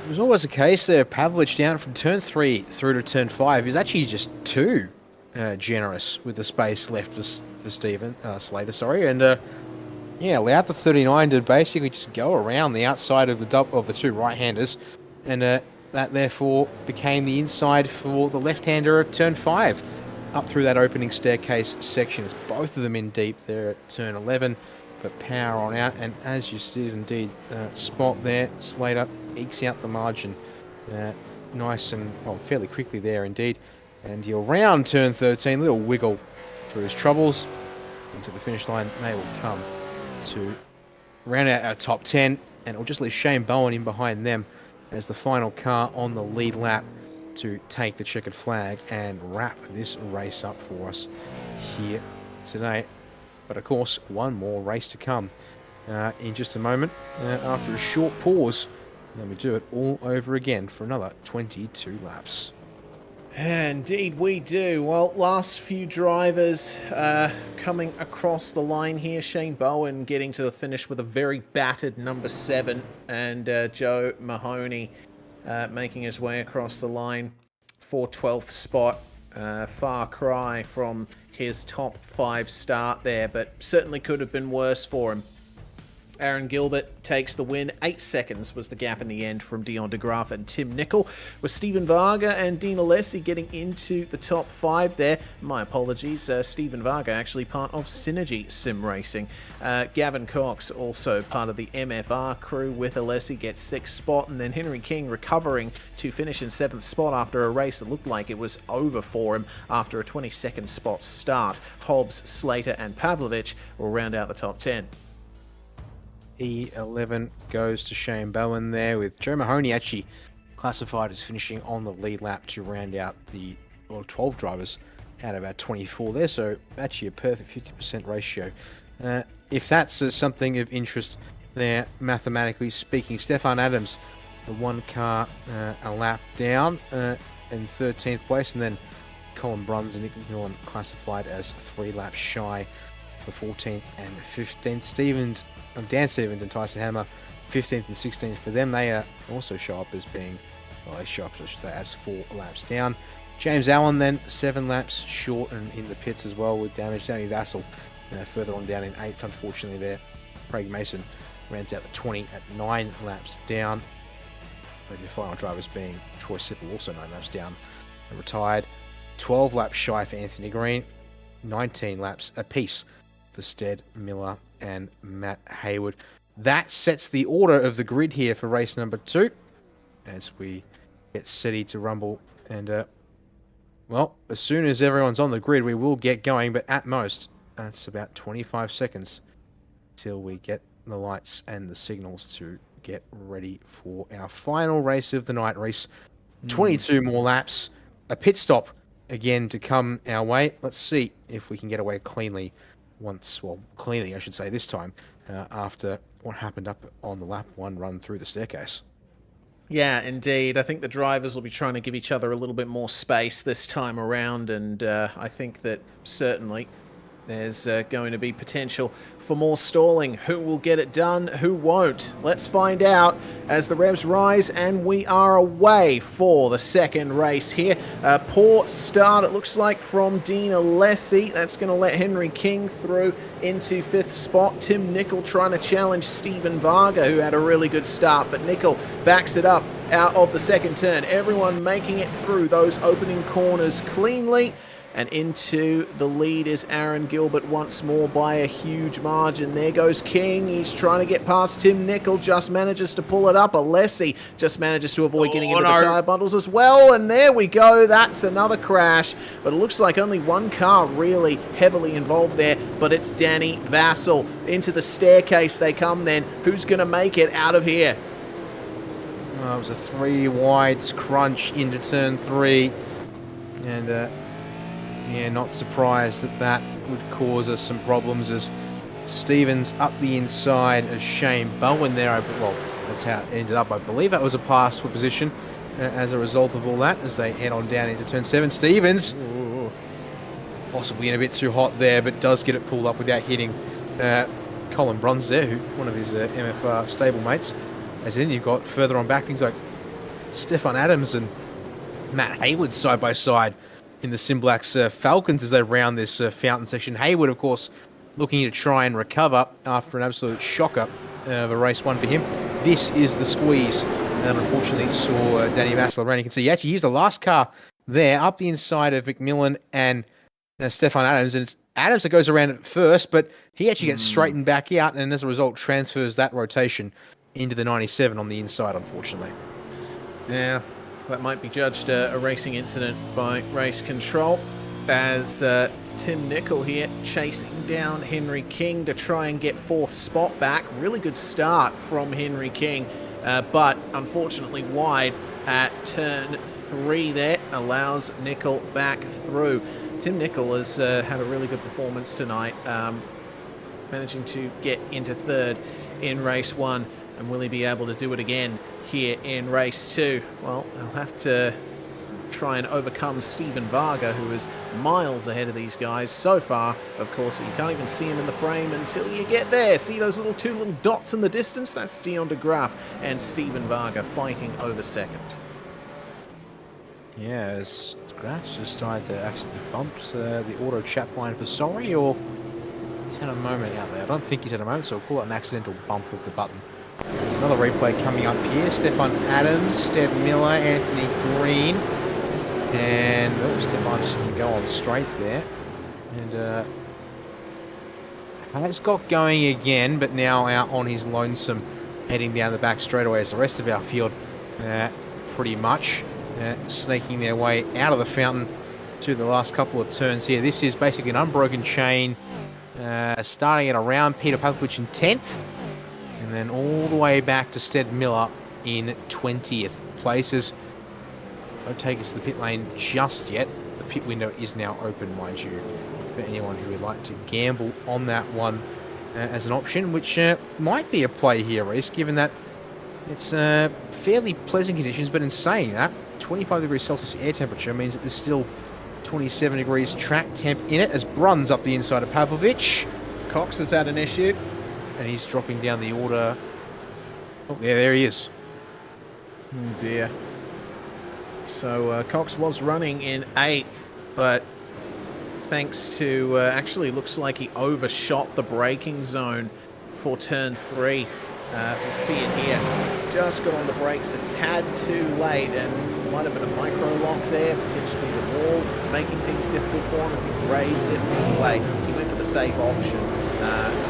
It was always the case there. Pavlovich down from turn 3 through to turn 5. He's actually just too generous with the space left for Slater. Sorry, and yeah, allowed the 39 to basically just go around the outside of the two right-handers, and that therefore became the inside for the left-hander at turn 5, up through that opening staircase section. As both of them in deep there at turn 11, but power on out, and as you did indeed spot there, Slater ekes out the margin nice and, well, fairly quickly there indeed. And he'll round turn 13, little wiggle through his troubles into the finish line. They will come to round out our top 10, and it'll just leave Shane Bowen in behind them as the final car on the lead lap to take the checkered flag and wrap this race up for us here today. But of course, one more race to come in just a moment after a short pause. And then we do it all over again for another 22 laps. Indeed we do. Well, last few drivers coming across the line here. Shane Bowen getting to the finish with a very battered number 7, and Joe Mahoney making his way across the line for 12th spot. Far cry from his top 5 start there, but certainly could have been worse for him. Aaron Gilbert takes the win. 8 seconds was the gap in the end from Dion de Graaf and Tim Nicol, with Stephen Varga and Dean Alessi getting into the top 5 there. My apologies, Stephen Varga actually part of Synergy Sim Racing. Gavin Cox also part of the MFR crew with Alessi, gets 6th spot, and then Henry King recovering to finish in 7th spot after a race that looked like it was over for him after a 22nd spot start. Hobbs, Slater and Pavlovich will round out the top 10. E11 goes to Shane Bowen there, with Joe Mahoney actually classified as finishing on the lead lap to round out the or 12 drivers out of our 24 there, so actually a perfect 50% ratio. If that's something of interest there, mathematically speaking, Stefan Adams, the one car a lap down in 13th place, and then Colin Bruns and Nick McMillan classified as 3 laps shy for 14th and 15th. Dan Stevens and Tyson Hammer, 15th and 16th for them. They also show up as being, well, they show up, I should say, as 4 laps down. James Allen then 7 laps short and in the pits as well with damage. Danny Vassell further on down in 8th, unfortunately there. Craig Mason rounds out the 20 at 9 laps down. But the final drivers being Troy Sipple, also 9 laps down, retired. 12 laps shy for Anthony Green, 19 laps apiece for Stead Miller and Matt Hayward. That sets the order of the grid here for race number 2 as we get steady to rumble. And, well, as soon as everyone's on the grid, we will get going, but at most, that's about 25 seconds till we get the lights and the signals to get ready for our final race of the night, Reese. 22 more laps, a pit stop again to come our way. Let's see if we can get away cleanly cleanly I should say this time, after what happened up on the lap 1 run through the staircase. Yeah, indeed. I think the drivers will be trying to give each other a little bit more space this time around, and I think that certainly there's going to be potential for more stalling. Who will get it done? Who won't? Let's find out as the revs rise, and we are away for the second race here. Poor start, it looks like, from Dean Alessi. That's going to let Henry King through into 5th spot. Tim Nicol trying to challenge Stephen Varga, who had a really good start, but Nicol backs it up out of the second turn. Everyone making it through those opening corners cleanly. And into the lead is Aaron Gilbert once more by a huge margin. There goes King. He's trying to get past Tim Nicol. Just manages to pull it up. Alessi just manages to avoid getting into the tyre bundles as well. And there we go. That's another crash. But it looks like only one car really heavily involved there. But it's Danny Vassell. Into the staircase they come then. Who's going to make it out of here? It was a 3 wides crunch into turn 3. And, yeah, not surprised that would cause us some problems as Stevens up the inside of Shane Bowen there. Well, that's how it ended up. I believe that was a pass for position as a result of all that as they head on down into turn 7. Stevens, possibly in a bit too hot there, but does get it pulled up without hitting Colin Bruns there, one of his MFR stablemates. As then you've got further on back things like Stefan Adams and Matt Hayward side by side in the Simblacks Falcons as they round this fountain section. Hayward, of course, looking to try and recover after an absolute shocker of a race 1 for him. This is the squeeze that unfortunately saw Danny Vassell around. You can see he actually used the last car there up the inside of McMillan and Stefan Adams, and it's Adams that goes around at first, but he actually gets straightened back out and as a result transfers that rotation into the 97 on the inside, unfortunately. Yeah. That might be judged a racing incident by race control as Tim Nicol here chasing down Henry King to try and get 4th spot back. Really good start from Henry King, but unfortunately wide at turn 3 there. Allows Nicol back through. Tim Nicol has had a really good performance tonight, managing to get into 3rd in race 1, and will he be able to do it again here in race 2? Well, they'll have to try and overcome Stephen Varga, who is miles ahead of these guys so far. Of course, you can't even see him in the frame until you get there. See those two little dots in the distance? That's Dion de Graaf and Stephen Varga fighting over 2nd. Yeah, as Graaf's just accidentally bumped the auto chat line for sorry, or he's had a moment out there. I don't think he's had a moment, so we'll call it an accidental bump of the button. There's another replay coming up here. Stefan Adams, Stead Miller, Anthony Green. And Stefan just going to go on straight there. And has got going again, but now out on his lonesome, heading down the back straightaway as the rest of our field pretty much sneaking their way out of the fountain to the last couple of turns here. This is basically an unbroken chain starting at around Peter Pavlovich in 10th. And then all the way back to Stead Miller in 20th places. Don't take us to the pit lane just yet. The pit window is now open, mind you, for anyone who would like to gamble on that one as an option, which might be a play here, Reese, given that it's fairly pleasant conditions, but in saying that, 25 degrees Celsius air temperature means that there's still 27 degrees track temp in it as Brun's up the inside of Pavlovich. Cox has had an issue. And he's dropping down the order. Oh, yeah, there he is. Oh dear. So Cox was running in 8th, but thanks to, actually looks like he overshot the braking zone for turn 3. We'll see it here. Just got on the brakes a tad too late, and might have been a micro lock there, potentially the wall, making things difficult for him if he raised it. Anyway, he went for the safe option.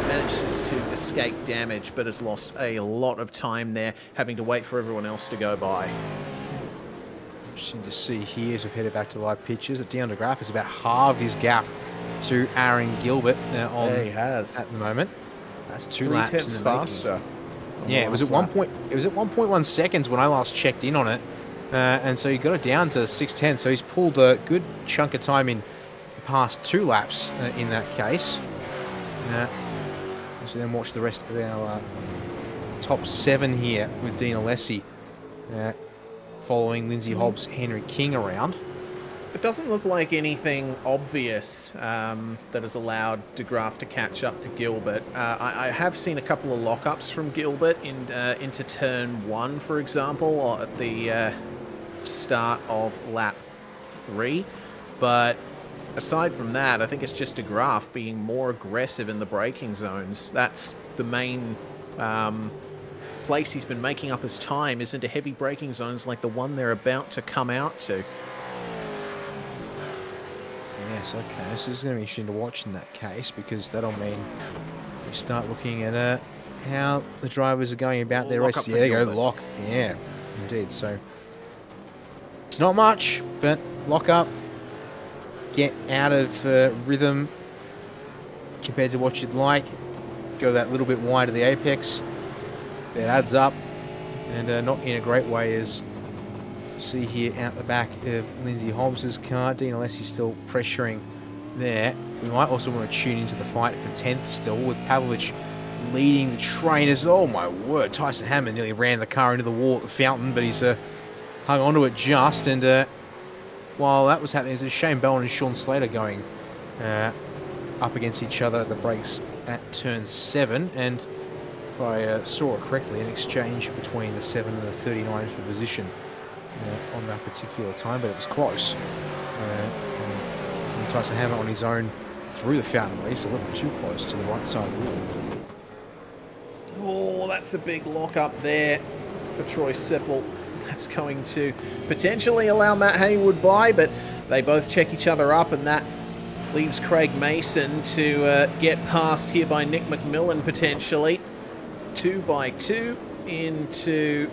Manages to escape damage, but has lost a lot of time there, having to wait for everyone else to go by. Interesting to see here as we've headed back to live pictures. At Down to Graph is about halved his gap to Aaron Gilbert on he has. at the moment. That's 2 3 laps tenths in the faster. Yeah, it was at 1.1 seconds when I last checked in on it, and so he got it down to 6:10. So he's pulled a good chunk of time in the past 2 laps in that case. So then watch the rest of our top 7 here with Dean Alessi following Lindsay Hobbs, Henry King around. It doesn't look like anything obvious that has allowed De Graaf to catch up to Gilbert. I have seen a couple of lockups from Gilbert into turn 1, for example, or at the start of lap 3. But aside from that, I think it's just De Graaf being more aggressive in the braking zones. That's the main place he's been making up his time, is into heavy braking zones like the one they're about to come out to. Yes, okay. So this is going to be interesting to watch in that case, because that'll mean we start looking at how the drivers are going about their race. Yeah, there you go, lock. Yeah, indeed. So it's not much, but lock up, get out of rhythm compared to what you'd like. Go that little bit wide of the apex. That adds up, and not in a great way as see here out the back of Lindsay Hobbs' car. Dean Alessi still pressuring there. We might also want to tune into the fight for 10th still, with Pavlovich leading the trainers. Oh my word, Tyson Hammond nearly ran the car into the wall at the fountain, but he's hung onto it just. And while that was happening, there's Shane Belle and Sean Slater going up against each other at the brakes at turn 7. And if I saw it correctly, an exchange between the 7 and the 39 for position on that particular time, but it was close. And Tyson Hammer on his own through the fountain race, a little too close to the right side of the wall. Oh, that's a big lock up there for Troy Sipple. That's going to potentially allow Matt Haywood by, but they both check each other up, and that leaves Craig Mason to get past here by Nick McMillan potentially. 2 by 2 into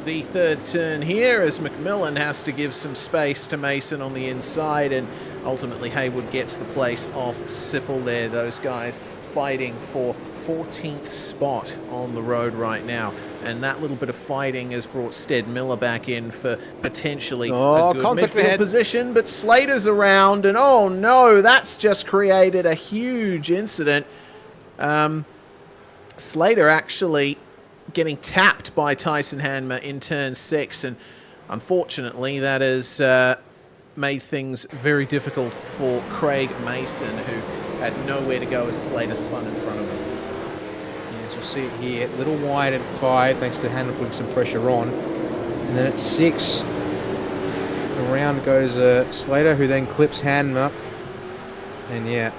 the 3rd turn here, as McMillan has to give some space to Mason on the inside, and ultimately Haywood gets the place off Sipple there. Those guys fighting for 14th spot on the road right now, and that little bit of fighting has brought Stead Miller back in for potentially a good midfield position, but Slater's around, and oh no, that's just created a huge incident. Slater actually getting tapped by Tyson Hanma in turn 6, and unfortunately that has made things very difficult for Craig Mason, who had nowhere to go as Slater spun in front of him. Yes, we'll see it here. A little wide at 5, thanks to Hanma putting some pressure on. And then at 6, around goes Slater, who then clips Hanma. And yeah,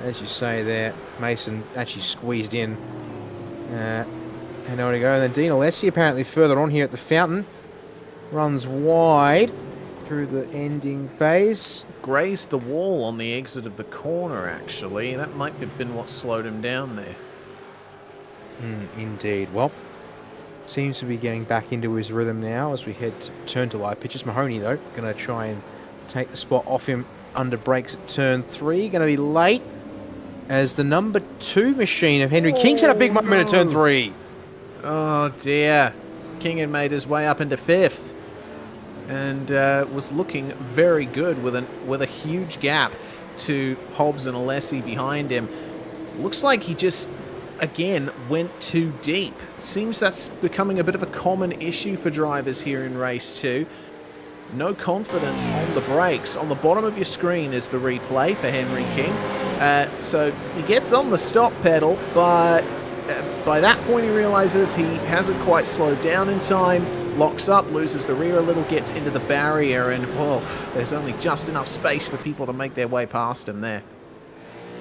as you say there, Mason actually squeezed in. And nowhere to go. And then Dean Alessi apparently further on here at the fountain. Runs wide through the ending phase. Grazed the wall on the exit of the corner, actually. That might have been what slowed him down there. Indeed. Well, seems to be getting back into his rhythm now as we turn to live pitches. Mahoney, though, going to try and take the spot off him under brakes at turn 3. Going to be late as the number 2 machine of Henry King's had a big moment at turn 3. Oh dear. King had made his way up into 5th. and was looking very good with a huge gap to Hobbs and Alessi behind him. Looks like he just, again, went too deep. Seems that's becoming a bit of a common issue for drivers here in Race 2. No confidence on the brakes. On the bottom of your screen is the replay for Henry King. So he gets on the stop pedal, but by that point he realizes he hasn't quite slowed down in time, locks up, loses the rear a little, gets into the barrier, and whoa, there's only just enough space for people to make their way past him there.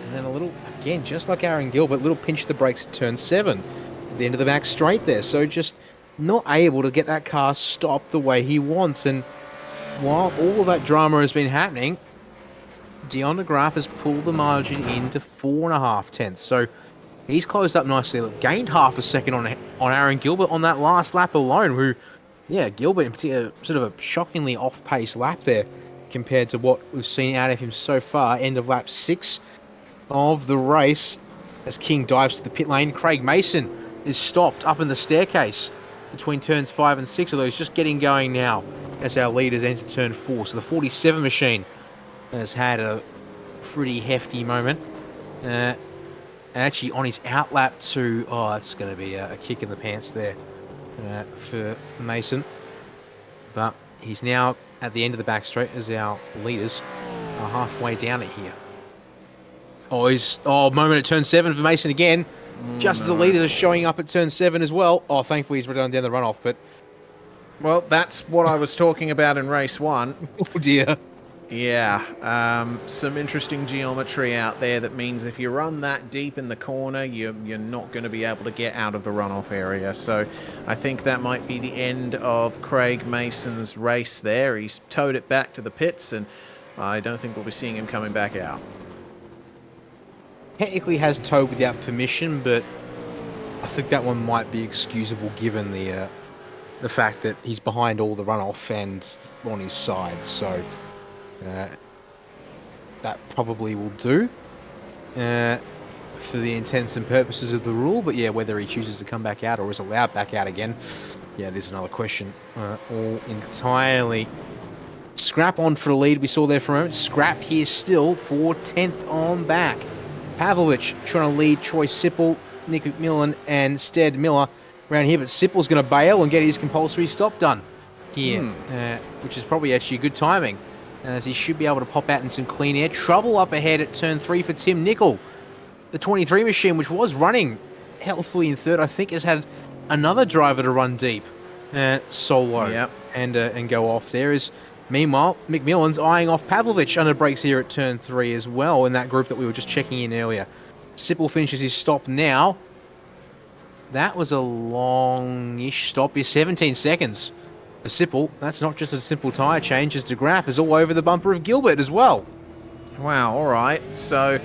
And then a little, again, just like Aaron Gilbert, little pinch of the brakes at turn 7 at the end of the back straight there. So just not able to get that car stopped the way he wants. And while all of that drama has been happening, Dion de Graaf has pulled the margin into 4.5 tenths. So he's closed up nicely. Look, gained half a second on Aaron Gilbert on that last lap alone, who, yeah, Gilbert in particular, sort of a shockingly off-pace lap there compared to what we've seen out of him so far. End of lap 6 of the race as King dives to the pit lane. Craig Mason is stopped up in the staircase between turns 5 and 6, although he's just getting going now as our leaders enter turn 4. So the 47 machine has had a pretty hefty moment. And actually on his outlap too, oh, that's going to be a kick in the pants there for Mason. But he's now at the end of the back straight as our leaders are halfway down it here. Moment at turn 7 for Mason again. Just as the leaders are showing up at turn 7 as well. Oh, thankfully he's run down the runoff, but... Well, that's what I was talking about in race 1. Oh dear. Yeah, some interesting geometry out there that means if you run that deep in the corner, you're not going to be able to get out of the runoff area. So I think that might be the end of Craig Mason's race there. He's towed it back to the pits, and I don't think we'll be seeing him coming back out. Technically has towed without permission, but I think that one might be excusable given the fact that he's behind all the runoff and on his side. So that probably will do for the intents and purposes of the rule. But yeah, whether he chooses to come back out or is allowed back out again, yeah, it is another question all entirely. Scrap on for the lead we saw there for a moment. Scrap here still for 10th on back. Pavlovich trying to lead Troy Sipple, Nick McMillan and Stead Miller around here, but Sipple's going to bail and get his compulsory stop done here, which is probably actually good timing, as he should be able to pop out in some clean air. Trouble up ahead at turn 3 for Tim Nicol. The 23 machine, which was running healthily in third, I think has had another driver to run deep solo and go off there. Is meanwhile, McMillan's eyeing off Pavlovich under brakes here at turn 3 as well in that group that we were just checking in earlier. Sipple finishes his stop now. That was a long-ish stop. 17 seconds for Sipple. That's not just a simple tyre change, as de Graaf is all over the bumper of Gilbert as well. Wow, all right. So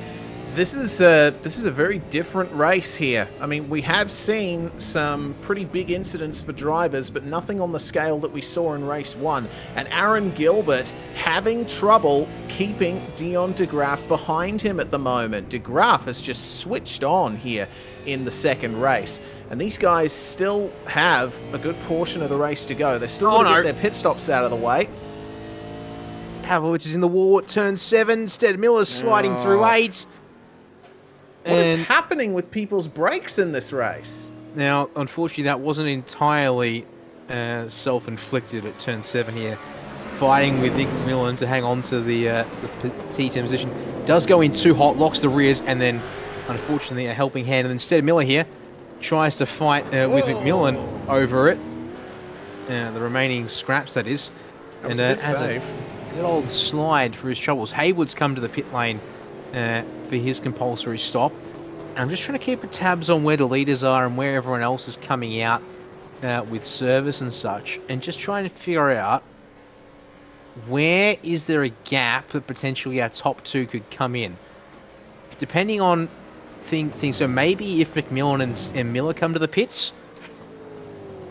this is a very different race here. I mean, we have seen some pretty big incidents for drivers, but nothing on the scale that we saw in race 1. And Aaron Gilbert having trouble keeping Dion de Graaf behind him at the moment. De Graaf has just switched on here in the second race. And these guys still have a good portion of the race to go. They're still going to get their pit stops out of the way. Pavlovich is in the wall at turn 7. Stead Miller's sliding through 8. What is happening with people's brakes in this race? Now, unfortunately, that wasn't entirely self-inflicted at turn 7 here. Fighting with Nick McMillan to hang on to the T10 position. Does go in too hot, locks the rears, and then, unfortunately, a helping hand. And instead, Miller here tries to fight with McMillan over it. The remaining scraps, that is. That was a good save. A good old slide for his troubles. Haywood's come to the pit lane for his compulsory stop. And I'm just trying to keep tabs on where the leaders are and where everyone else is coming out with service and such, and just trying to figure out where is there a gap that potentially our top 2 could come in. Depending on things, so maybe if McMillan and Miller come to the pits,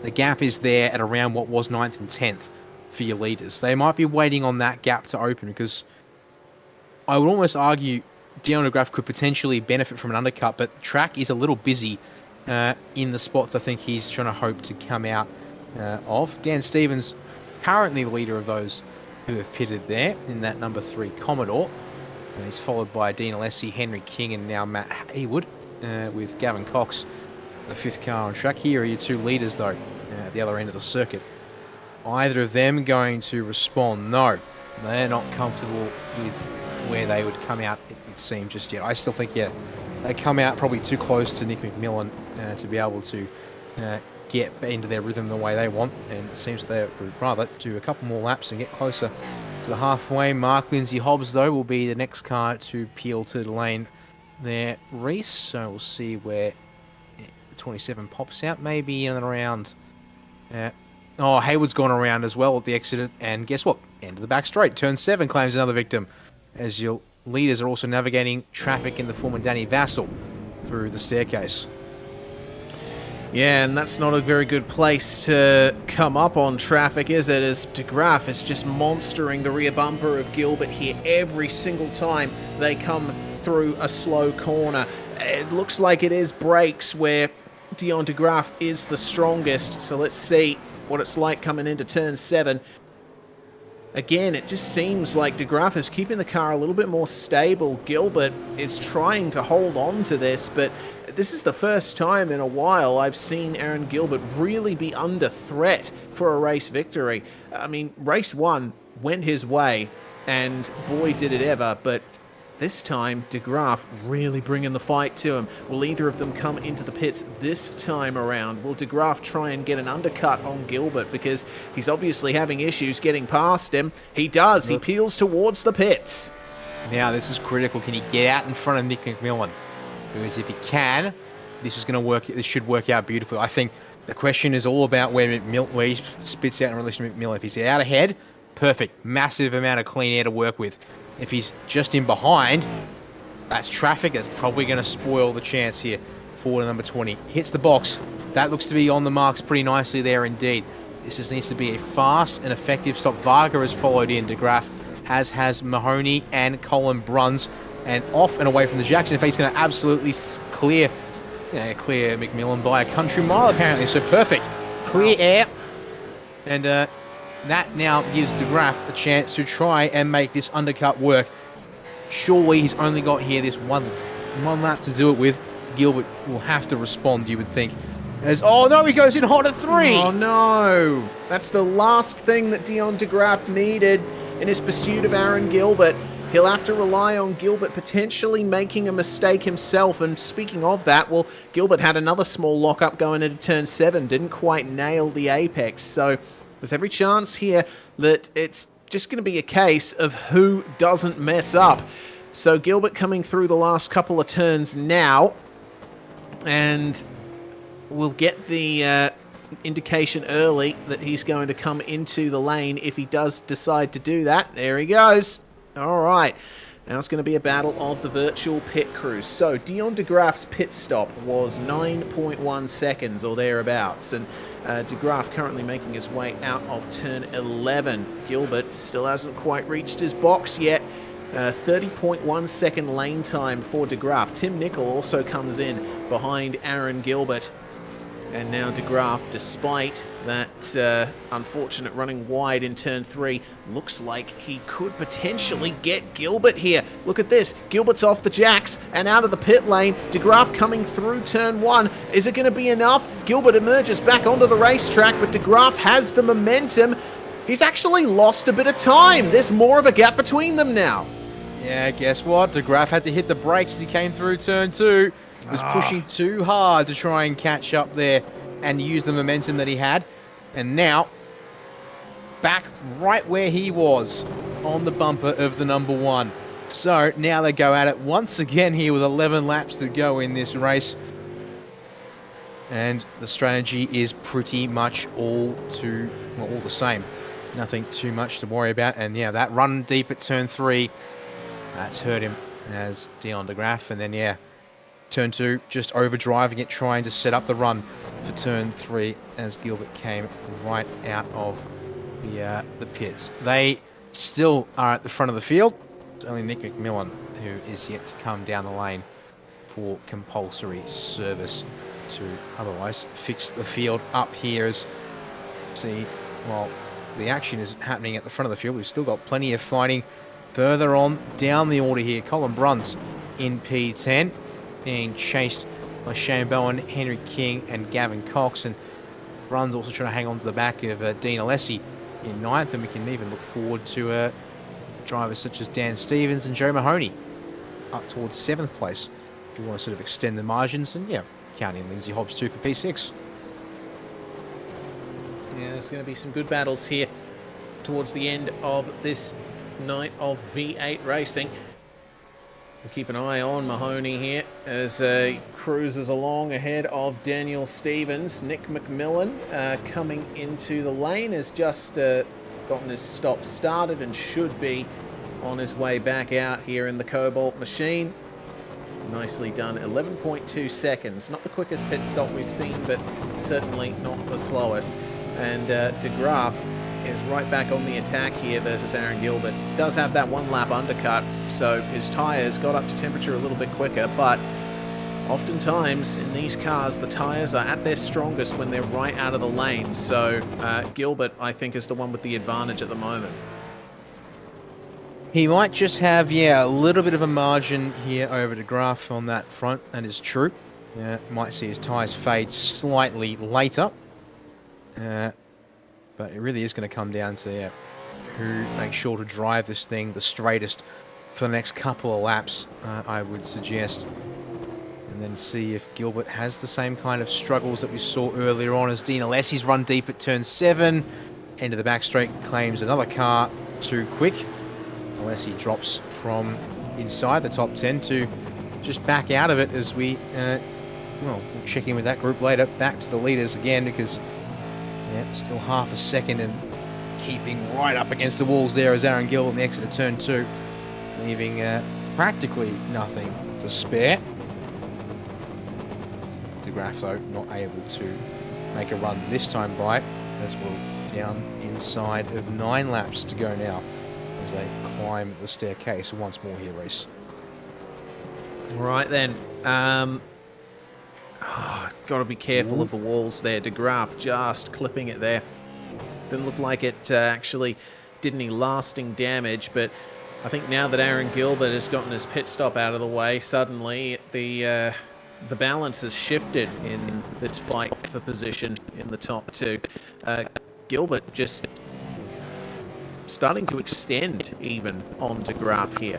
the gap is there at around what was 9th and 10th for your leaders. They might be waiting on that gap to open, because I would almost argue Dion de Graaf could potentially benefit from an undercut, but the track is a little busy in the spots I think he's trying to hope to come out of. Dan Stevens currently the leader of those who have pitted there in that number 3 Commodore. And he's followed by Dean Alessi, Henry King, and now Matt Haywood with Gavin Cox, the 5th car on track. Here are your 2 leaders, though, at the other end of the circuit. Either of them going to respond? No, they're not comfortable with where they would come out, it would seem, just yet. I still think, yeah, they come out probably too close to Nick McMillan to be able to get into their rhythm the way they want, and it seems that they would rather do a couple more laps and get closer to the halfway mark. Lindsay Hobbs, though, will be the next car to peel to the lane there, Reese, so we'll see where 27 pops out, maybe in and around... oh, Haywood's gone around as well at the exit, and guess what? End of the back straight. Turn 7 claims another victim, as your leaders are also navigating traffic in the form of Danny Vassell through the staircase. Yeah, and that's not a very good place to come up on traffic, is it? As De Graaf is just monstering the rear bumper of Gilbert here every single time they come through a slow corner. It looks like it is brakes where Dion De Graaf is the strongest, so let's see what it's like coming into turn 7. Again, it just seems like De Graaf is keeping the car a little bit more stable. Gilbert is trying to hold on to this, but this is the first time in a while I've seen Aaron Gilbert really be under threat for a race victory. I mean, race 1 went his way, and boy did it ever, but this time, De Graaf really bringing the fight to him. Will either of them come into the pits this time around? Will De Graaf try and get an undercut on Gilbert, because he's obviously having issues getting past him? He does. He peels towards the pits. Now, this is critical. Can he get out in front of Nick McMillan? Because if he can, this is going to work. This should work out beautifully. I think the question is all about where he spits out in relation to McMillan. If he's out ahead, perfect. Massive amount of clean air to work with. If he's just in behind, that's traffic. That's probably going to spoil the chance here for number 20. Hits the box. That looks to be on the marks pretty nicely there indeed. This just needs to be a fast and effective stop. Varga has followed in De Graaf, as has Mahoney and Colin Bruns, and off and away from the Jackson. In fact, he's going to absolutely clear McMillan by a country mile apparently. So perfect. Clear air. And that now gives De Graaf a chance to try and make this undercut work. Surely he's only got here this one lap to do it with. Gilbert will have to respond, you would think. As, oh no, he goes in hot at 3. Oh no, that's the last thing that Dion De Graaf needed in his pursuit of Aaron Gilbert. He'll have to rely on Gilbert potentially making a mistake himself. And speaking of that, well, Gilbert had another small lockup going into turn 7, didn't quite nail the apex. So there's every chance here that it's just going to be a case of who doesn't mess up. So Gilbert coming through the last couple of turns now, and we'll get the indication early that he's going to come into the lane if he does decide to do that. There he goes. All right. Now it's going to be a battle of the virtual pit crews. So Dion De Graaf's pit stop was 9.1 seconds or thereabouts, and De Graaf currently making his way out of turn 11. Gilbert still hasn't quite reached his box yet. 30.1 second lane time for De Graaf. Tim Nicol also comes in behind Aaron Gilbert. And now De Graaf, despite that unfortunate running wide in turn 3, looks like he could potentially get Gilbert here. Look at this. Gilbert's off the jacks and out of the pit lane. De Graaf coming through turn 1. Is it going to be enough? Gilbert emerges back onto the racetrack, but De Graaf has the momentum. He's actually lost a bit of time. There's more of a gap between them now. Yeah, guess what? De Graaf had to hit the brakes as he came through turn 2. Was pushing too hard to try and catch up there and use the momentum that he had. And now, back right where he was on the bumper of the number 1. So now they go at it once again here with 11 laps to go in this race. And the strategy is pretty much all the same. Nothing too much to worry about. And yeah, that run deep at turn 3, that's hurt him as Dion De Graaf. And then yeah, turn 2, just overdriving it, trying to set up the run for turn 3 as Gilbert came right out of the pits. They still are at the front of the field. It's only Nick McMillan who is yet to come down the lane for compulsory service to otherwise fix the field up here. As see, well, the action is happening at the front of the field. We've still got plenty of fighting further on down the order here. Colin Bruns in P10, being chased by Shane Bowen, Henry King, and Gavin Cox. And Bruns also trying to hang on to the back of Dean Alessi in 9th. And we can even look forward to drivers such as Dan Stevens and Joe Mahoney up towards 7th place. We want to sort of extend the margins, and yeah, counting Lindsay Hobbs too for P6. Yeah, there's going to be some good battles here towards the end of this night of V8 racing. We'll keep an eye on Mahoney here as he cruises along ahead of Daniel Stevens. Nick McMillan coming into the lane has just gotten his stop started and should be on his way back out here in the Cobalt machine. Nicely done, 11.2 seconds. Not the quickest pit stop we've seen, but certainly not the slowest. And De Graaf is right back on the attack here versus Aaron Gilbert. Does have that 1 lap undercut, so his tyres got up to temperature a little bit quicker, but oftentimes in these cars the tyres are at their strongest when they're right out of the lane. So Gilbert, I think, is the one with the advantage at the moment. He might just have, a little bit of a margin here over De Graaf on that front. That is true. Might see his tyres fade slightly later. But it really is going to come down to who makes sure to drive this thing the straightest for the next couple of laps, I would suggest. And then see if Gilbert has the same kind of struggles that we saw earlier on as Dean Alessi's run deep at turn 7. End of the back straight, claims another car too quick. Alessi drops from inside the top 10 to just back out of it as we, we'll check in with that group later. Back to the leaders again because, still half a second and keeping right up against the walls there as Aaron Gilbert on the exit of turn 2, leaving practically nothing to spare. De Graaf, though, not able to make a run this time by, as we're down inside of 9 laps to go now as they climb the staircase once more here, Reese. All right then. Got to be careful of the walls there. De Graaf just clipping it there. Didn't look like it actually did any lasting damage, but I think now that Aaron Gilbert has gotten his pit stop out of the way, suddenly the balance has shifted in this fight for position in the top 2. Gilbert just starting to extend even on De Graaf here.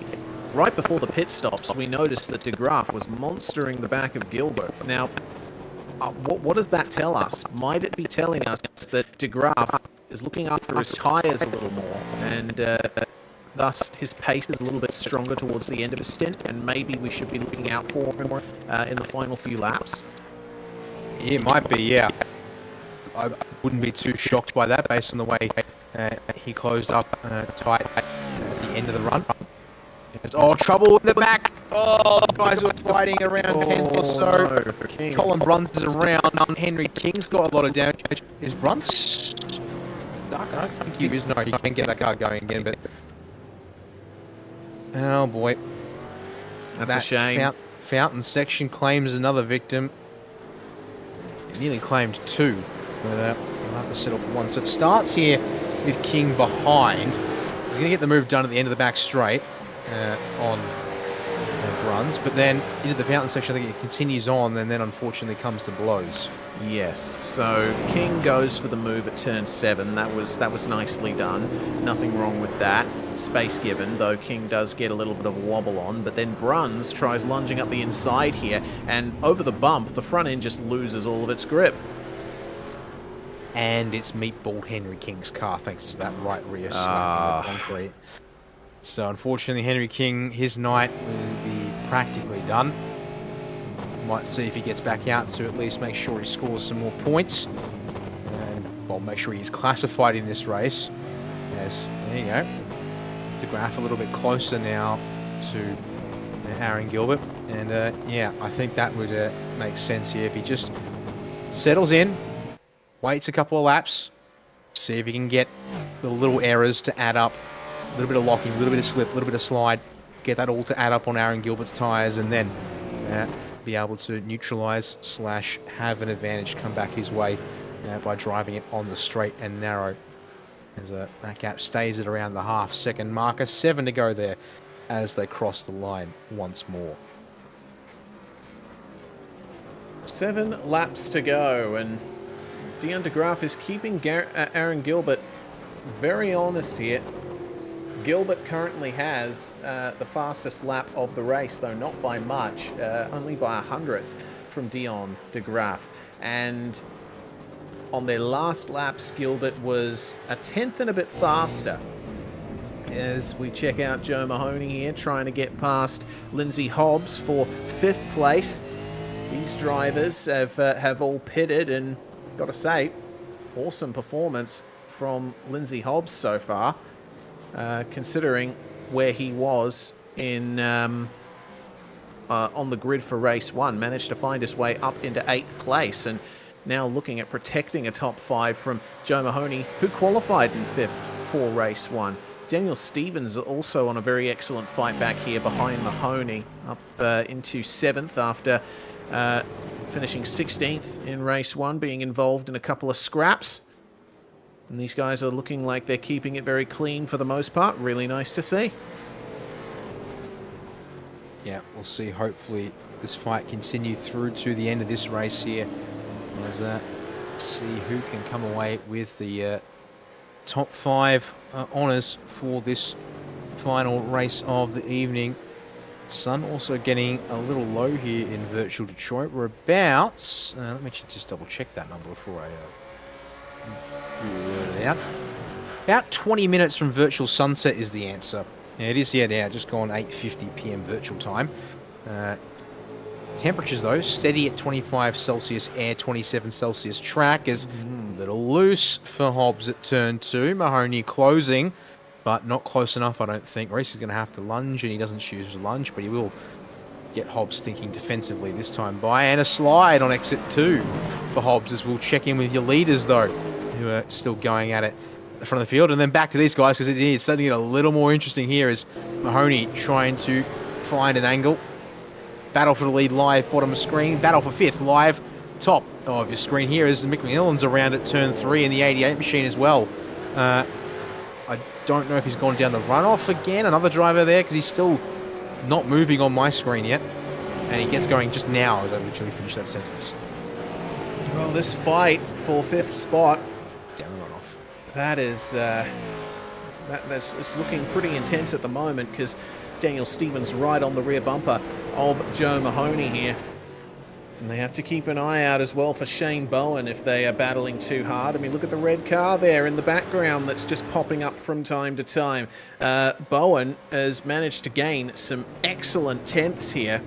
Right before the pit stops, we noticed that De Graaf was monstering the back of Gilbert. Now, what does that tell us? Might it be telling us that De Graaf is looking after his tyres a little more, and thus his pace is a little bit stronger towards the end of his stint, and maybe we should be looking out for him in the final few laps? It might be, yeah. I wouldn't be too shocked by that based on the way he closed up tight at the end of the run. There's trouble in the back. Guys were fighting around 10th or so. No. Colin Bruns is around. Henry King's got a lot of damage. Is Bruns stuck? I don't think he is. No, he can get that car going again, but oh boy, that's a shame. Fountain section claims another victim. It nearly claimed 2, but he'll have to settle for 1. So it starts here with King behind. He's going to get the move done at the end of the back straight on Bruns, but then into the fountain section, I think it continues on, and then unfortunately comes to blows. Yes, so King goes for the move at turn 7. That was nicely done. Nothing wrong with that. Space given, though King does get a little bit of a wobble on, but then Bruns tries lunging up the inside here, and over the bump, the front end just loses all of its grip. And it's Meatball Henry King's car, thanks to that right rear slap in the concrete. So unfortunately, Henry King, his night will be practically done. Might see if he gets back out to at least make sure he scores some more points. And, well, make sure he's classified in this race. As, there you go. De Graaf a little bit closer now to Aaron Gilbert. And, I think that would make sense here. If he just settles in, waits a couple of laps, see if he can get the little errors to add up. A little bit of locking, a little bit of slip, a little bit of slide. Get that all to add up on Aaron Gilbert's tyres, and then be able to neutralise / have an advantage come back his way by driving it on the straight and narrow. As that gap stays at around the half-second marker. 7 to go there as they cross the line once more. 7 laps to go, and Dion de Graaf is keeping Aaron Gilbert very honest here. Gilbert currently has the fastest lap of the race, though not by much, only by 100th from Dion de Graaf. And on their last laps, Gilbert was a 10th and a bit faster. As we check out Joe Mahoney here, trying to get past Lindsay Hobbs for 5th place. These drivers have all pitted, and got to say, awesome performance from Lindsay Hobbs so far, considering where he was in on the grid for race 1. Managed to find his way up into 8th place, and now looking at protecting a top 5 from Joe Mahoney, who qualified in 5th for race 1. Daniel Stevens also on a very excellent fight back here behind Mahoney, up into 7th after finishing 16th in race 1, being involved in a couple of scraps. And these guys are looking like they're keeping it very clean for the most part. Really nice to see. Yeah, we'll see. Hopefully this fight continue through to the end of this race here. Let's see who can come away with the top 5 honours for this final race of the evening. Sun also getting a little low here in virtual Detroit. We're about, let me just double check that number before I word it out. About 20 minutes from virtual sunset is the answer. Yeah, it is here now, just gone 8:50 p.m. virtual time. Temperatures though, steady at 25 Celsius air, 27 Celsius track, is a little loose for Hobbs at turn 2. Mahoney closing, but not close enough, I don't think. Reese is going to have to lunge, and he doesn't choose to lunge, but he will get Hobbs thinking defensively this time by. And a slide on exit 2 for Hobbs, as we'll check in with your leaders, though, who are still going at it at the front of the field. And then back to these guys, because it's starting to get a little more interesting here as Mahoney trying to find an angle. Battle for the lead live, bottom of screen. Battle for 5th live, top of your screen here as Mick McMillan's around at turn 3 in the 88 machine as well. I don't know if he's gone down the runoff again. Another driver there, because he's still not moving on my screen yet. And he gets going just now as I literally finish that sentence. Well, this fight for 5th spot, Down the runoff. that is it's looking pretty intense at the moment, because Daniel Stevens right on the rear bumper of Joe Mahoney here. And they have to keep an eye out as well for Shane Bowen if they are battling too hard. I mean, look at the red car there in the background that's just popping up from time to time. Bowen has managed to gain some excellent 10ths here.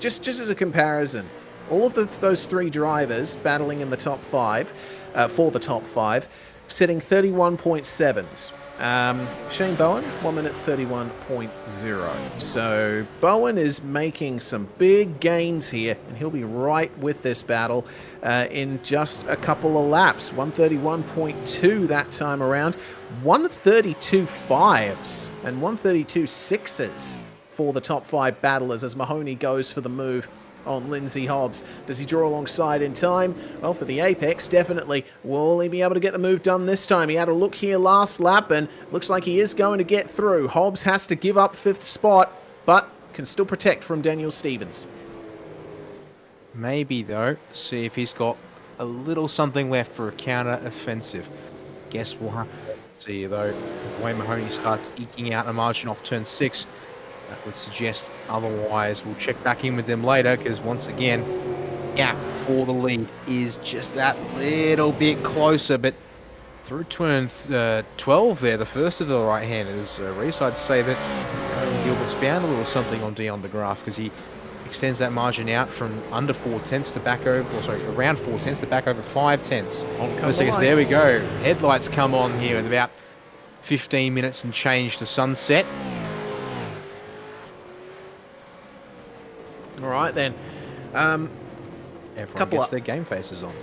Just as a comparison, all of those 3 drivers battling in the top 5, for the top 5, setting 31.7s. Shane Bowen, 1 minute 31.0. So Bowen is making some big gains here, and he'll be right with this battle in just a couple of laps. 131.2 that time around, 132 5s and 132 6s for the top 5 battlers as Mahoney goes for the move on Lindsay Hobbs. Does he draw alongside in time? Well, for the Apex, definitely. Will he be able to get the move done this time? He had a look here last lap, and looks like he is going to get through. Hobbs has to give up 5th spot, but can still protect from Daniel Stevens. Maybe, though. See if he's got a little something left for a counter-offensive. Guess we'll have to see, though. The way Mahoney starts eking out a margin off turn 6, that would suggest otherwise. We'll check back in with them later, because once again, gap for the lead is just that little bit closer. But through turn 12 there, the first of the right-handers, Reese, I'd say that Gilbert's found a little something on Dion de Graaf, because he extends that margin out from under 4 tenths to back over, or sorry, around 4 tenths to back over 5 tenths. There we go. Headlights come on here with about 15 minutes and change to sunset. All right, then. Everyone gets their game faces on.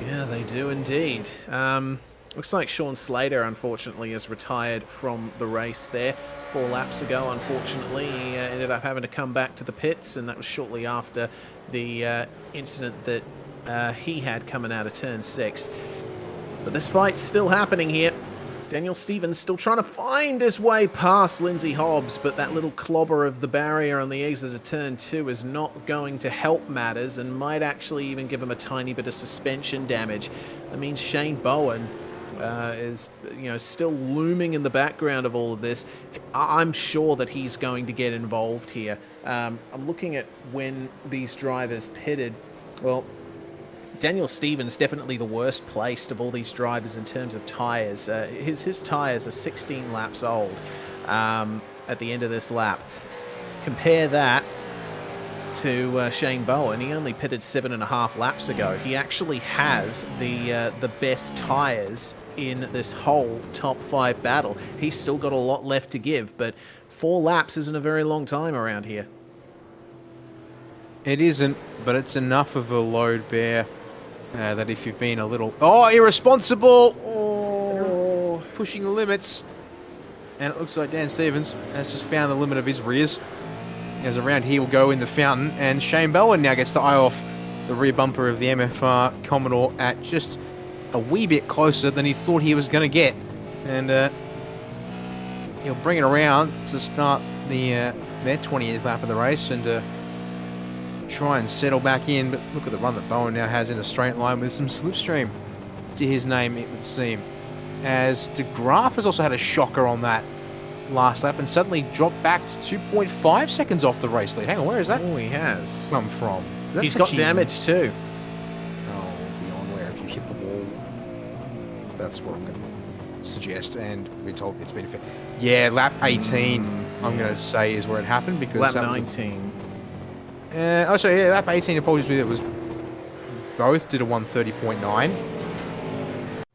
Yeah, they do indeed. Looks like Sean Slater, unfortunately, has retired from the race there 4 laps ago. Unfortunately, he ended up having to come back to the pits, and that was shortly after the incident that he had coming out of turn 6. But this fight's still happening here. Daniel Stevens still trying to find his way past Lindsay Hobbs, but that little clobber of the barrier on the exit of turn 2 is not going to help matters and might actually even give him a tiny bit of suspension damage. That means Shane Bowen is, still looming in the background of all of this. I'm sure that he's going to get involved here. I'm looking at when these drivers pitted. Well, Daniel Stevens definitely the worst placed of all these drivers in terms of tyres. His tyres are 16 laps old at the end of this lap. Compare that to Shane Bowen. He only pitted 7.5 laps ago. He actually has the best tyres in this whole top 5 battle. He's still got a lot left to give, but 4 laps isn't a very long time around here. It isn't, but it's enough of a load bear that if you've been a little... Oh, irresponsible! Oh, pushing the limits. And it looks like Dan Stevens has just found the limit of his rears. As around here will go in the fountain, and Shane Bowen now gets to eye off the rear bumper of the MFR Commodore at just a wee bit closer than he thought he was going to get. And he'll bring it around to start their 20th lap of the race and try and settle back in. But look at the run that Bowen now has in a straight line with some slipstream to his name, it would seem. As De Graaf has also had a shocker on that last lap and suddenly dropped back to 2.5 seconds off the race lead. Hang on, where is that? Oh, he has. Come from? He's got damage too. Oh, Dion, where if you hit the wall? That's what I'm going to suggest, and we're told it's been fair. Yeah, lap 18, I'm going to say is where it happened because lap 19. Lap 18, apologies with it, was both did a 130.9.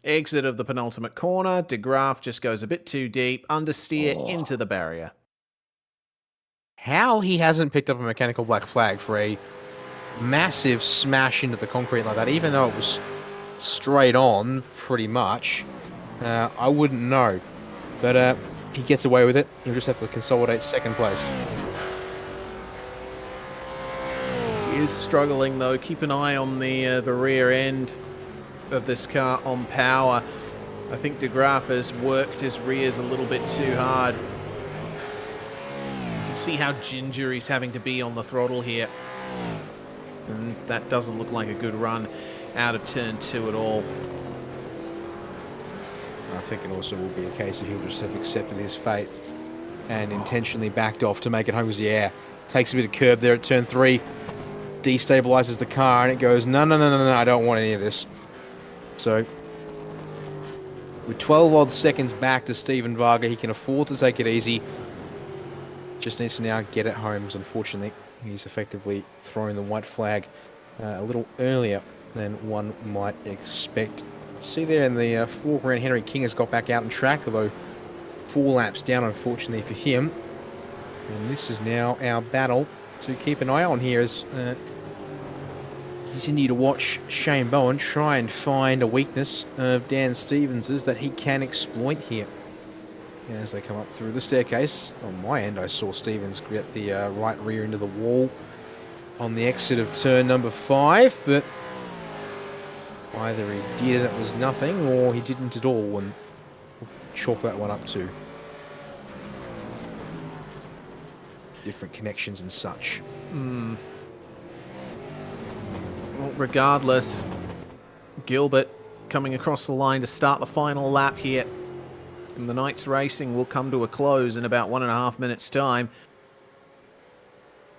Exit of the penultimate corner. De Graaf just goes a bit too deep. Understeer into the barrier. How he hasn't picked up a mechanical black flag for a massive smash into the concrete like that, even though it was straight on, pretty much, I wouldn't know. But he gets away with it. He'll just have to consolidate second place. He is struggling though. Keep an eye on the rear end of this car on power. I think De Graaf has worked his rears a little bit too hard. You can see how ginger he's having to be on the throttle here. And that doesn't look like a good run out of turn 2 at all. I think it also will be a case of he'll just have accepted his fate and intentionally backed off to make it home. Because, yeah, takes a bit of curb there at turn 3, destabilizes the car, and it goes, no, I don't want any of this. So, with 12 odd seconds back to Steven Varga, he can afford to take it easy. Just needs to now get it home, as unfortunately he's effectively throwing the white flag a little earlier than one might expect. See there in the foreground, Henry King has got back out on track, although 4 laps down, unfortunately for him. And this is now our battle to keep an eye on here as continue to watch Shane Bowen try and find a weakness of Dan Stevens's that he can exploit here. And as they come up through the staircase, on my end I saw Stevens get the right rear into the wall on the exit of turn number 5, but either he did and it was nothing, or he didn't at all, and we'll chalk that one up to different connections and such. Well, regardless, Gilbert coming across the line to start the final lap here. And the night's racing will come to a close in about 1.5 minutes' time.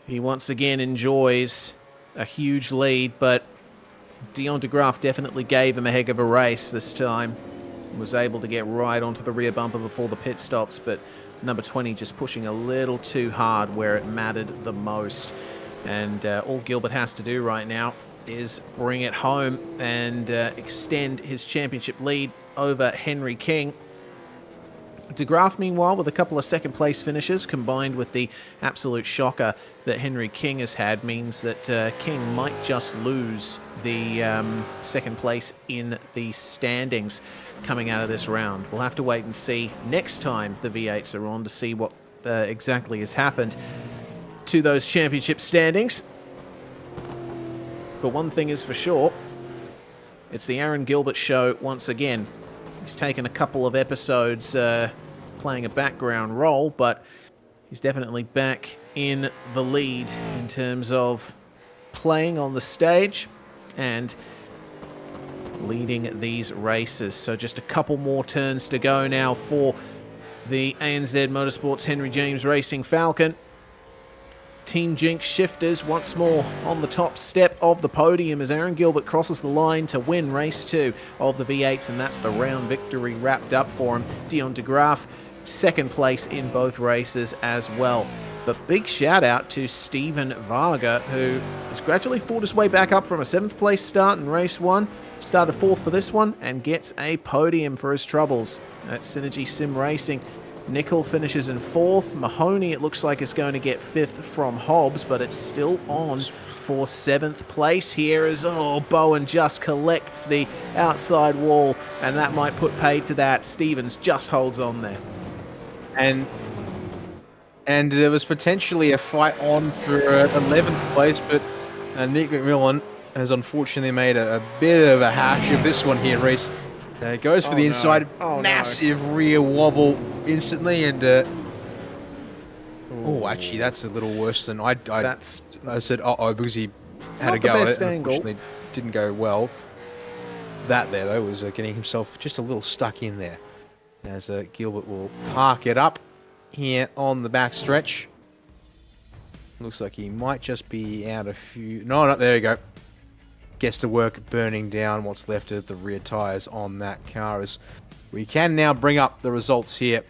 He once again enjoys a huge lead, but Dion de Graaf definitely gave him a heck of a race this time. Was able to get right onto the rear bumper before the pit stops, but number 20 just pushing a little too hard where it mattered the most. And all Gilbert has to do right now is bring it home and extend his championship lead over Henry King. De Graaf, meanwhile, with a couple of second-place finishes, combined with the absolute shocker that Henry King has had, means that King might just lose the second place in the standings coming out of this round. We'll have to wait and see next time the V8s are on to see what exactly has happened to those championship standings. But one thing is for sure, it's the Aaron Gilbert show once again. He's taken a couple of episodes playing a background role, but he's definitely back in the lead in terms of playing on the stage and leading these races. So just a couple more turns to go now for the ANZ Motorsports Henry James Racing Falcon. Team Jinx shifters once more on the top step of the podium as Aaron Gilbert crosses the line to win race 2 of the V8s, and that's the round victory wrapped up for him. Dion de Graaf, second place in both races as well. But big shout out to Steven Varga, who has gradually fought his way back up from a 7th place start in race 1, started 4th for this one, and gets a podium for his troubles at Synergy Sim Racing. Nickel finishes in 4th. Mahoney, it looks like, is going to get 5th from Hobbs, but it's still on for 7th place here as, Bowen just collects the outside wall, and that might put paid to that. Stevens just holds on there. And there was potentially a fight on for 11th place, but Nick McMillan has unfortunately made a bit of a hash of this one here, Reese. Goes for the inside, massive rear wobble instantly, and actually that's a little worse than I said. Because he had a go at it. Unfortunately, didn't go well. That there though was getting himself just a little stuck in there. As Gilbert will park it up here on the back stretch. Looks like he might just be out a few. No, there you go. Gets to work burning down what's left of the rear tyres on that car, as we can now bring up the results here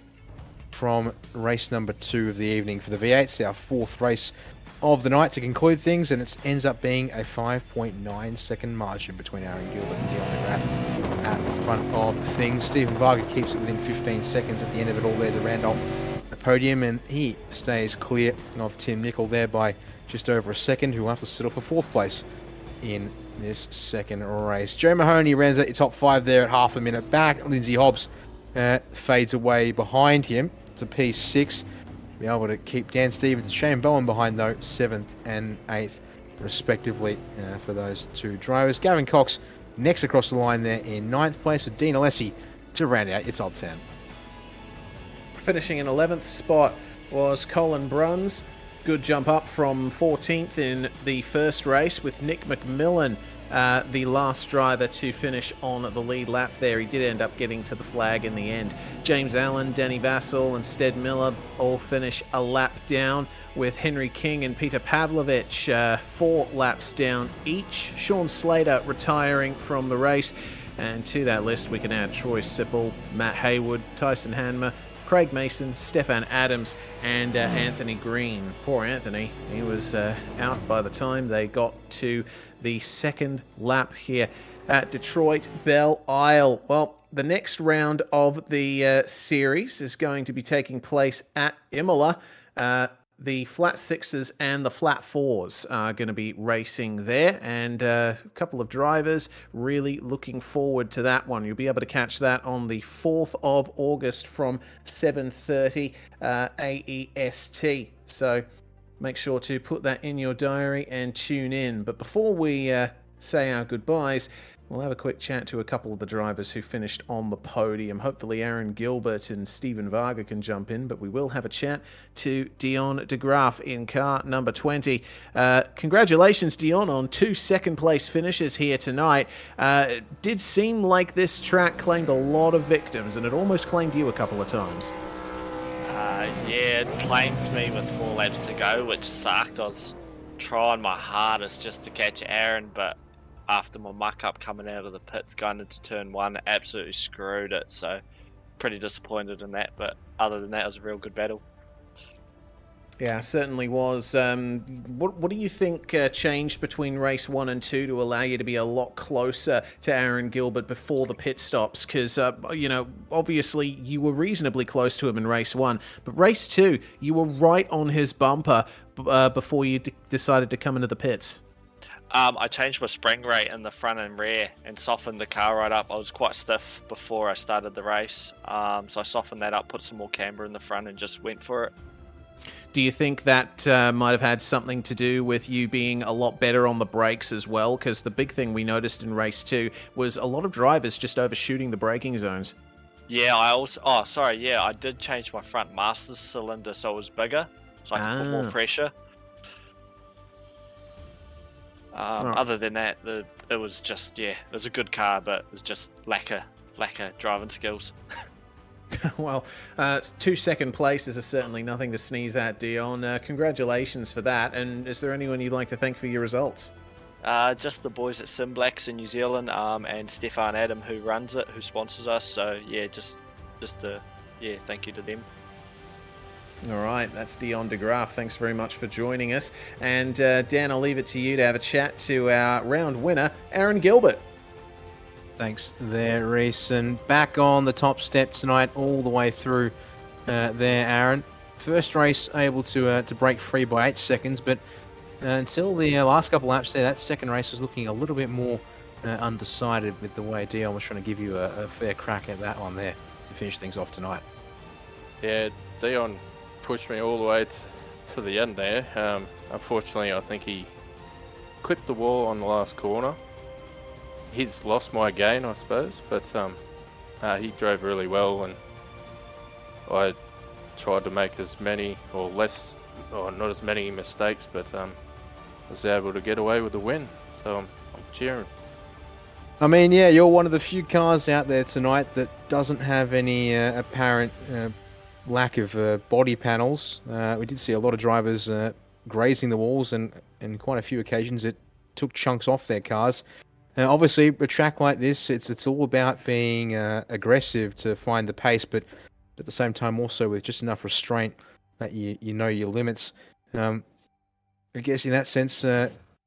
from race number 2 of the evening for the V8s, our 4th race of the night to conclude things, and it ends up being a 5.9 second margin between Aaron Gilbert and Dion de Graaf at the front of things. Stephen Varga keeps it within 15 seconds at the end of it all there to round off the podium, and he stays clear of Tim Nicol there by just over a second, who will have to settle for 4th place in this second race. Joe Mahoney runs at the top 5 there at half a minute back. Lindsay Hobbs fades away behind him to P6. Be able to keep Dan Stevens and Shane Bowen behind, though, 7th and 8th respectively for those two drivers. Gavin Cox next across the line there in 9th place, with Dean Alessi to round out your top 10. Finishing in 11th spot was Colin Bruns. Good jump up from 14th in the first race, with Nick McMillan the last driver to finish on the lead lap there. He did end up getting to the flag in the end. James Allen, Danny Vassell and Stead Miller all finish a lap down, with Henry King and Peter Pavlovich 4 laps down each. Sean Slater retiring from the race, and to that list we can add Troy Sipple, Matt Haywood, Tyson Hanmer, Craig Mason, Stefan Adams, and Anthony Green. Poor Anthony, he was out by the time they got to the second lap here at Detroit Belle Isle. Well, the next round of the series is going to be taking place at Imola. The flat 6s and the flat 4s are going to be racing there, and a couple of drivers really looking forward to that one. You'll be able to catch that on the 4th of August from 7:30 AEST. So make sure to put that in your diary and tune in. But before we say our goodbyes, we'll have a quick chat to a couple of the drivers who finished on the podium. Hopefully Aaron Gilbert and Stephen Varga can jump in, but we will have a chat to Dion de Graaf in car number 20. Congratulations, Dion, on 2 second-place finishes here tonight. It did seem like this track claimed a lot of victims, and it almost claimed you a couple of times. Yeah, it claimed me with 4 laps to go, which sucked. I was trying my hardest just to catch Aaron, but after my muck-up coming out of the pits going into turn 1, absolutely screwed it, so pretty disappointed in that, but other than that, it was a real good battle. Yeah, certainly was. What do you think changed between race 1 and 2 to allow you to be a lot closer to Aaron Gilbert before the pit stops? Because, obviously you were reasonably close to him in race 1, but race 2, you were right on his bumper before you decided to come into the pits. I changed my spring rate in the front and rear and softened the car right up. I was quite stiff before I started the race, so I softened that up, put some more camber in the front and just went for it. Do you think that might have had something to do with you being a lot better on the brakes as well? Because the big thing we noticed in race 2 was a lot of drivers just overshooting the braking zones. Yeah, I also. Oh, sorry. Yeah, I did change my front master cylinder so it was bigger, so I could put more Ah. pressure. Alright. Other than that, it was just it was a good car, but it was just lack of driving skills. Well, 2 second places are certainly nothing to sneeze at, Dion. Congratulations for that. And is there anyone you'd like to thank for your results? Just the boys at Simblacks in New Zealand, and Stefan Adam who runs it, who sponsors us. So yeah, just thank you to them. All right, that's Dion de Graaf. Thanks very much for joining us. And Dan, I'll leave it to you to have a chat to our round winner, Aaron Gilbert. Thanks there, Reese. And back on the top step tonight, all the way through there, Aaron. First race able to break free by 8 seconds, but until the last couple laps there, that second race was looking a little bit more undecided with the way Dion was trying to give you a fair crack at that one there to finish things off tonight. Yeah, Dion pushed me all the way to the end there. Unfortunately, I think he clipped the wall on the last corner. He's lost my gain, I suppose, but he drove really well, and I tried to make as many or less, or not as many mistakes, but was able to get away with the win. So I'm cheering. I mean, yeah, you're one of the few cars out there tonight that doesn't have any apparent lack of body panels. We did see a lot of drivers grazing the walls, and in quite a few occasions it took chunks off their cars. Obviously, a track like this, it's all about being aggressive to find the pace, but at the same time also with just enough restraint that you know your limits. I guess in that sense,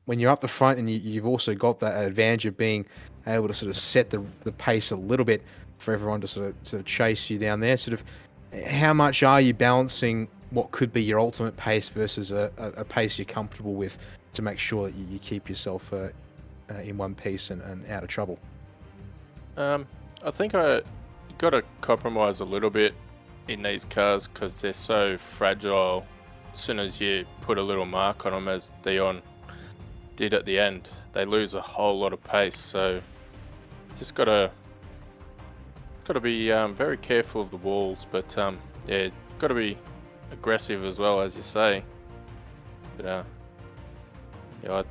when you're up the front and you've also got that advantage of being able to sort of set the pace a little bit for everyone to sort of chase you down there. Sort of, how much are you balancing what could be your ultimate pace versus a pace you're comfortable with to make sure that you keep yourself in one piece and out of trouble? I think I got to compromise a little bit in these cars because they're so fragile. As soon as you put a little mark on them, as Dion did at the end, they lose a whole lot of pace. So just got to be very careful of the walls, but yeah, got to be aggressive as well, as you say. But yeah,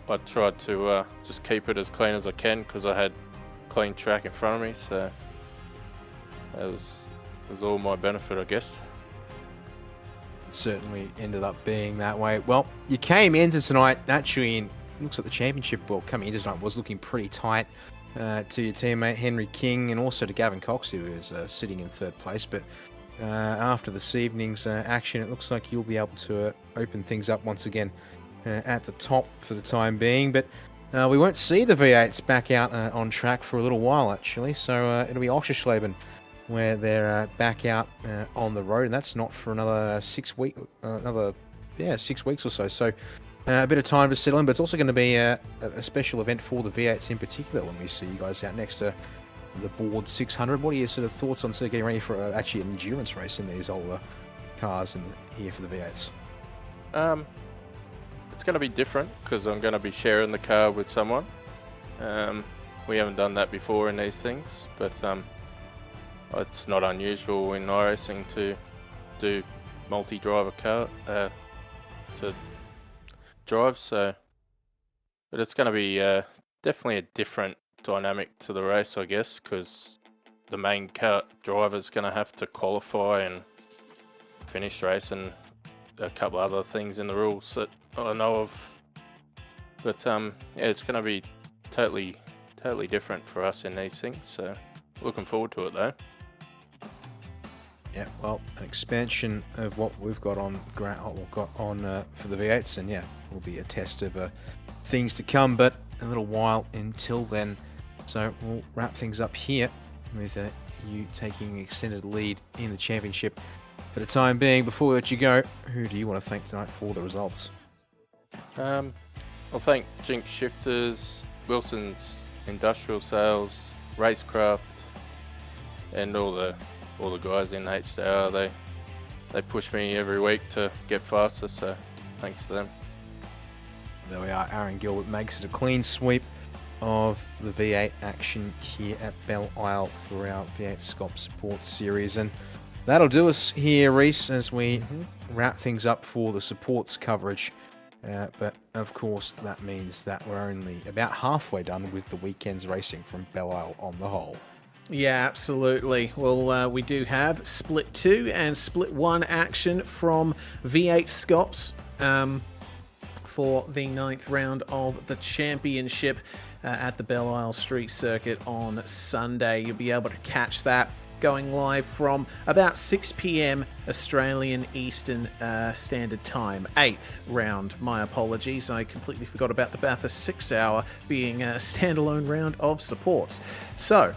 I tried to just keep it as clean as I can because I had clean track in front of me, so that was all my benefit, I guess. It certainly ended up being that way. Well, you came into tonight actually, and it looks like the championship, well, coming into tonight was looking pretty tight to your teammate Henry King and also to Gavin Cox, who is sitting in third place. But after this evening's action, it looks like you'll be able to open things up once again at the top for the time being. But we won't see the V8s back out on track for a little while, actually. So it'll be Oschersleben where they're back out on the road, and that's not for another 6 weeks, 6 weeks or so. So a bit of time to settle in, but it's also going to be a special event for the V8s in particular when we see you guys out next to the Board 600. What are your sort of thoughts on sort of getting ready for actually an endurance race in these older cars here for the V8s? It's going to be different because I'm going to be sharing the car with someone. We haven't done that before in these things, but it's not unusual in iRacing to do multi-driver car to drive. So, but it's going to be definitely a different dynamic to the race, I guess, because the main car driver is going to have to qualify and finish race, and a couple other things in the rules that I know of. But yeah, it's going to be totally different for us in these things. So, looking forward to it though. Yeah, well, an expansion of what we've got on for the V8s, and yeah, will be a test of things to come, but a little while until then. So we'll wrap things up here with you taking an extended lead in the championship for the time being. Before we let you go, who do you want to thank tonight for the results? I'll thank Jinx Shifters, Wilson's Industrial Sales, Racecraft, and all the guys in HDR. They push me every week to get faster, so thanks to them. There we are. Aaron Gilbert makes it a clean sweep of the V8 action here at Belle Isle for our V8SCOPS support series. And that'll do us here, Reese, as we wrap things up for the supports coverage. But of course, that means that we're only about halfway done with the weekend's racing from Belle Isle on the whole. Yeah, absolutely. Well, we do have Split 2 and Split 1 action from V8SCOPS for the 9th round of the championship at the Belle Isle Street Circuit on Sunday. You'll be able to catch that going live from about 6 p.m. Australian Eastern Standard Time. 8th round, my apologies. I completely forgot about the Bathurst 6 hour being a standalone round of supports. So,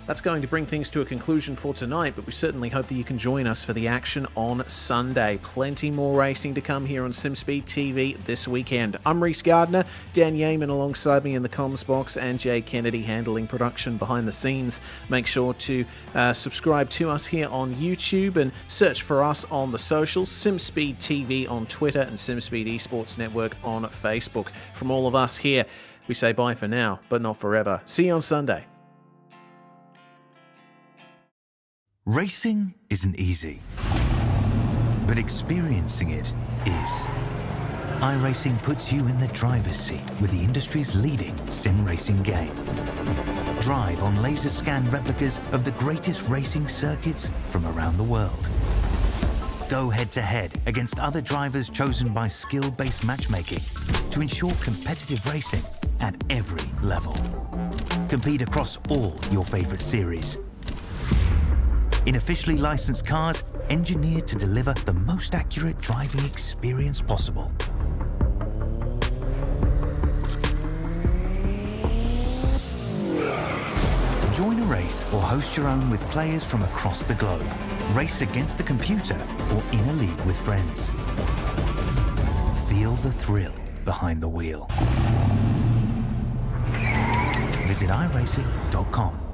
that's going to bring things to a conclusion for tonight, but we certainly hope that you can join us for the action on Sunday. Plenty more racing to come here on SimSpeed TV this weekend. I'm Reese Gardner, Dan Yeaman alongside me in the comms box, and Jay Kennedy handling production behind the scenes. Make sure to subscribe to us here on YouTube and search for us on the socials, SimSpeed TV on Twitter and SimSpeed Esports Network on Facebook. From all of us here, we say bye for now, but not forever. See you on Sunday. Racing isn't easy, but experiencing it is. iRacing puts you in the driver's seat with the industry's leading sim racing game. Drive on laser scan replicas of the greatest racing circuits from around the world. Go head-to-head against other drivers chosen by skill-based matchmaking to ensure competitive racing at every level. Compete across all your favorite series in officially licensed cars engineered to deliver the most accurate driving experience possible. Join a race or host your own with players from across the globe. Race against the computer or in a league with friends. Feel the thrill behind the wheel. Visit iRacing.com.